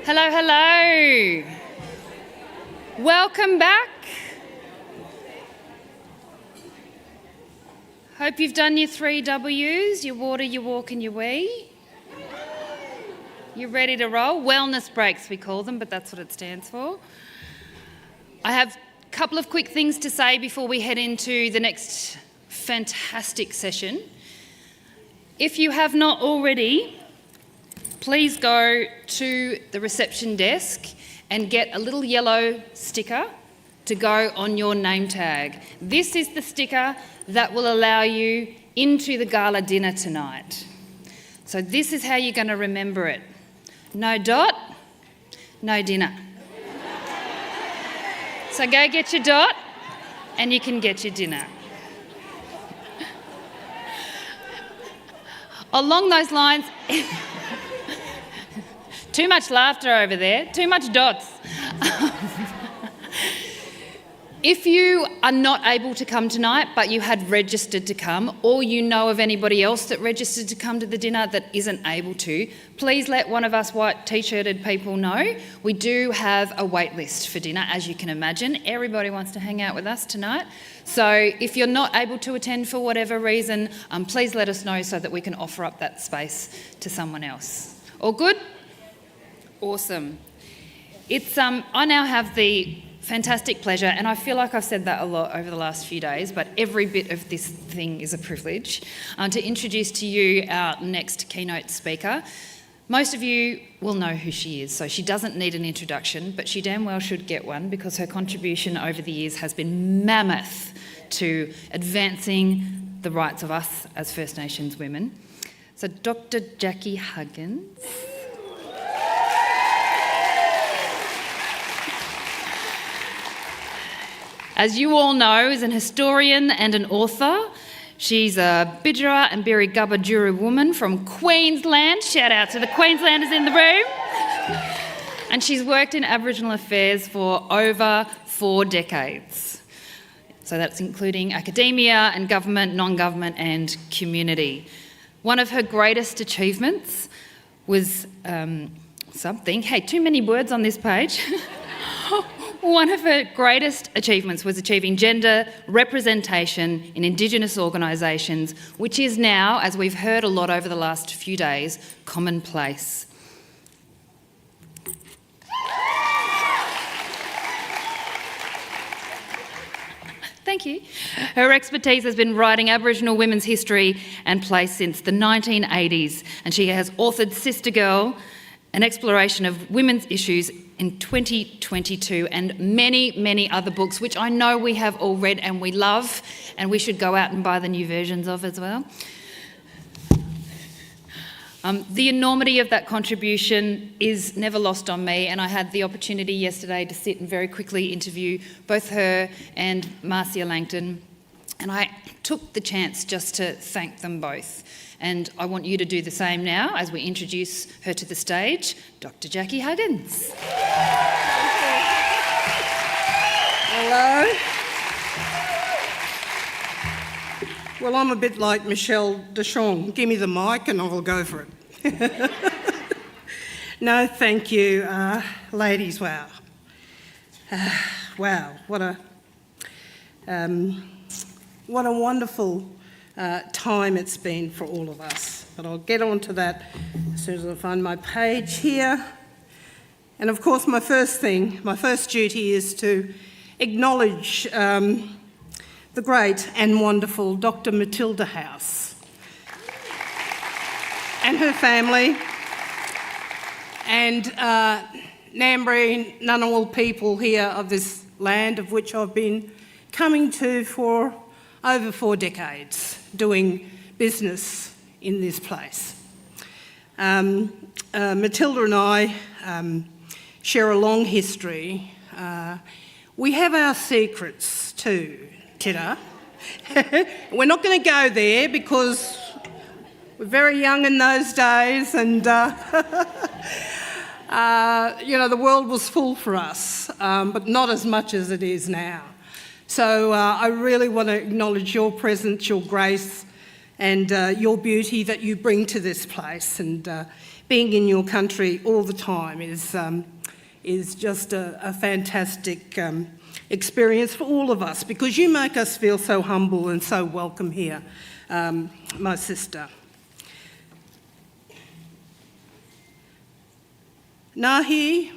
Hello, hello. Welcome back. Hope you've done your 3 W's, your water, your walk and your wee. You're ready to roll. Wellness breaks, we call them, but that's what it stands for. I have a couple of quick things to say before we head into the next fantastic session. If you have not already, please go to the reception desk and get a little yellow sticker to go on your name tag. This is the sticker that will allow you into the gala dinner tonight. So this is how you're going to remember it. No dot, no dinner. So go get your dot and you can get your dinner. Along those lines, too much laughter over there, too much dots. If you are not able to come tonight, but you had registered to come, or you know of anybody else that registered to come to the dinner that isn't able to, please let one of us white t-shirted people know. We do have a wait list for dinner, as you can imagine. Everybody wants to hang out with us tonight. So if you're not able to attend for whatever reason, please let us know so that we can offer up that space to someone else. All good? Awesome. I now have the fantastic pleasure, and I feel like I've said that a lot over the last few days, but every bit of this thing is a privilege, to introduce to you our next keynote speaker. Most of you will know who she is, so she doesn't need an introduction, but she damn well should get one because her contribution over the years has been mammoth to advancing the rights of us as First Nations women. So Dr. Jackie Huggins. As you all know, is an historian and an author. She's a Bidjara and Birri Gubba woman from Queensland. Shout out to the Queenslanders in the room. And she's worked in Aboriginal affairs for over 4 decades. So that's including academia and government, non-government and community. One of her greatest achievements was too many words on this page. One of her greatest achievements was achieving gender representation in Indigenous organisations, which is now, as we've heard a lot over the last few days, commonplace. Thank you. Her expertise has been writing Aboriginal women's history and place since the 1980s, and she has authored Sister Girl, an exploration of women's issues in 2022, and many, many other books, which I know we have all read and we love, and we should go out and buy the new versions of as well. The enormity of that contribution is never lost on me, and I had the opportunity yesterday to sit and very quickly interview both her and Marcia Langton, and I took the chance just to thank them both. And I want you to do the same now as we introduce her to the stage, Dr. Jackie Huggins. Hello. Well, I'm a bit like Michelle Deschamps. Give me the mic and I'll go for it. No, thank you, ladies. Wow. Wow, what a wonderful time it's been for all of us. But I'll get on to that as soon as I find my page here. And of course, my first duty is to acknowledge the great and wonderful Dr. Matilda House and her family, and Ngambri Ngunnawal people here of this land, of which I've been coming to for over 4 decades, doing business in this place. Matilda and I share a long history. We have our secrets too, Titta. We're not going to go there because we're very young in those days, and the world was full for us, but not as much as it is now. So I really want to acknowledge your presence, your grace, and your beauty that you bring to this place. And being in your country all the time is just a fantastic experience for all of us, because you make us feel so humble and so welcome here, my sister. Nahi,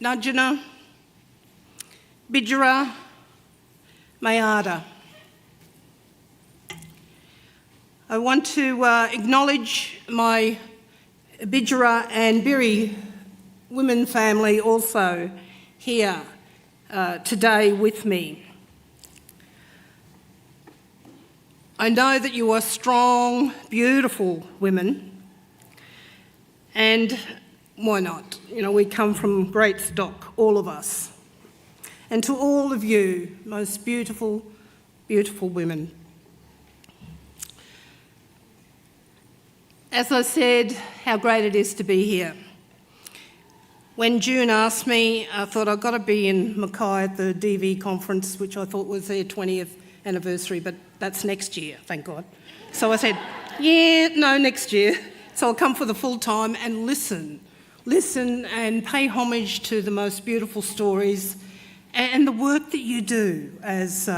Najana, Bidjara, Mayada. I want to acknowledge my Bidjara and Biri women family also here today with me. I know that you are strong, beautiful women, and why not? You know, we come from great stock, all of us. And to all of you, most beautiful, beautiful women. As I said, how great it is to be here. When June asked me, I thought I've got to be in Mackay at the DV conference, which I thought was their 20th anniversary, but that's next year, thank God. So I said, yeah, no, next year. So I'll come for the full time and listen and pay homage to the most beautiful stories and the work that you do as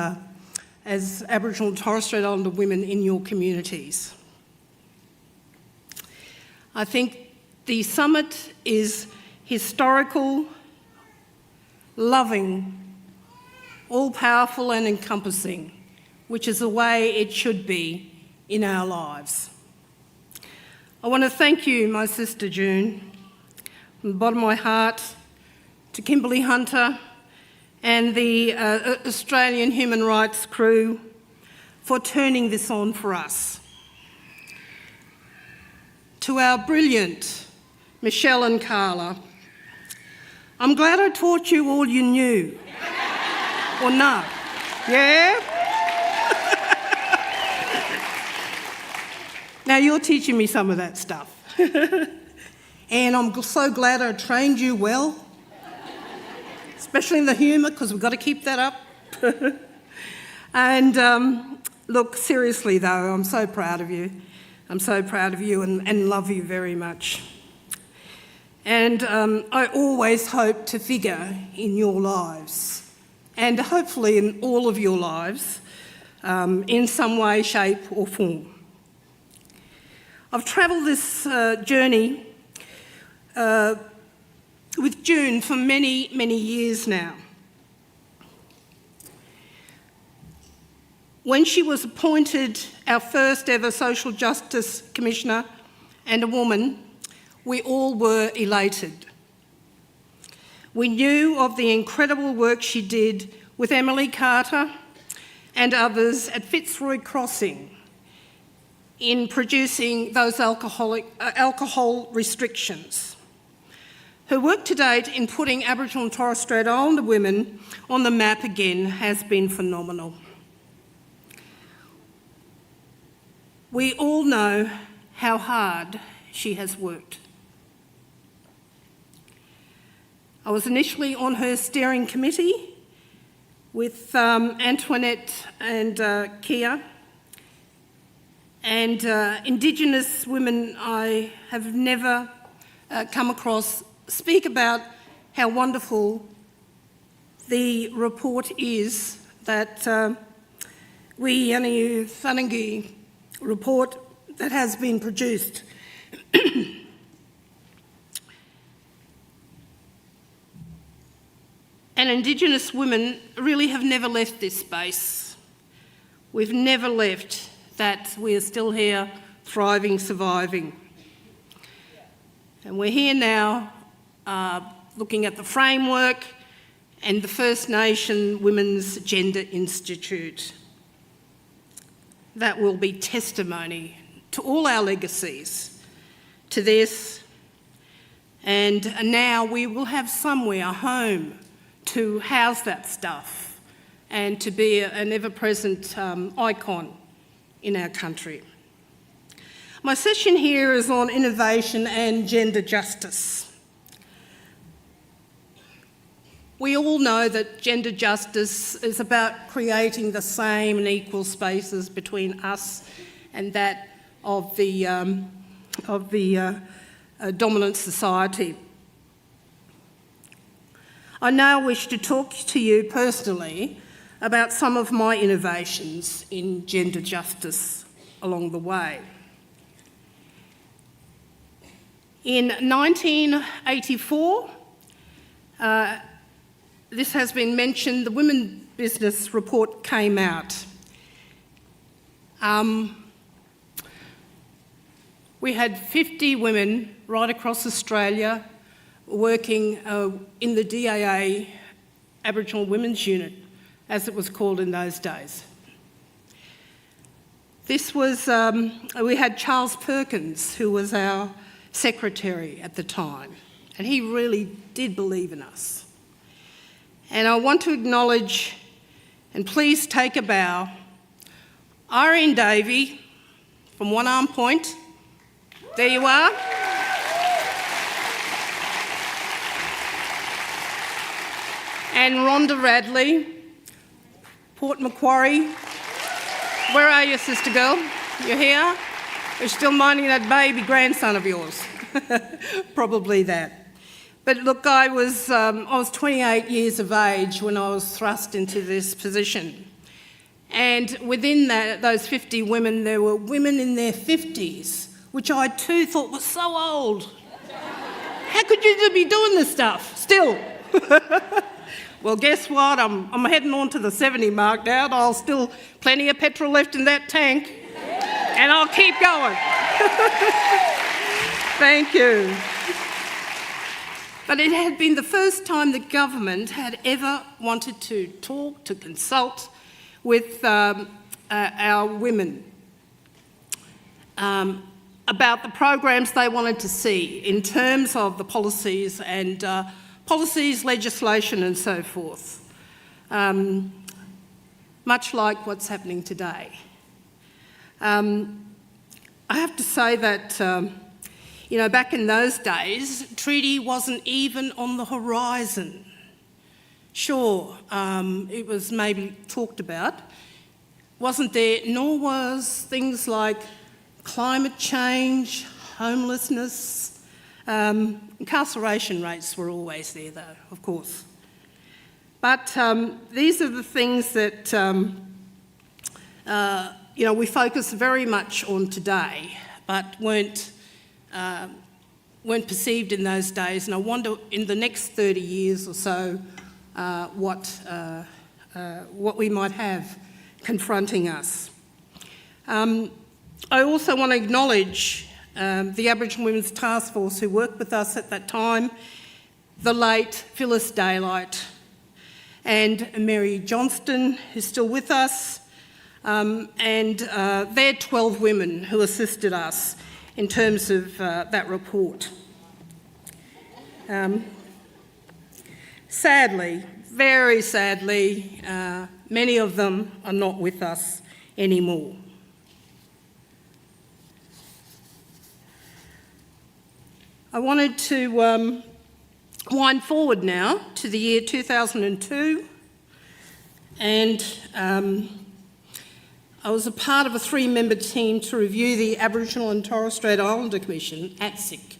Aboriginal and Torres Strait Islander women in your communities. I think the summit is historical, loving, all-powerful and encompassing, which is the way it should be in our lives. I want to thank you, my sister June, from the bottom of my heart, to Kimberly Hunter and the Australian Human Rights crew for turning this on for us. To our brilliant Michelle and Carla, I'm glad I taught you all you knew. Or no? Yeah? Now you're teaching me some of that stuff. And I'm so glad I trained you well, especially in the humour, because we've got to keep that up. And look, seriously though, I'm so proud of you. I'm so proud of you and love you very much. And I always hope to figure in your lives, and hopefully in all of your lives, in some way, shape or form. I've travelled this journey with June for many, many years now. When she was appointed our first ever Social Justice Commissioner and a woman, we all were elated. We knew of the incredible work she did with Emily Carter and others at Fitzroy Crossing in producing those alcohol restrictions. Her work to date in putting Aboriginal and Torres Strait Islander women on the map again has been phenomenal. We all know how hard she has worked. I was initially on her steering committee with Antoinette and Kia, and Indigenous women I have never come across speak about how wonderful the report is that Wiyi Yani U Thangani report that has been produced. And Indigenous women really have never left this space. We've never left that. We are still here, thriving, surviving. And we're here now looking at the framework and the First Nation Women's Gender Institute. That will be testimony to all our legacies, to this, and now we will have somewhere, a home, to house that stuff and to be an ever-present icon in our country. My session here is on innovation and gender justice. We all know that gender justice is about creating the same and equal spaces between us and that of the dominant society. I now wish to talk to you personally about some of my innovations in gender justice along the way. In 1984, this has been mentioned, the Women Business Report came out. We had 50 women right across Australia working in the DAA Aboriginal Women's Unit, as it was called in those days. This was, we had Charles Perkins, who was our secretary at the time, and he really did believe in us. And I want to acknowledge, and please take a bow, Irene Davey from One Arm Point. There you are. And Rhonda Radley, Port Macquarie. Where are you, sister girl? You're here? You're still minding that baby grandson of yours. Probably that. But look, I was 28 years of age when I was thrust into this position. And within those 50 women, there were women in their 50s, which I too thought was so old. How could you be doing this stuff still? Well, guess what? I'm heading on to the 70 mark now, and I'll still plenty of petrol left in that tank, and I'll keep going. Thank you. But it had been the first time the government had ever wanted to talk, to consult with our women about the programs they wanted to see in terms of the policies and policies, legislation and so forth, much like what's happening today. I have to say that, back in those days, treaty wasn't even on the horizon. Sure, it was maybe talked about, wasn't there, nor was things like climate change, homelessness. Incarceration rates were always there though, of course. But these are the things that we focus very much on today, but weren't perceived in those days. And I wonder in the next 30 years or so what we might have confronting us. I also want to acknowledge the Aboriginal Women's Task Force who worked with us at that time, the late Phyllis Daylight and Mary Johnston, who's still with us, and they're 12 women who assisted us in terms of that report. Sadly, very sadly, many of them are not with us anymore. I wanted to wind forward now to the year 2002, and I was a part of a 3-member team to review the Aboriginal and Torres Strait Islander Commission, ATSIC.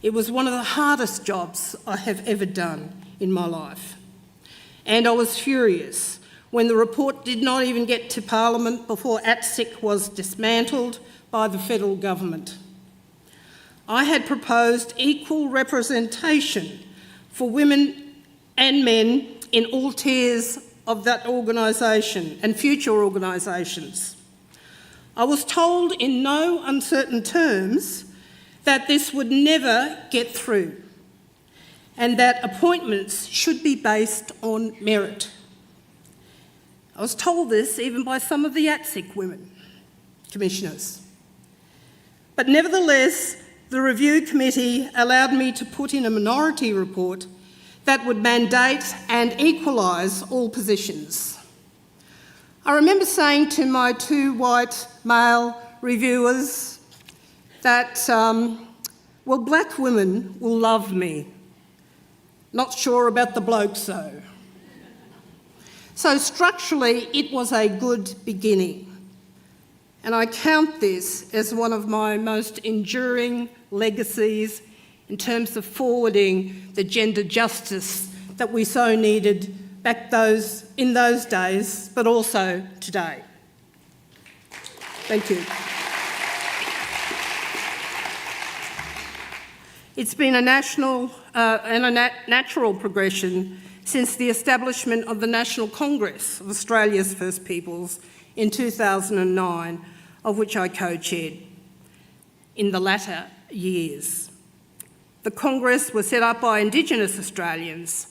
It was one of the hardest jobs I have ever done in my life, and I was furious when the report did not even get to Parliament before ATSIC was dismantled by the federal government. I had proposed equal representation for women and men in all tiers of that organisation and future organisations. I was told in no uncertain terms that this would never get through and that appointments should be based on merit. I was told this even by some of the ATSIC women commissioners. But nevertheless, the review committee allowed me to put in a minority report that would mandate and equalise all positions. I remember saying to my 2 white male reviewers that, well, black women will love me. Not sure about the blokes though. So structurally, it was a good beginning. And I count this as one of my most enduring legacies in terms of forwarding the gender justice that we so needed back in those days, but also today. Thank you. It's been a national and a natural progression since the establishment of the National Congress of Australia's First Peoples in 2009, of which I co-chaired in the latter years. The Congress was set up by Indigenous Australians,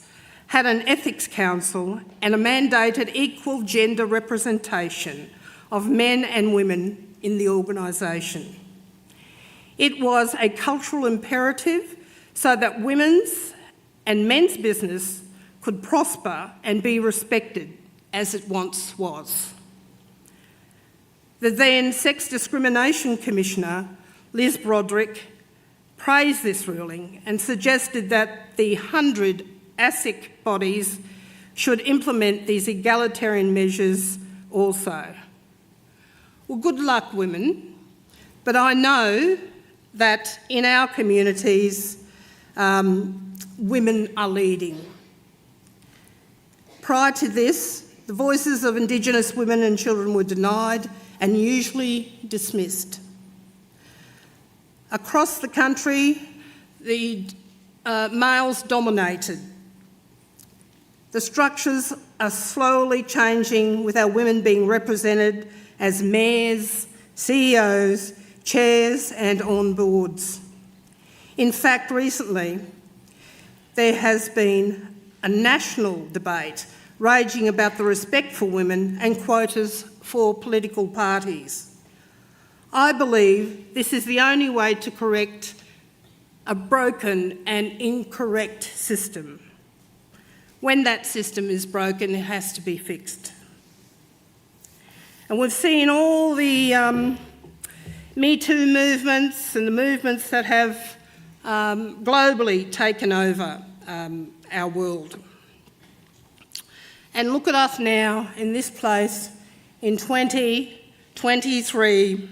had an ethics council and a mandated equal gender representation of men and women in the organisation. It was a cultural imperative so that women's and men's business could prosper and be respected as it once was. The then Sex Discrimination Commissioner, Liz Broderick, praised this ruling and suggested that the 100 ASIC bodies should implement these egalitarian measures also. Well, good luck, women, but I know that in our communities, women are leading. Prior to this, the voices of Indigenous women and children were denied and usually dismissed. Across the country, the males dominated. The structures are slowly changing, with our women being represented as mayors, CEOs, chairs and on boards. In fact, recently, there has been a national debate raging about the respect for women and quotas for political parties. I believe this is the only way to correct a broken and incorrect system. When that system is broken, it has to be fixed. And we've seen all the Me Too movements and the movements that have globally taken over our world. And look at us now in this place in 2023,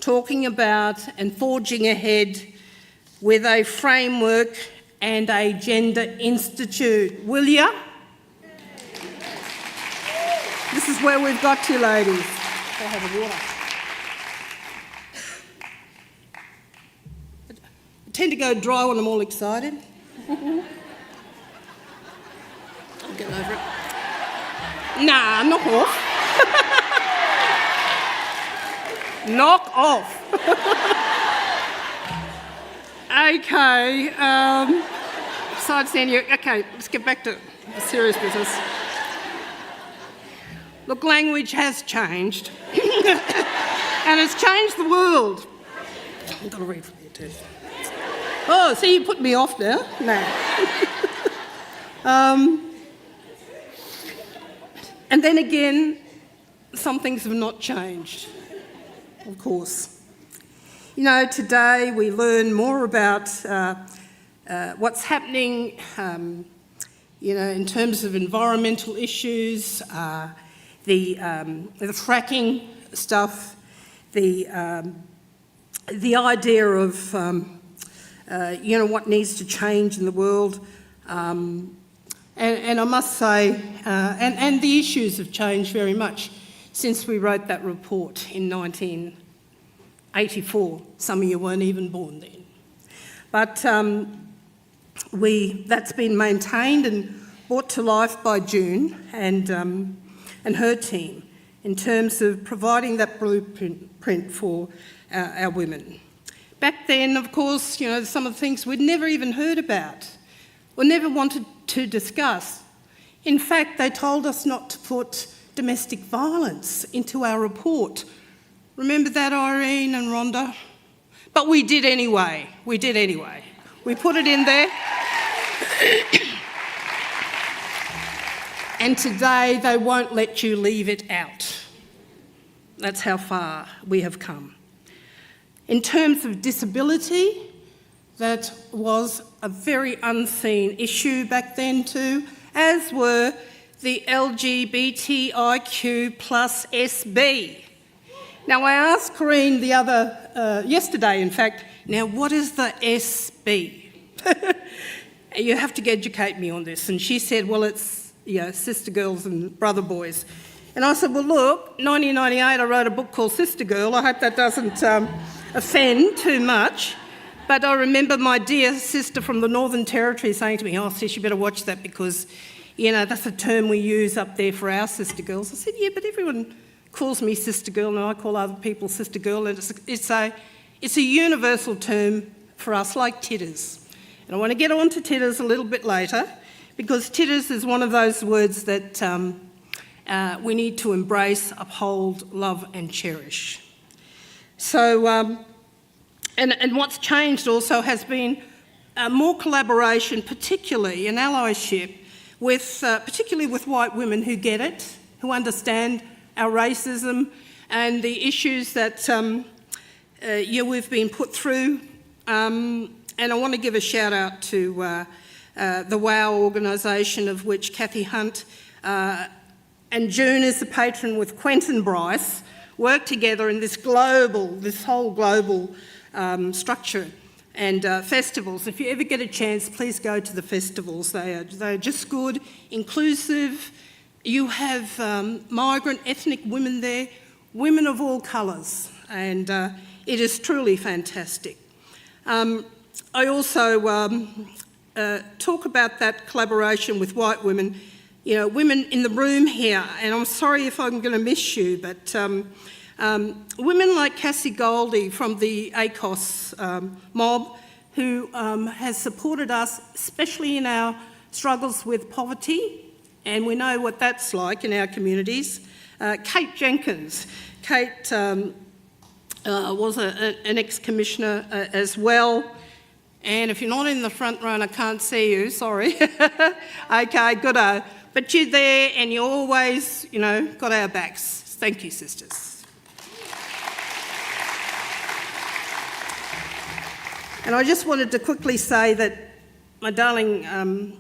talking about and forging ahead with a framework and a gender institute. Will ya? This is where we've got to, ladies. I'll have a water. I tend to go dry when I'm all excited. I'll get over it. Nah, knock off. Knock off. Okay, besides seeing you, okay, let's get back to serious business. Look, language has changed, and it's changed the world. I've got to read from here too. Oh, see, you put me off now. No. And then again, some things have not changed, of course. You know, today we learn more about what's happening, in terms of environmental issues, the fracking stuff, the idea of, what needs to change in the world. And I must say, and the issues have changed very much since we wrote that report in 1984. Some of you weren't even born then. But that's been maintained and brought to life by June and her team in terms of providing that blueprint for our women. Back then, of course, some of the things we'd never even heard about or never wanted to discuss. In fact, they told us not to put domestic violence into our report. Remember that, Irene and Rhonda? But we did anyway. We put it in there. And today they won't let you leave it out. That's how far we have come. In terms of disability, that was a very unseen issue back then too, as were the LGBTIQ plus SB. Now, I asked Corinne yesterday, in fact, now what is the SB? You have to educate me on this. And she said, well, it's sister girls and brother boys. And I said, well, look, 1998 I wrote a book called Sister Girl. I hope that doesn't offend too much. But I remember my dear sister from the Northern Territory saying to me, oh, sis, you better watch that because, that's a term we use up there for our sister girls. I said, yeah, but everyone calls me sister girl and I call other people sister girl. And it's a universal term for us, like titters. And I want to get on to titters a little bit later because titters is one of those words that we need to embrace, uphold, love and cherish. So, and what's changed also has been more collaboration, particularly in allyship, particularly with white women who get it, who understand our racism and the issues that we've been put through. And I want to give a shout out to the WOW organisation, of which Kathy Hunt and June is the patron with Quentin Bryce, work together in this whole global structure and festivals. If you ever get a chance, please go to the festivals. They're just good, inclusive. You have migrant ethnic women there, women of all colours, and it is truly fantastic. I also talk about that collaboration with white women, women in the room here, and I'm sorry if I'm going to miss you, but women like Cassie Goldie from the ACOS mob, who has supported us, especially in our struggles with poverty, and we know what that's like in our communities. Kate Jenkins. Kate was an ex-commissioner as well. And if you're not in the front row, I can't see you, sorry. Okay, good. But you're there and you always, got our backs. Thank you, sisters. And I just wanted to quickly say that my darling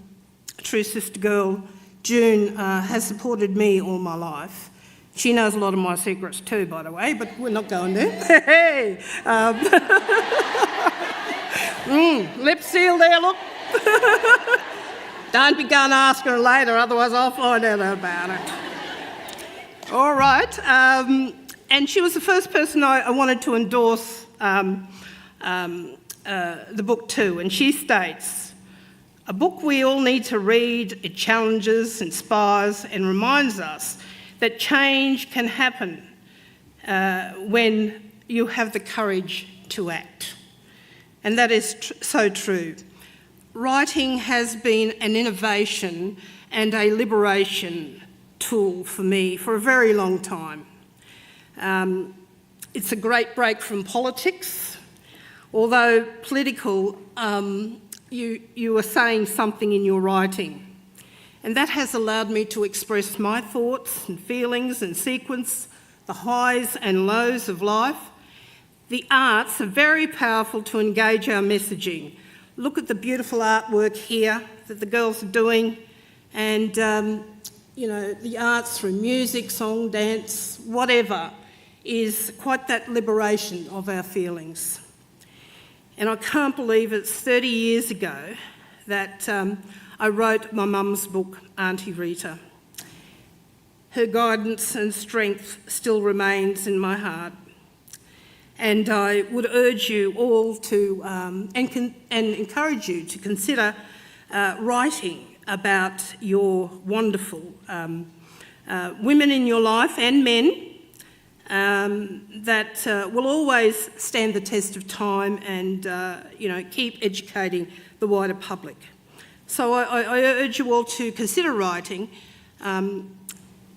true sister girl, June, has supported me all my life. She knows a lot of my secrets too, by the way, but we're not going there. Hey! Lip seal there, look. Don't be going to ask her later, otherwise I'll find out about it. All right. And she was the first person I wanted to endorse the book to, and she states, a book we all need to read. It challenges, inspires and reminds us that change can happen when you have the courage to act. And that is so true. Writing has been an innovation and a liberation tool for me for a very long time. It's a great break from politics. Although political, you are saying something in your writing. And that has allowed me to express my thoughts and feelings and sequence the highs and lows of life. The arts are very powerful to engage our messaging. Look at the beautiful artwork here that the girls are doing, and the arts through music, song, dance, whatever, is quite that liberation of our feelings. And I can't believe it's 30 years ago that I wrote my mum's book, Auntie Rita. Her guidance and strength still remains in my heart. And I would urge you all to, and encourage you to consider writing about your wonderful women in your life and men that will always stand the test of time and, keep educating the wider public. So I urge you all to consider writing, and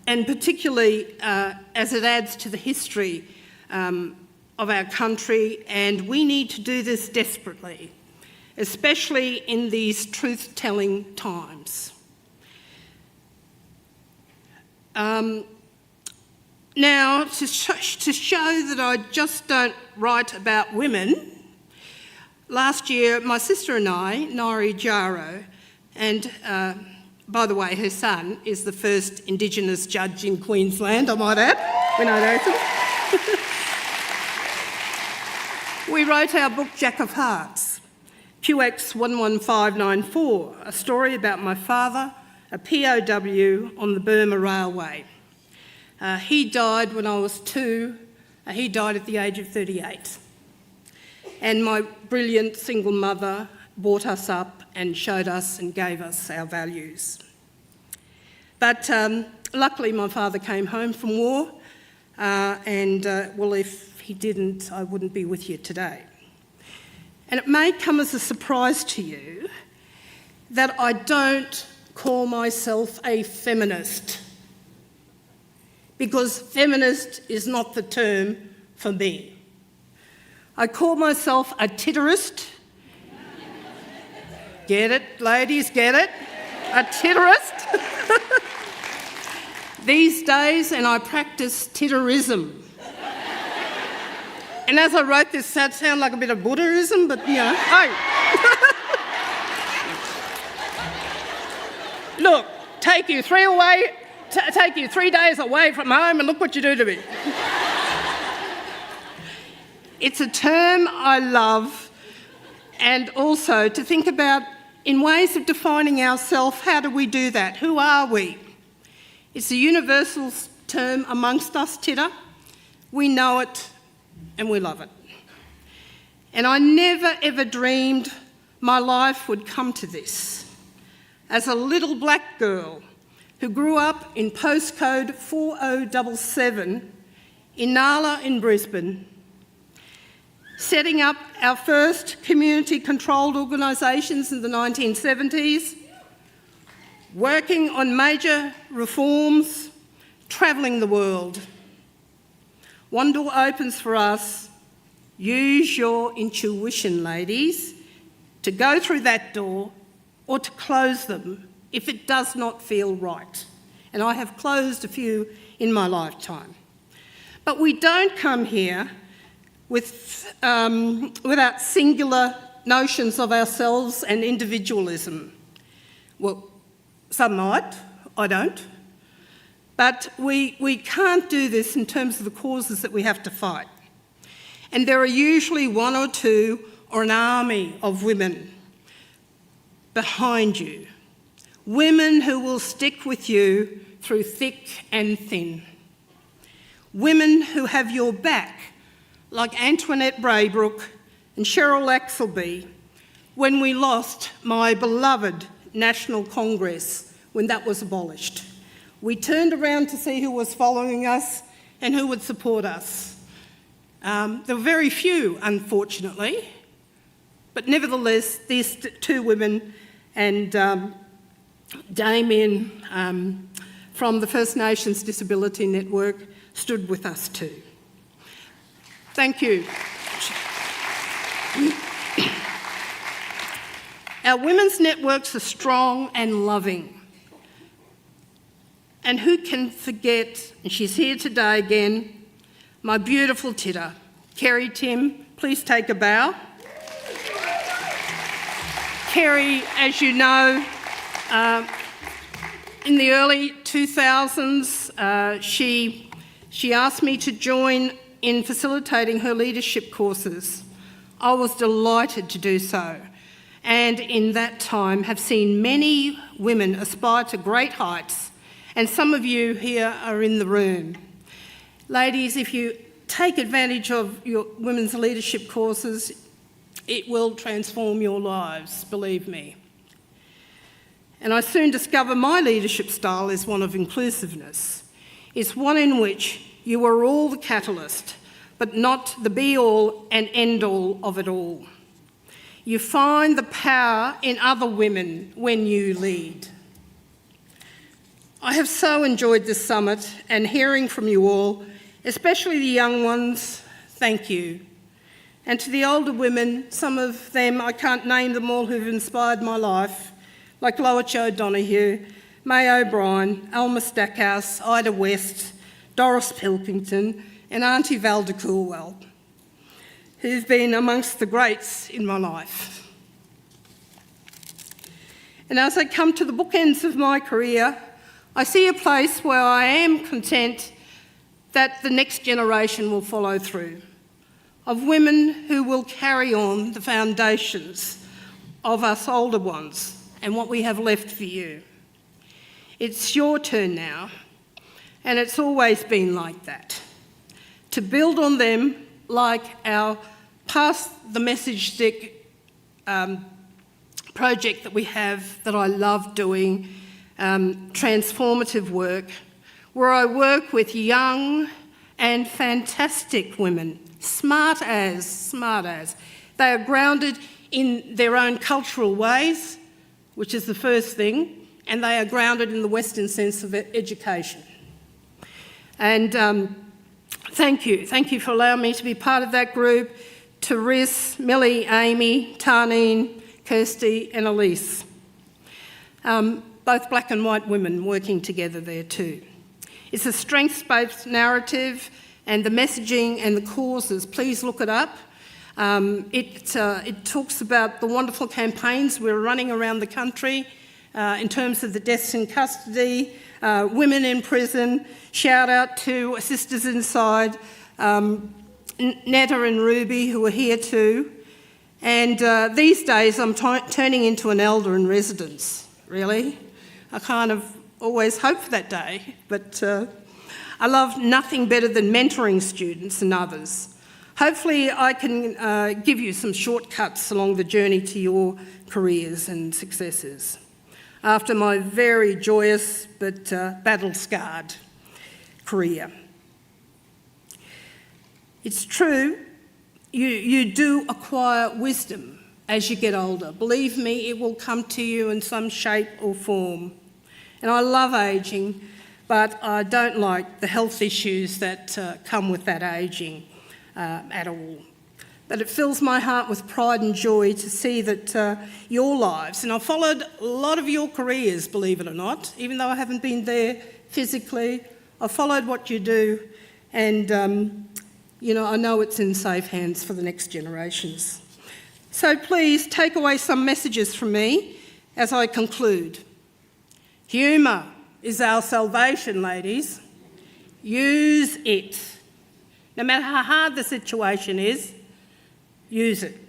particularly as it adds to the history of our country, and we need to do this desperately, especially in these truth-telling times. Now, to show that I just don't write about women, last year my sister and I, Nairi Jaro, and by the way, her son is the first Indigenous judge in Queensland, I might add. We know that. we wrote our book Jack of Hearts, QX 11594, a story about my father, a POW on the Burma Railway. He died when I was 2. He died at the age of 38. And my brilliant single mother brought us up and showed us and gave us our values. But luckily my father came home from war well, if he didn't, I wouldn't be with you today. And it may come as a surprise to you that I don't call myself a feminist, because feminist is not the term for me. I call myself a titterist. Get it, ladies, get it? A titterist. These days, and I practice titterism. And as I wrote this, that sounded like a bit of Buddhism, but you know, hey. Look, take you 3 days away from home and look what you do to me. It's a term I love, and also to think about in ways of defining ourselves, how do we do that? Who are we? It's a universal term amongst us, titter. We know it and we love it. And I never ever dreamed my life would come to this. As a little black girl who grew up in postcode 4077 in Nala in Brisbane, setting up our first community-controlled organisations in the 1970s, working on major reforms, travelling the world. One door opens for us. Use your intuition, ladies, to go through that door or to close them if it does not feel right. And I have closed a few in my lifetime. But we don't come here without singular notions of ourselves and individualism. Well, some might, I don't. But we can't do this in terms of the causes that we have to fight. And there are usually 1 or 2 or an army of women behind you. Women who will stick with you through thick and thin. Women who have your back, like Antoinette Braybrook and Cheryl Axleby, when we lost my beloved National Congress when that was abolished. We turned around to see who was following us and who would support us. There were very few, unfortunately, but nevertheless, these 2 women and Damien from the First Nations Disability Network stood with us too. Thank you. Our women's networks are strong and loving. And who can forget, and she's here today again, my beautiful titter, Kerry Tim. Please take a bow. Kerry, as you know, in the early 2000s, she asked me to join in facilitating her leadership courses. I was delighted to do so, and in that time have seen many women aspire to great heights, and some of you here are in the room. Ladies, if you take advantage of your women's leadership courses, it will transform your lives, believe me. And I soon discovered my leadership style is one of inclusiveness. It's one in which you are all the catalyst, but not the be-all and end-all of it all. You find the power in other women when you lead. I have so enjoyed this summit and hearing from you all, especially the young ones. Thank you. And to the older women, some of them, I can't name them all, who've inspired my life, like Loach O'Donoghue, May O'Brien, Alma Stackhouse, Ida West, Doris Pilkington, and Auntie Valda Coolwell, who've been amongst the greats in my life. And as I come to the bookends of my career, I see a place where I am content that the next generation will follow through. of women who will carry on the foundations of us older ones and what we have left for you. It's your turn now, and it's always been like that. To build on them like our Pass the Message Stick project that we have, that I love doing, transformative work, where I work with young and fantastic women, smart as. They are grounded in their own cultural ways, which is the first thing, and they are grounded in the Western sense of education. And thank you for allowing me to be part of that group, to Riz, Millie, Amy, Tarneen, Kirsty and Elise. Both black and white women working together there too. It's a strengths-based narrative, and the messaging and the causes, please look it up. It talks about the wonderful campaigns we're running around the country in terms of the deaths in custody, women in prison. Shout out to Sisters Inside, Netta and Ruby, who are here too. And these days I'm turning into an elder in residence, really. I kind of always hope for that day, but I love nothing better than mentoring students and others. Hopefully I can give you some shortcuts along the journey to your careers and successes after my very joyous but battle-scarred career. It's true, you do acquire wisdom as you get older. Believe me, it will come to you in some shape or form. And I love ageing, but I don't like the health issues that come with that ageing at all. But it fills my heart with pride and joy to see that your lives, and I've followed a lot of your careers, believe it or not, even though I haven't been there physically, I've followed what you do, and you know, I know it's in safe hands for the next generations. So please take away some messages from me as I conclude. Humour is our salvation, ladies. Use it. No matter how hard the situation is, use it.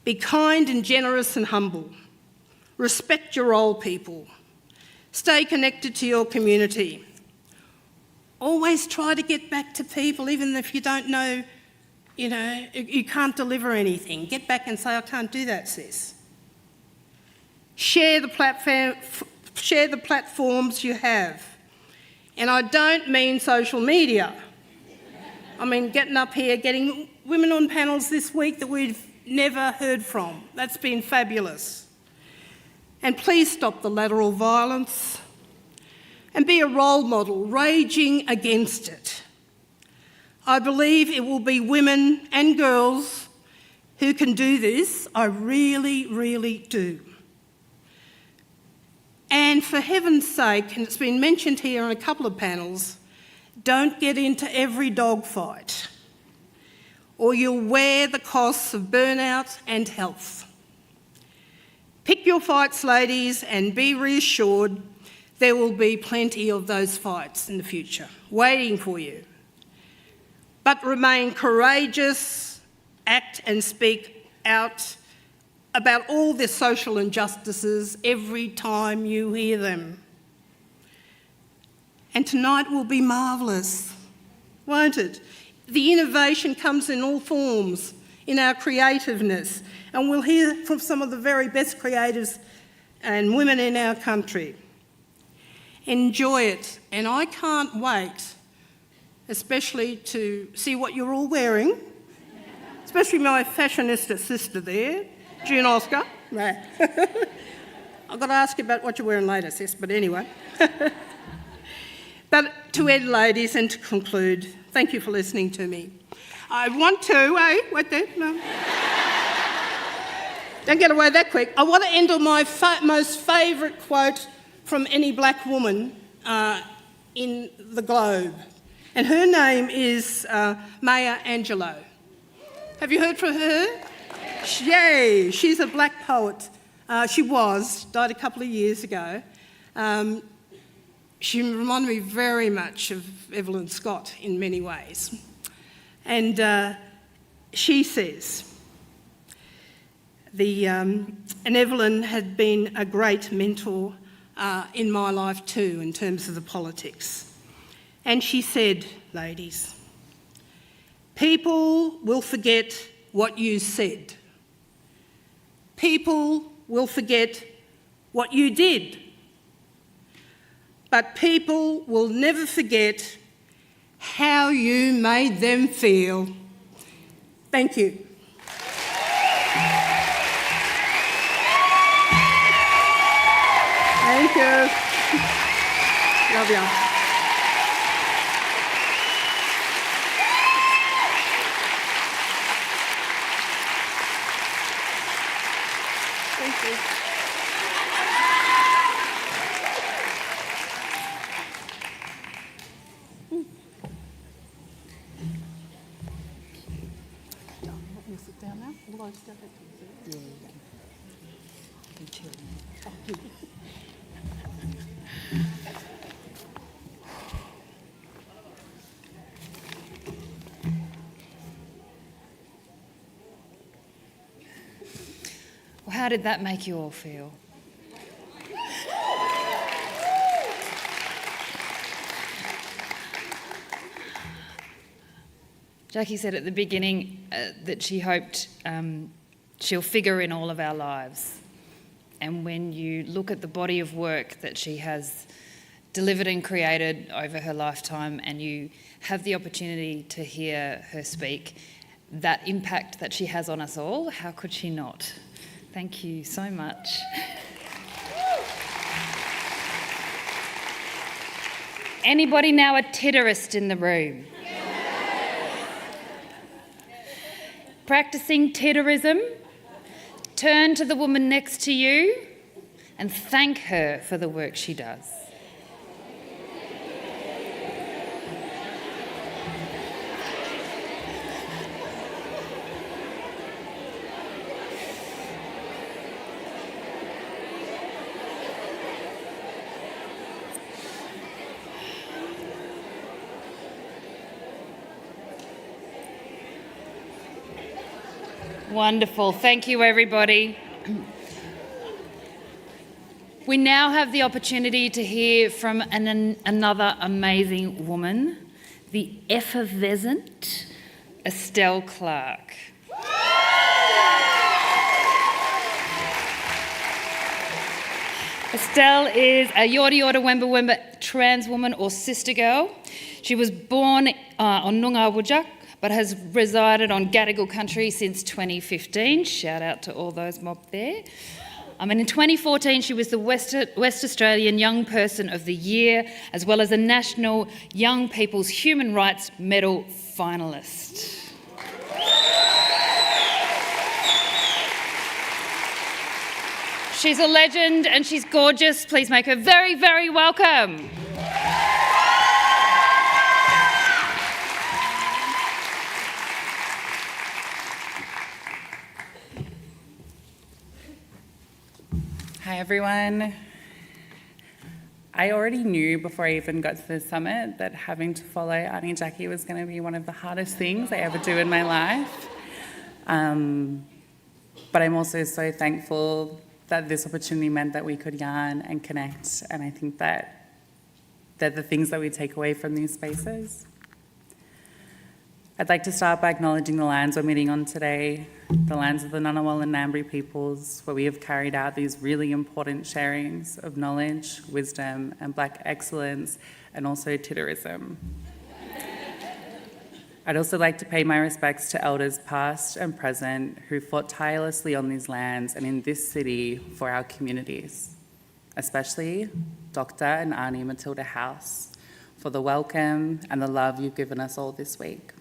Be kind and generous and humble. Respect your old people. Stay connected to your community. Always try to get back to people, even if you don't know, you know, you can't deliver anything. Get back and say, I can't do that, sis. Share the platforms you have. And I don't mean social media. I mean getting up here, getting women on panels this week that we've never heard from. That's been fabulous. And please stop the lateral violence and be a role model, raging against it. I believe it will be women and girls who can do this. I really, really do. And for heaven's sake, and it's been mentioned here on a couple of panels, don't get into every dogfight, or you'll wear the costs of burnout and health. Pick your fights, ladies, and be reassured there will be plenty of those fights in the future waiting for you. But remain courageous, act and speak out about all the social injustices every time you hear them. And tonight will be marvellous, won't it? The innovation comes in all forms, in our creativeness, and we'll hear from some of the very best creatives and women in our country. Enjoy it, and I can't wait, especially to see what you're all wearing, especially my fashionista sister there, June Oscar. Right. I've got to ask you about what you're wearing later, sis, but anyway. But to end, ladies, and to conclude, thank you for listening to me. I want to, wait there, no. Don't get away that quick. I want to end on my most favourite quote from any black woman in the globe. And her name is Maya Angelou. Have you heard from her? Yay, she's a black poet. She died a couple of years ago. She reminded me very much of Evelyn Scott in many ways. And she says, and Evelyn had been a great mentor in my life too in terms of the politics. And she said, ladies, people will forget what you said. People will forget what you did. But people will never forget how you made them feel. Thank you. Thank you. Love you. Thank you. Sit down now. Although I still have to sit. Yeah, you can chill. Well, how did that make you all feel? Jackie said at the beginning that she hoped she'll figure in all of our lives. And when you look at the body of work that she has delivered and created over her lifetime, and you have the opportunity to hear her speak, that impact that she has on us all, how could she not? Thank you so much. Anybody now a titterist in the room? Practicing titterism, turn to the woman next to you and thank her for the work she does. Wonderful. Thank you, everybody. We now have the opportunity to hear from another amazing woman, the effervescent Estelle Clark. Estelle is a Yorta Yorta Wemba Wemba trans woman or sister girl. She was born on Noongar Wujak, but has resided on Gadigal country since 2015. Shout out to all those mob there. And in 2014, she was the West Australian Young Person of the Year, as well as a National Young People's Human Rights Medal finalist. She's a legend and she's gorgeous. Please make her very, very welcome. Hi everyone. I already knew before I even got to the summit that having to follow Auntie Jackie was going to be one of the hardest things I ever do in my life. But I'm also so thankful that this opportunity meant that we could yarn and connect, and I think that they're the things that we take away from these spaces. I'd like to start by acknowledging the lands we're meeting on today, the lands of the Ngunnawal and Ngambri peoples, where we have carried out these really important sharings of knowledge, wisdom, and Black excellence, and also titterism. I'd also like to pay my respects to elders past and present who fought tirelessly on these lands and in this city for our communities, especially Dr. and Auntie Matilda House, for the welcome and the love you've given us all this week.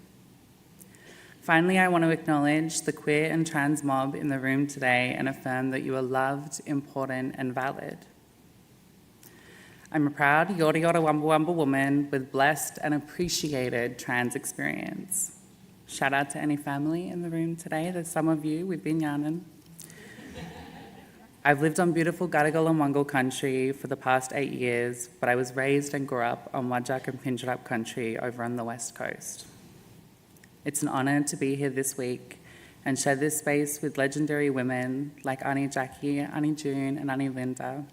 Finally, I want to acknowledge the queer and trans mob in the room today and affirm that you are loved, important, and valid. I'm a proud Yorta Yorta Wumba Wumba woman with blessed and appreciated trans experience. Shout out to any family in the room today. There's some of you, we've been yarning. I've lived on beautiful Gadigal and Wangal country for the past 8 years, but I was raised and grew up on Wajak and Pinjarap country over on the west coast. It's an honour to be here this week and share this space with legendary women like Auntie Jackie, Auntie June and Auntie Linda.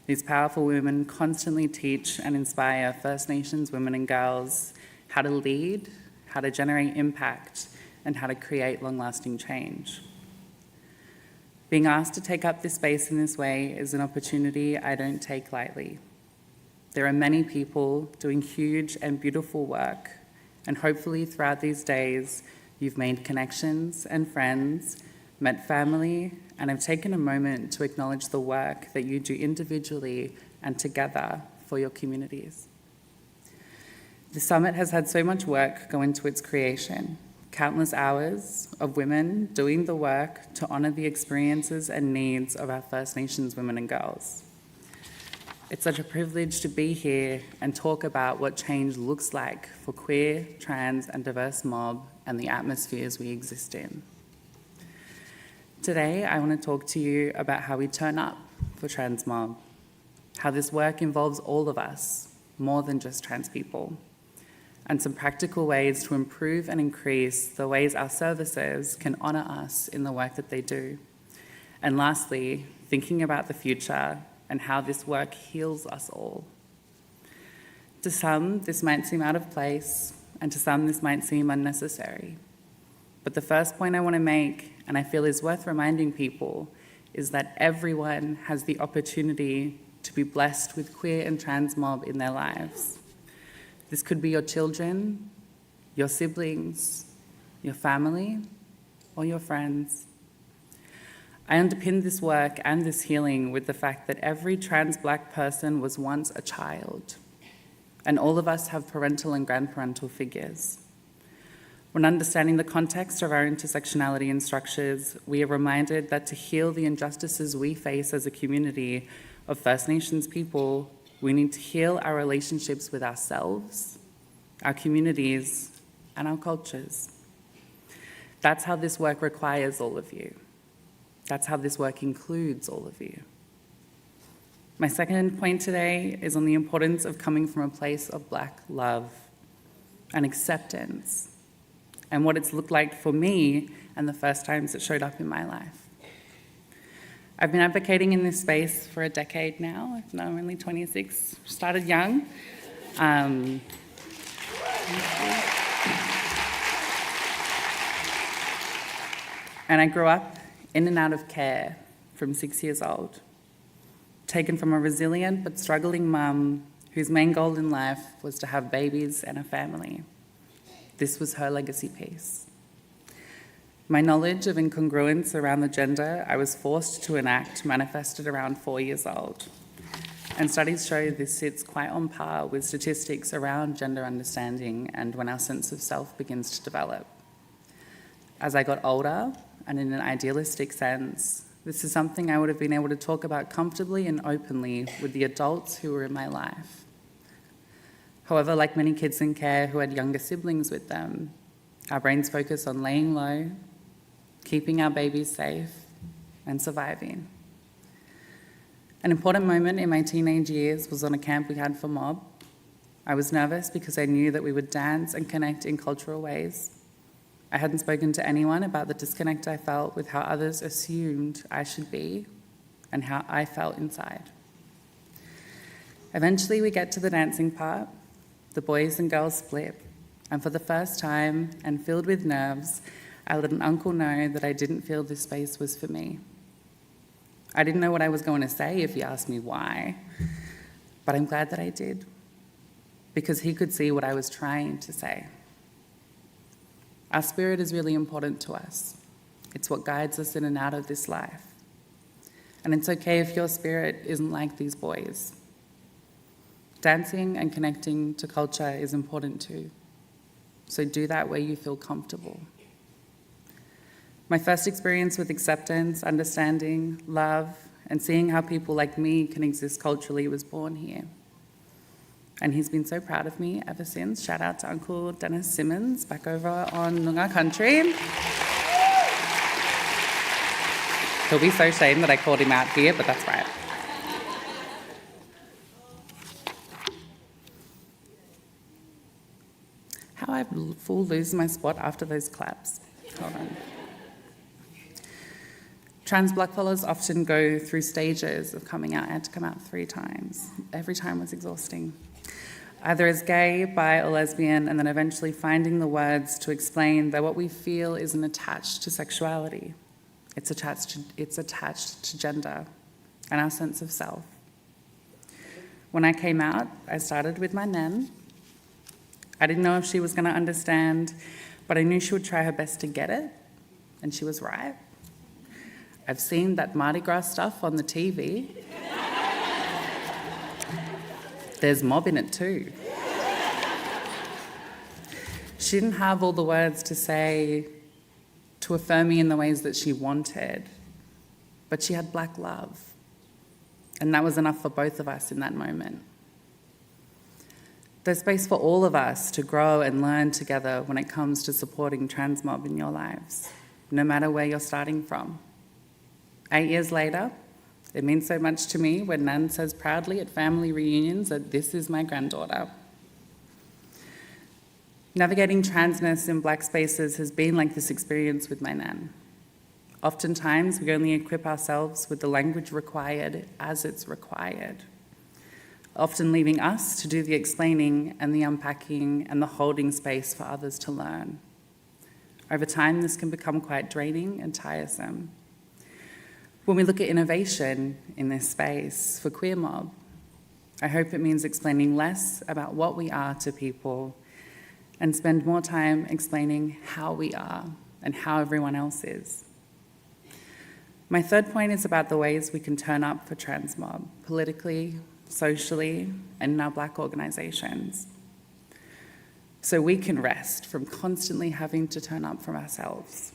These powerful women constantly teach and inspire First Nations women and girls how to lead, how to generate impact, and how to create long-lasting change. Being asked to take up this space in this way is an opportunity I don't take lightly. There are many people doing huge and beautiful work, and hopefully throughout these days, you've made connections and friends, met family, and have taken a moment to acknowledge the work that you do individually and together for your communities. The summit has had so much work go into its creation, countless hours of women doing the work to honour the experiences and needs of our First Nations women and girls. It's such a privilege to be here and talk about what change looks like for queer, trans and diverse mob and the atmospheres we exist in. Today, I want to talk to you about how we turn up for trans mob, how this work involves all of us, more than just trans people, and some practical ways to improve and increase the ways our services can honour us in the work that they do. And lastly, thinking about the future and how this work heals us all. To some, this might seem out of place, and to some, this might seem unnecessary. But the first point I want to make, and I feel is worth reminding people, is that everyone has the opportunity to be blessed with queer and trans mob in their lives. This could be your children, your siblings, your family, or your friends. I underpin this work and this healing with the fact that every trans Black person was once a child, and all of us have parental and grandparental figures. When understanding the context of our intersectionality and structures, we are reminded that to heal the injustices we face as a community of First Nations people, we need to heal our relationships with ourselves, our communities, and our cultures. That's how this work requires all of you. That's how this work includes all of you. My second point today is on the importance of coming from a place of Black love and acceptance, and what it's looked like for me and the first times it showed up in my life. I've been advocating in this space for a decade now. No, I'm only 26, started young. And I grew up in and out of care from 6 years old, taken from a resilient but struggling mum whose main goal in life was to have babies and a family. This was her legacy piece. My knowledge of incongruence around the gender I was forced to enact manifested around 4 years old. And studies show this sits quite on par with statistics around gender understanding and when our sense of self begins to develop. As I got older, and in an idealistic sense, this is something I would have been able to talk about comfortably and openly with the adults who were in my life. However, like many kids in care who had younger siblings with them, our brains focus on laying low, keeping our babies safe, and surviving. An important moment in my teenage years was on a camp we had for mob. I was nervous because I knew that we would dance and connect in cultural ways. I hadn't spoken to anyone about the disconnect I felt with how others assumed I should be and how I felt inside. Eventually, we get to the dancing part. The boys and girls split, and for the first time, and filled with nerves, I let an uncle know that I didn't feel this space was for me. I didn't know what I was going to say if he asked me why, but I'm glad that I did, because he could see what I was trying to say. Our spirit is really important to us. It's what guides us in and out of this life. And it's okay if your spirit isn't like these boys. Dancing and connecting to culture is important too. So do that where you feel comfortable. My first experience with acceptance, understanding, love, and seeing how people like me can exist culturally was born here. And he's been so proud of me ever since. Shout out to Uncle Dennis Simmons back over on Noongar country. He'll be so ashamed that I called him out here, but that's right. How I I full lose my spot after those claps? Hold on. Trans blackfellas often go through stages of coming out. I had to come out 3 times. Every time was exhausting. Either as gay, bi, or lesbian, and then eventually finding the words to explain that what we feel isn't attached to sexuality. It's attached to gender and our sense of self. When I came out, I started with my nan. I didn't know if she was going to understand, but I knew she would try her best to get it, and she was right. I've seen that Mardi Gras stuff on the TV. There's mob in it too. She didn't have all the words to say to affirm me in the ways that she wanted, but she had black love. And that was enough for both of us in that moment. There's space for all of us to grow and learn together when it comes to supporting trans mob in your lives, no matter where you're starting from. 8 years later, it means so much to me when Nan says proudly at family reunions that this is my granddaughter. Navigating transness in black spaces has been like this experience with my Nan. Oftentimes, we only equip ourselves with the language required as it's required, often leaving us to do the explaining and the unpacking and the holding space for others to learn. Over time, this can become quite draining and tiresome. When we look at innovation in this space for Queer Mob, I hope it means explaining less about what we are to people and spend more time explaining how we are and how everyone else is. My third point is about the ways we can turn up for trans mob, politically, socially, and in our black organisations, so we can rest from constantly having to turn up for ourselves.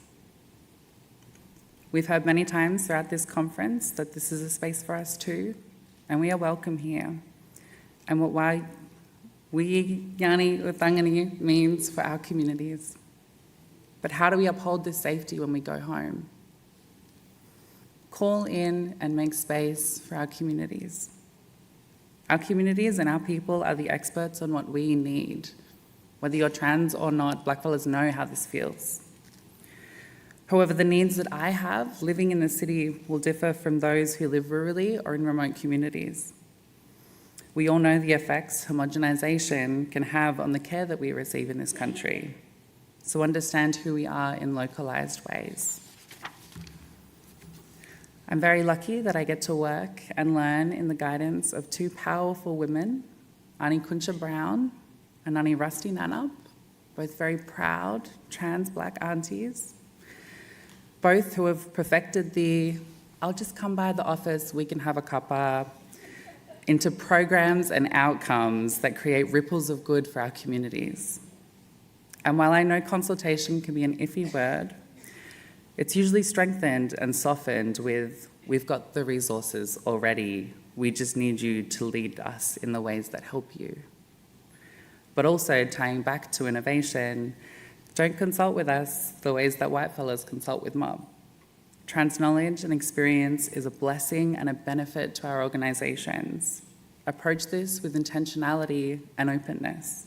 We've heard many times throughout this conference that this is a space for us too, and we are welcome here. And what Wiyi Yani U Thangani means for our communities. But how do we uphold this safety when we go home? Call in and make space for our communities. Our communities and our people are the experts on what we need. Whether you're trans or not, blackfellas know how this feels. However, the needs that I have living in the city will differ from those who live rurally or in remote communities. We all know the effects homogenisation can have on the care that we receive in this country, so understand who we are in localised ways. I'm very lucky that I get to work and learn in the guidance of 2 powerful women, Auntie Kuncha Brown and Auntie Rusty Nannup, both very proud trans black aunties, both who have perfected the, I'll just come by the office, we can have a cuppa, into programs and outcomes that create ripples of good for our communities. And while I know consultation can be an iffy word, it's usually strengthened and softened with, we've got the resources already, we just need you to lead us in the ways that help you. But also tying back to innovation, don't consult with us the ways that white fellas consult with mob. Trans knowledge and experience is a blessing and a benefit to our organisations. Approach this with intentionality and openness.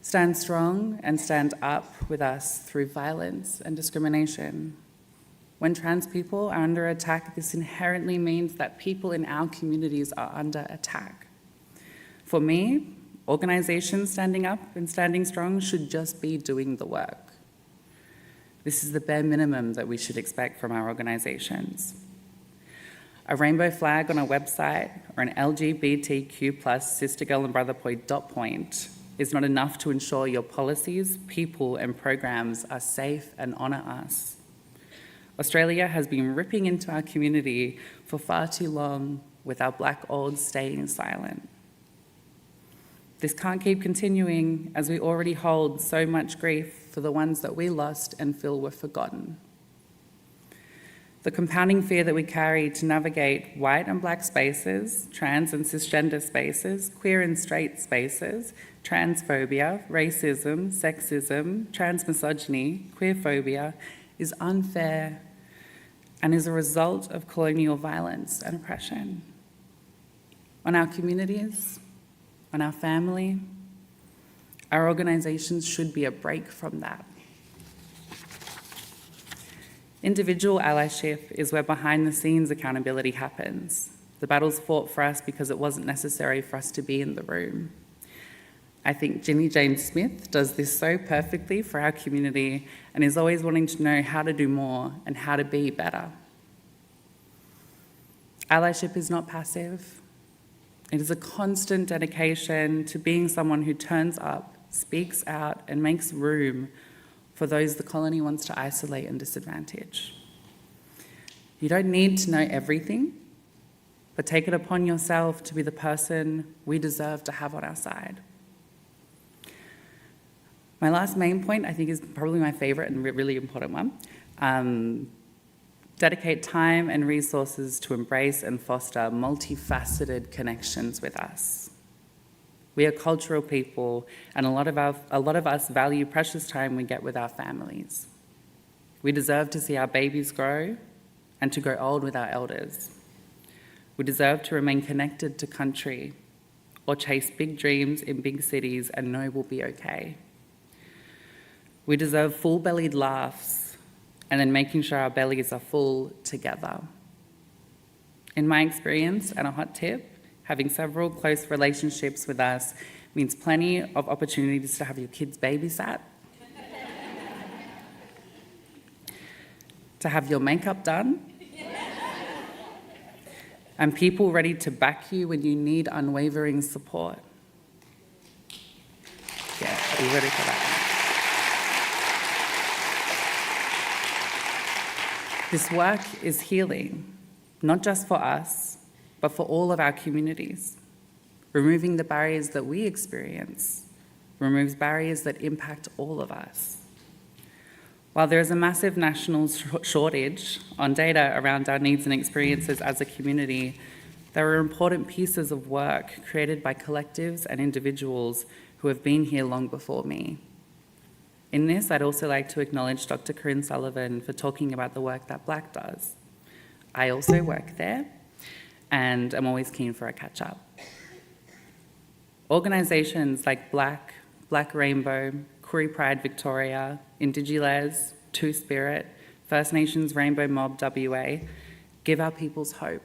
Stand strong and stand up with us through violence and discrimination. When trans people are under attack, this inherently means that people in our communities are under attack. For me, organisations standing up and standing strong should just be doing the work. This is the bare minimum that we should expect from our organisations. A rainbow flag on a website or an LGBTQ+ sister girl and brother dot point is not enough to ensure your policies, people and programs are safe and honour us. Australia has been ripping into our community for far too long with our black olds staying silent. This can't keep continuing as we already hold so much grief for the ones that we lost and feel were forgotten. The compounding fear that we carry to navigate white and black spaces, trans and cisgender spaces, queer and straight spaces, transphobia, racism, sexism, transmisogyny, queerphobia is unfair and is a result of colonial violence and oppression on our communities, on our family, Our organisations should be a break from that. Individual allyship is where behind-the-scenes accountability happens. The battle's fought for us because it wasn't necessary for us to be in the room. I think Ginny Jane Smith does this so perfectly for our community and is always wanting to know how to do more and how to be better. Allyship is not passive. It is a constant dedication to being someone who turns up, speaks out, and makes room for those the colony wants to isolate and disadvantage. You don't need to know everything, but take it upon yourself to be the person we deserve to have on our side. My last main point, I think, is probably my favourite and really important one. Dedicate time and resources to embrace and foster multifaceted connections with us. We are cultural people, and a lot of us value precious time we get with our families. We deserve to see our babies grow and to grow old with our elders. We deserve to remain connected to country or chase big dreams in big cities and know we'll be okay. We deserve full-bellied laughs and then making sure our bellies are full together. In my experience, and a hot tip, having several close relationships with us means plenty of opportunities to have your kids babysat, to have your makeup done, and people ready to back you when you need unwavering support. Yeah, are you ready for that? This work is healing, not just for us, but for all of our communities. Removing the barriers that we experience removes barriers that impact all of us. While there is a massive national shortage on data around our needs and experiences as a community, there are important pieces of work created by collectives and individuals who have been here long before me. In this, I'd also like to acknowledge Dr. Corinne Sullivan for talking about the work that Black does. I also work there, and I'm always keen for a catch-up. Organisations like Black Rainbow, Koori Pride Victoria, Indigiles, Two Spirit, First Nations Rainbow Mob WA give our peoples hope.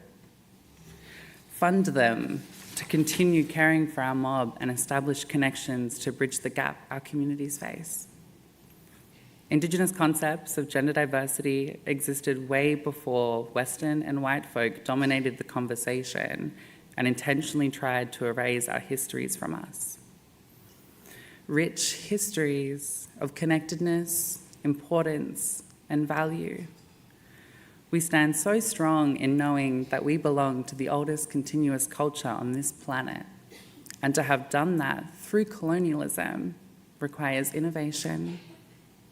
Fund them to continue caring for our mob and establish connections to bridge the gap our communities face. Indigenous concepts of gender diversity existed way before Western and white folk dominated the conversation and intentionally tried to erase our histories from us. Rich histories of connectedness, importance, and value. We stand so strong in knowing that we belong to the oldest continuous culture on this planet, and to have done that through colonialism requires innovation,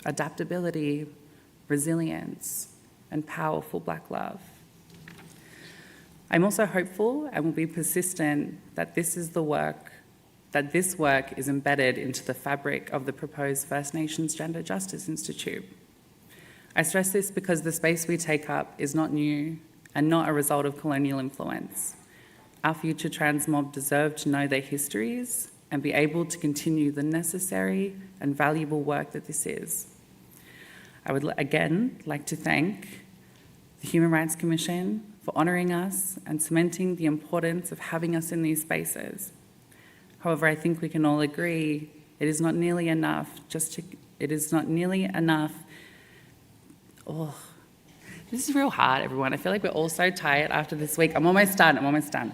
adaptability, resilience, and powerful Black love. I'm also hopeful and will be persistent that this work is embedded into the fabric of the proposed First Nations Gender Justice Institute. I stress this because the space we take up is not new and not a result of colonial influence. Our future trans mob deserve to know their histories and be able to continue the necessary and valuable work that this is. I would again like to thank the Human Rights Commission for honouring us and cementing the importance of having us in these spaces. However, I think we can all agree it is not nearly enough Oh, this is real hard, everyone. I feel like we're all so tired after this week. I'm almost done.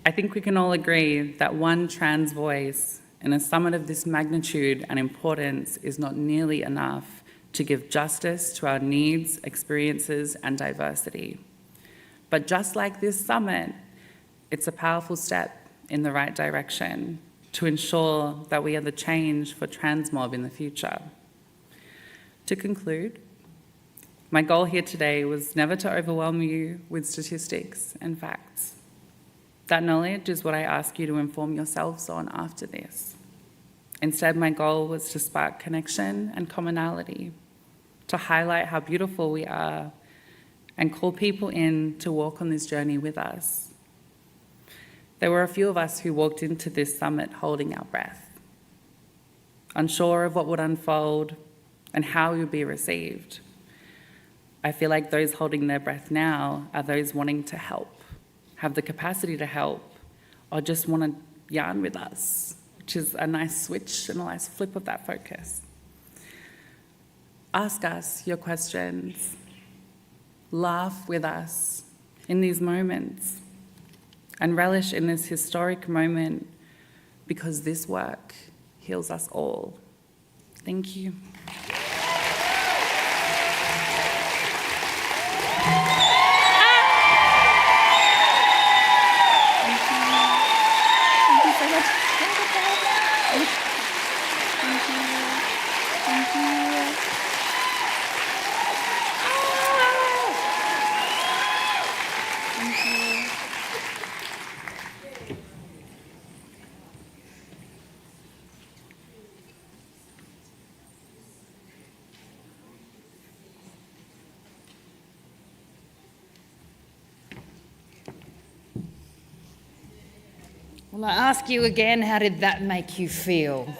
I think we can all agree that one trans voice in a summit of this magnitude and importance is not nearly enough to give justice to our needs, experiences, and diversity. But just like this summit, it's a powerful step in the right direction to ensure that we are the change for trans mob in the future. To conclude, my goal here today was never to overwhelm you with statistics and facts. That knowledge is what I ask you to inform yourselves on after this. Instead, my goal was to spark connection and commonality, to highlight how beautiful we are, and call people in to walk on this journey with us. There were a few of us who walked into this summit holding our breath, unsure of what would unfold and how we would be received. I feel like those holding their breath now are those wanting to help, have the capacity to help, or just want to yarn with us, which is a nice switch and a nice flip of that focus. Ask us your questions. Laugh with us in these moments and relish in this historic moment, because this work heals us all. Thank you. Well, I ask you again, how did that make you feel?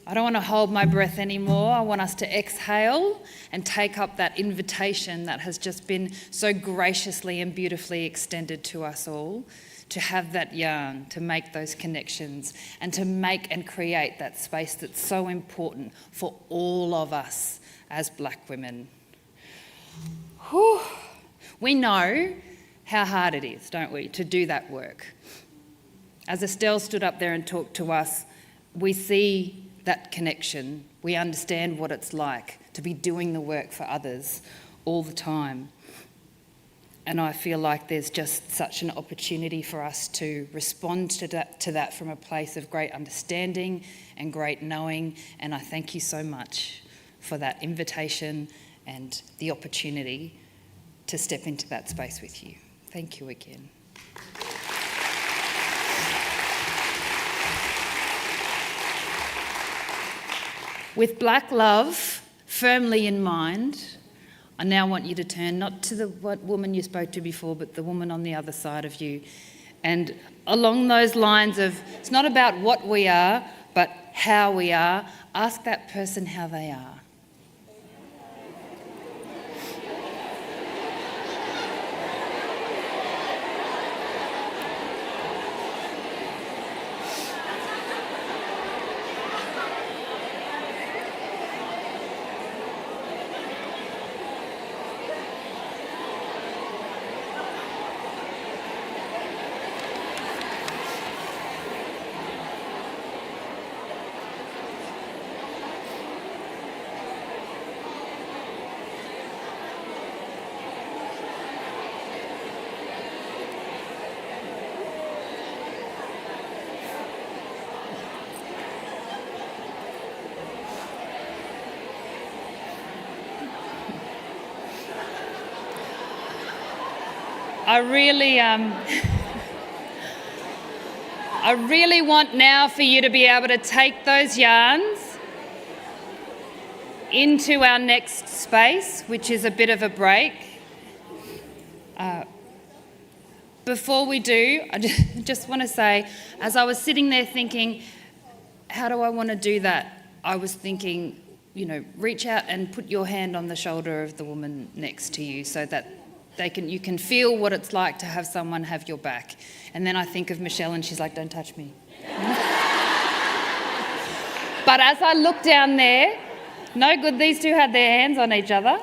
I don't want to hold my breath anymore. I want us to exhale and take up that invitation that has just been so graciously and beautifully extended to us all, to have that yarn, to make those connections, and to make and create that space that's so important for all of us as Black women. Whew. We know how hard it is, don't we, to do that work. As Estelle stood up there and talked to us, we see that connection. We understand what it's like to be doing the work for others all the time. And I feel like there's just such an opportunity for us to respond to that from a place of great understanding and great knowing. And I thank you so much for that invitation and the opportunity to step into that space with you. Thank you again. With Black love firmly in mind, I now want you to turn not to the woman you spoke to before, but the woman on the other side of you. And along those lines of, it's not about what we are, but how we are, ask that person how they are. I really want now for you to be able to take those yarns into our next space, which is a bit of a break. Before we do, I just want to say, as I was sitting there thinking, how do I want to do that? I was thinking, reach out and put your hand on the shoulder of the woman next to you so that you can feel what it's like to have someone have your back. And then I think of Michelle and she's like, don't touch me. But as I look down there, no good, these two had their hands on each other.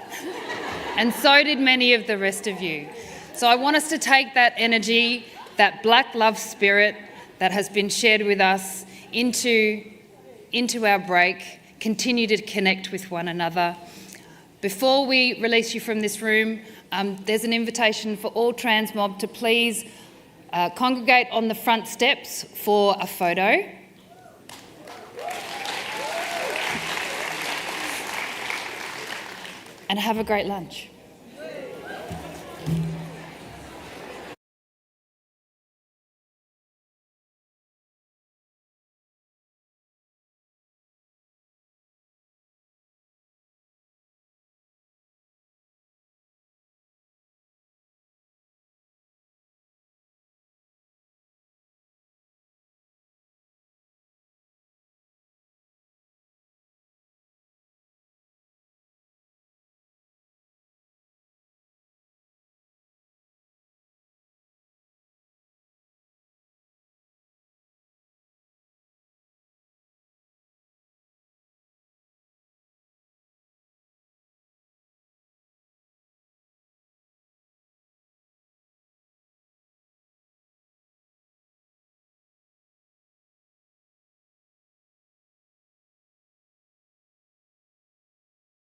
And so did many of the rest of you. So I want us to take that energy, that Black love spirit that has been shared with us into our break, continue to connect with one another. Before we release you from this room, there's an invitation for all trans mob to please congregate on the front steps for a photo. And have a great lunch.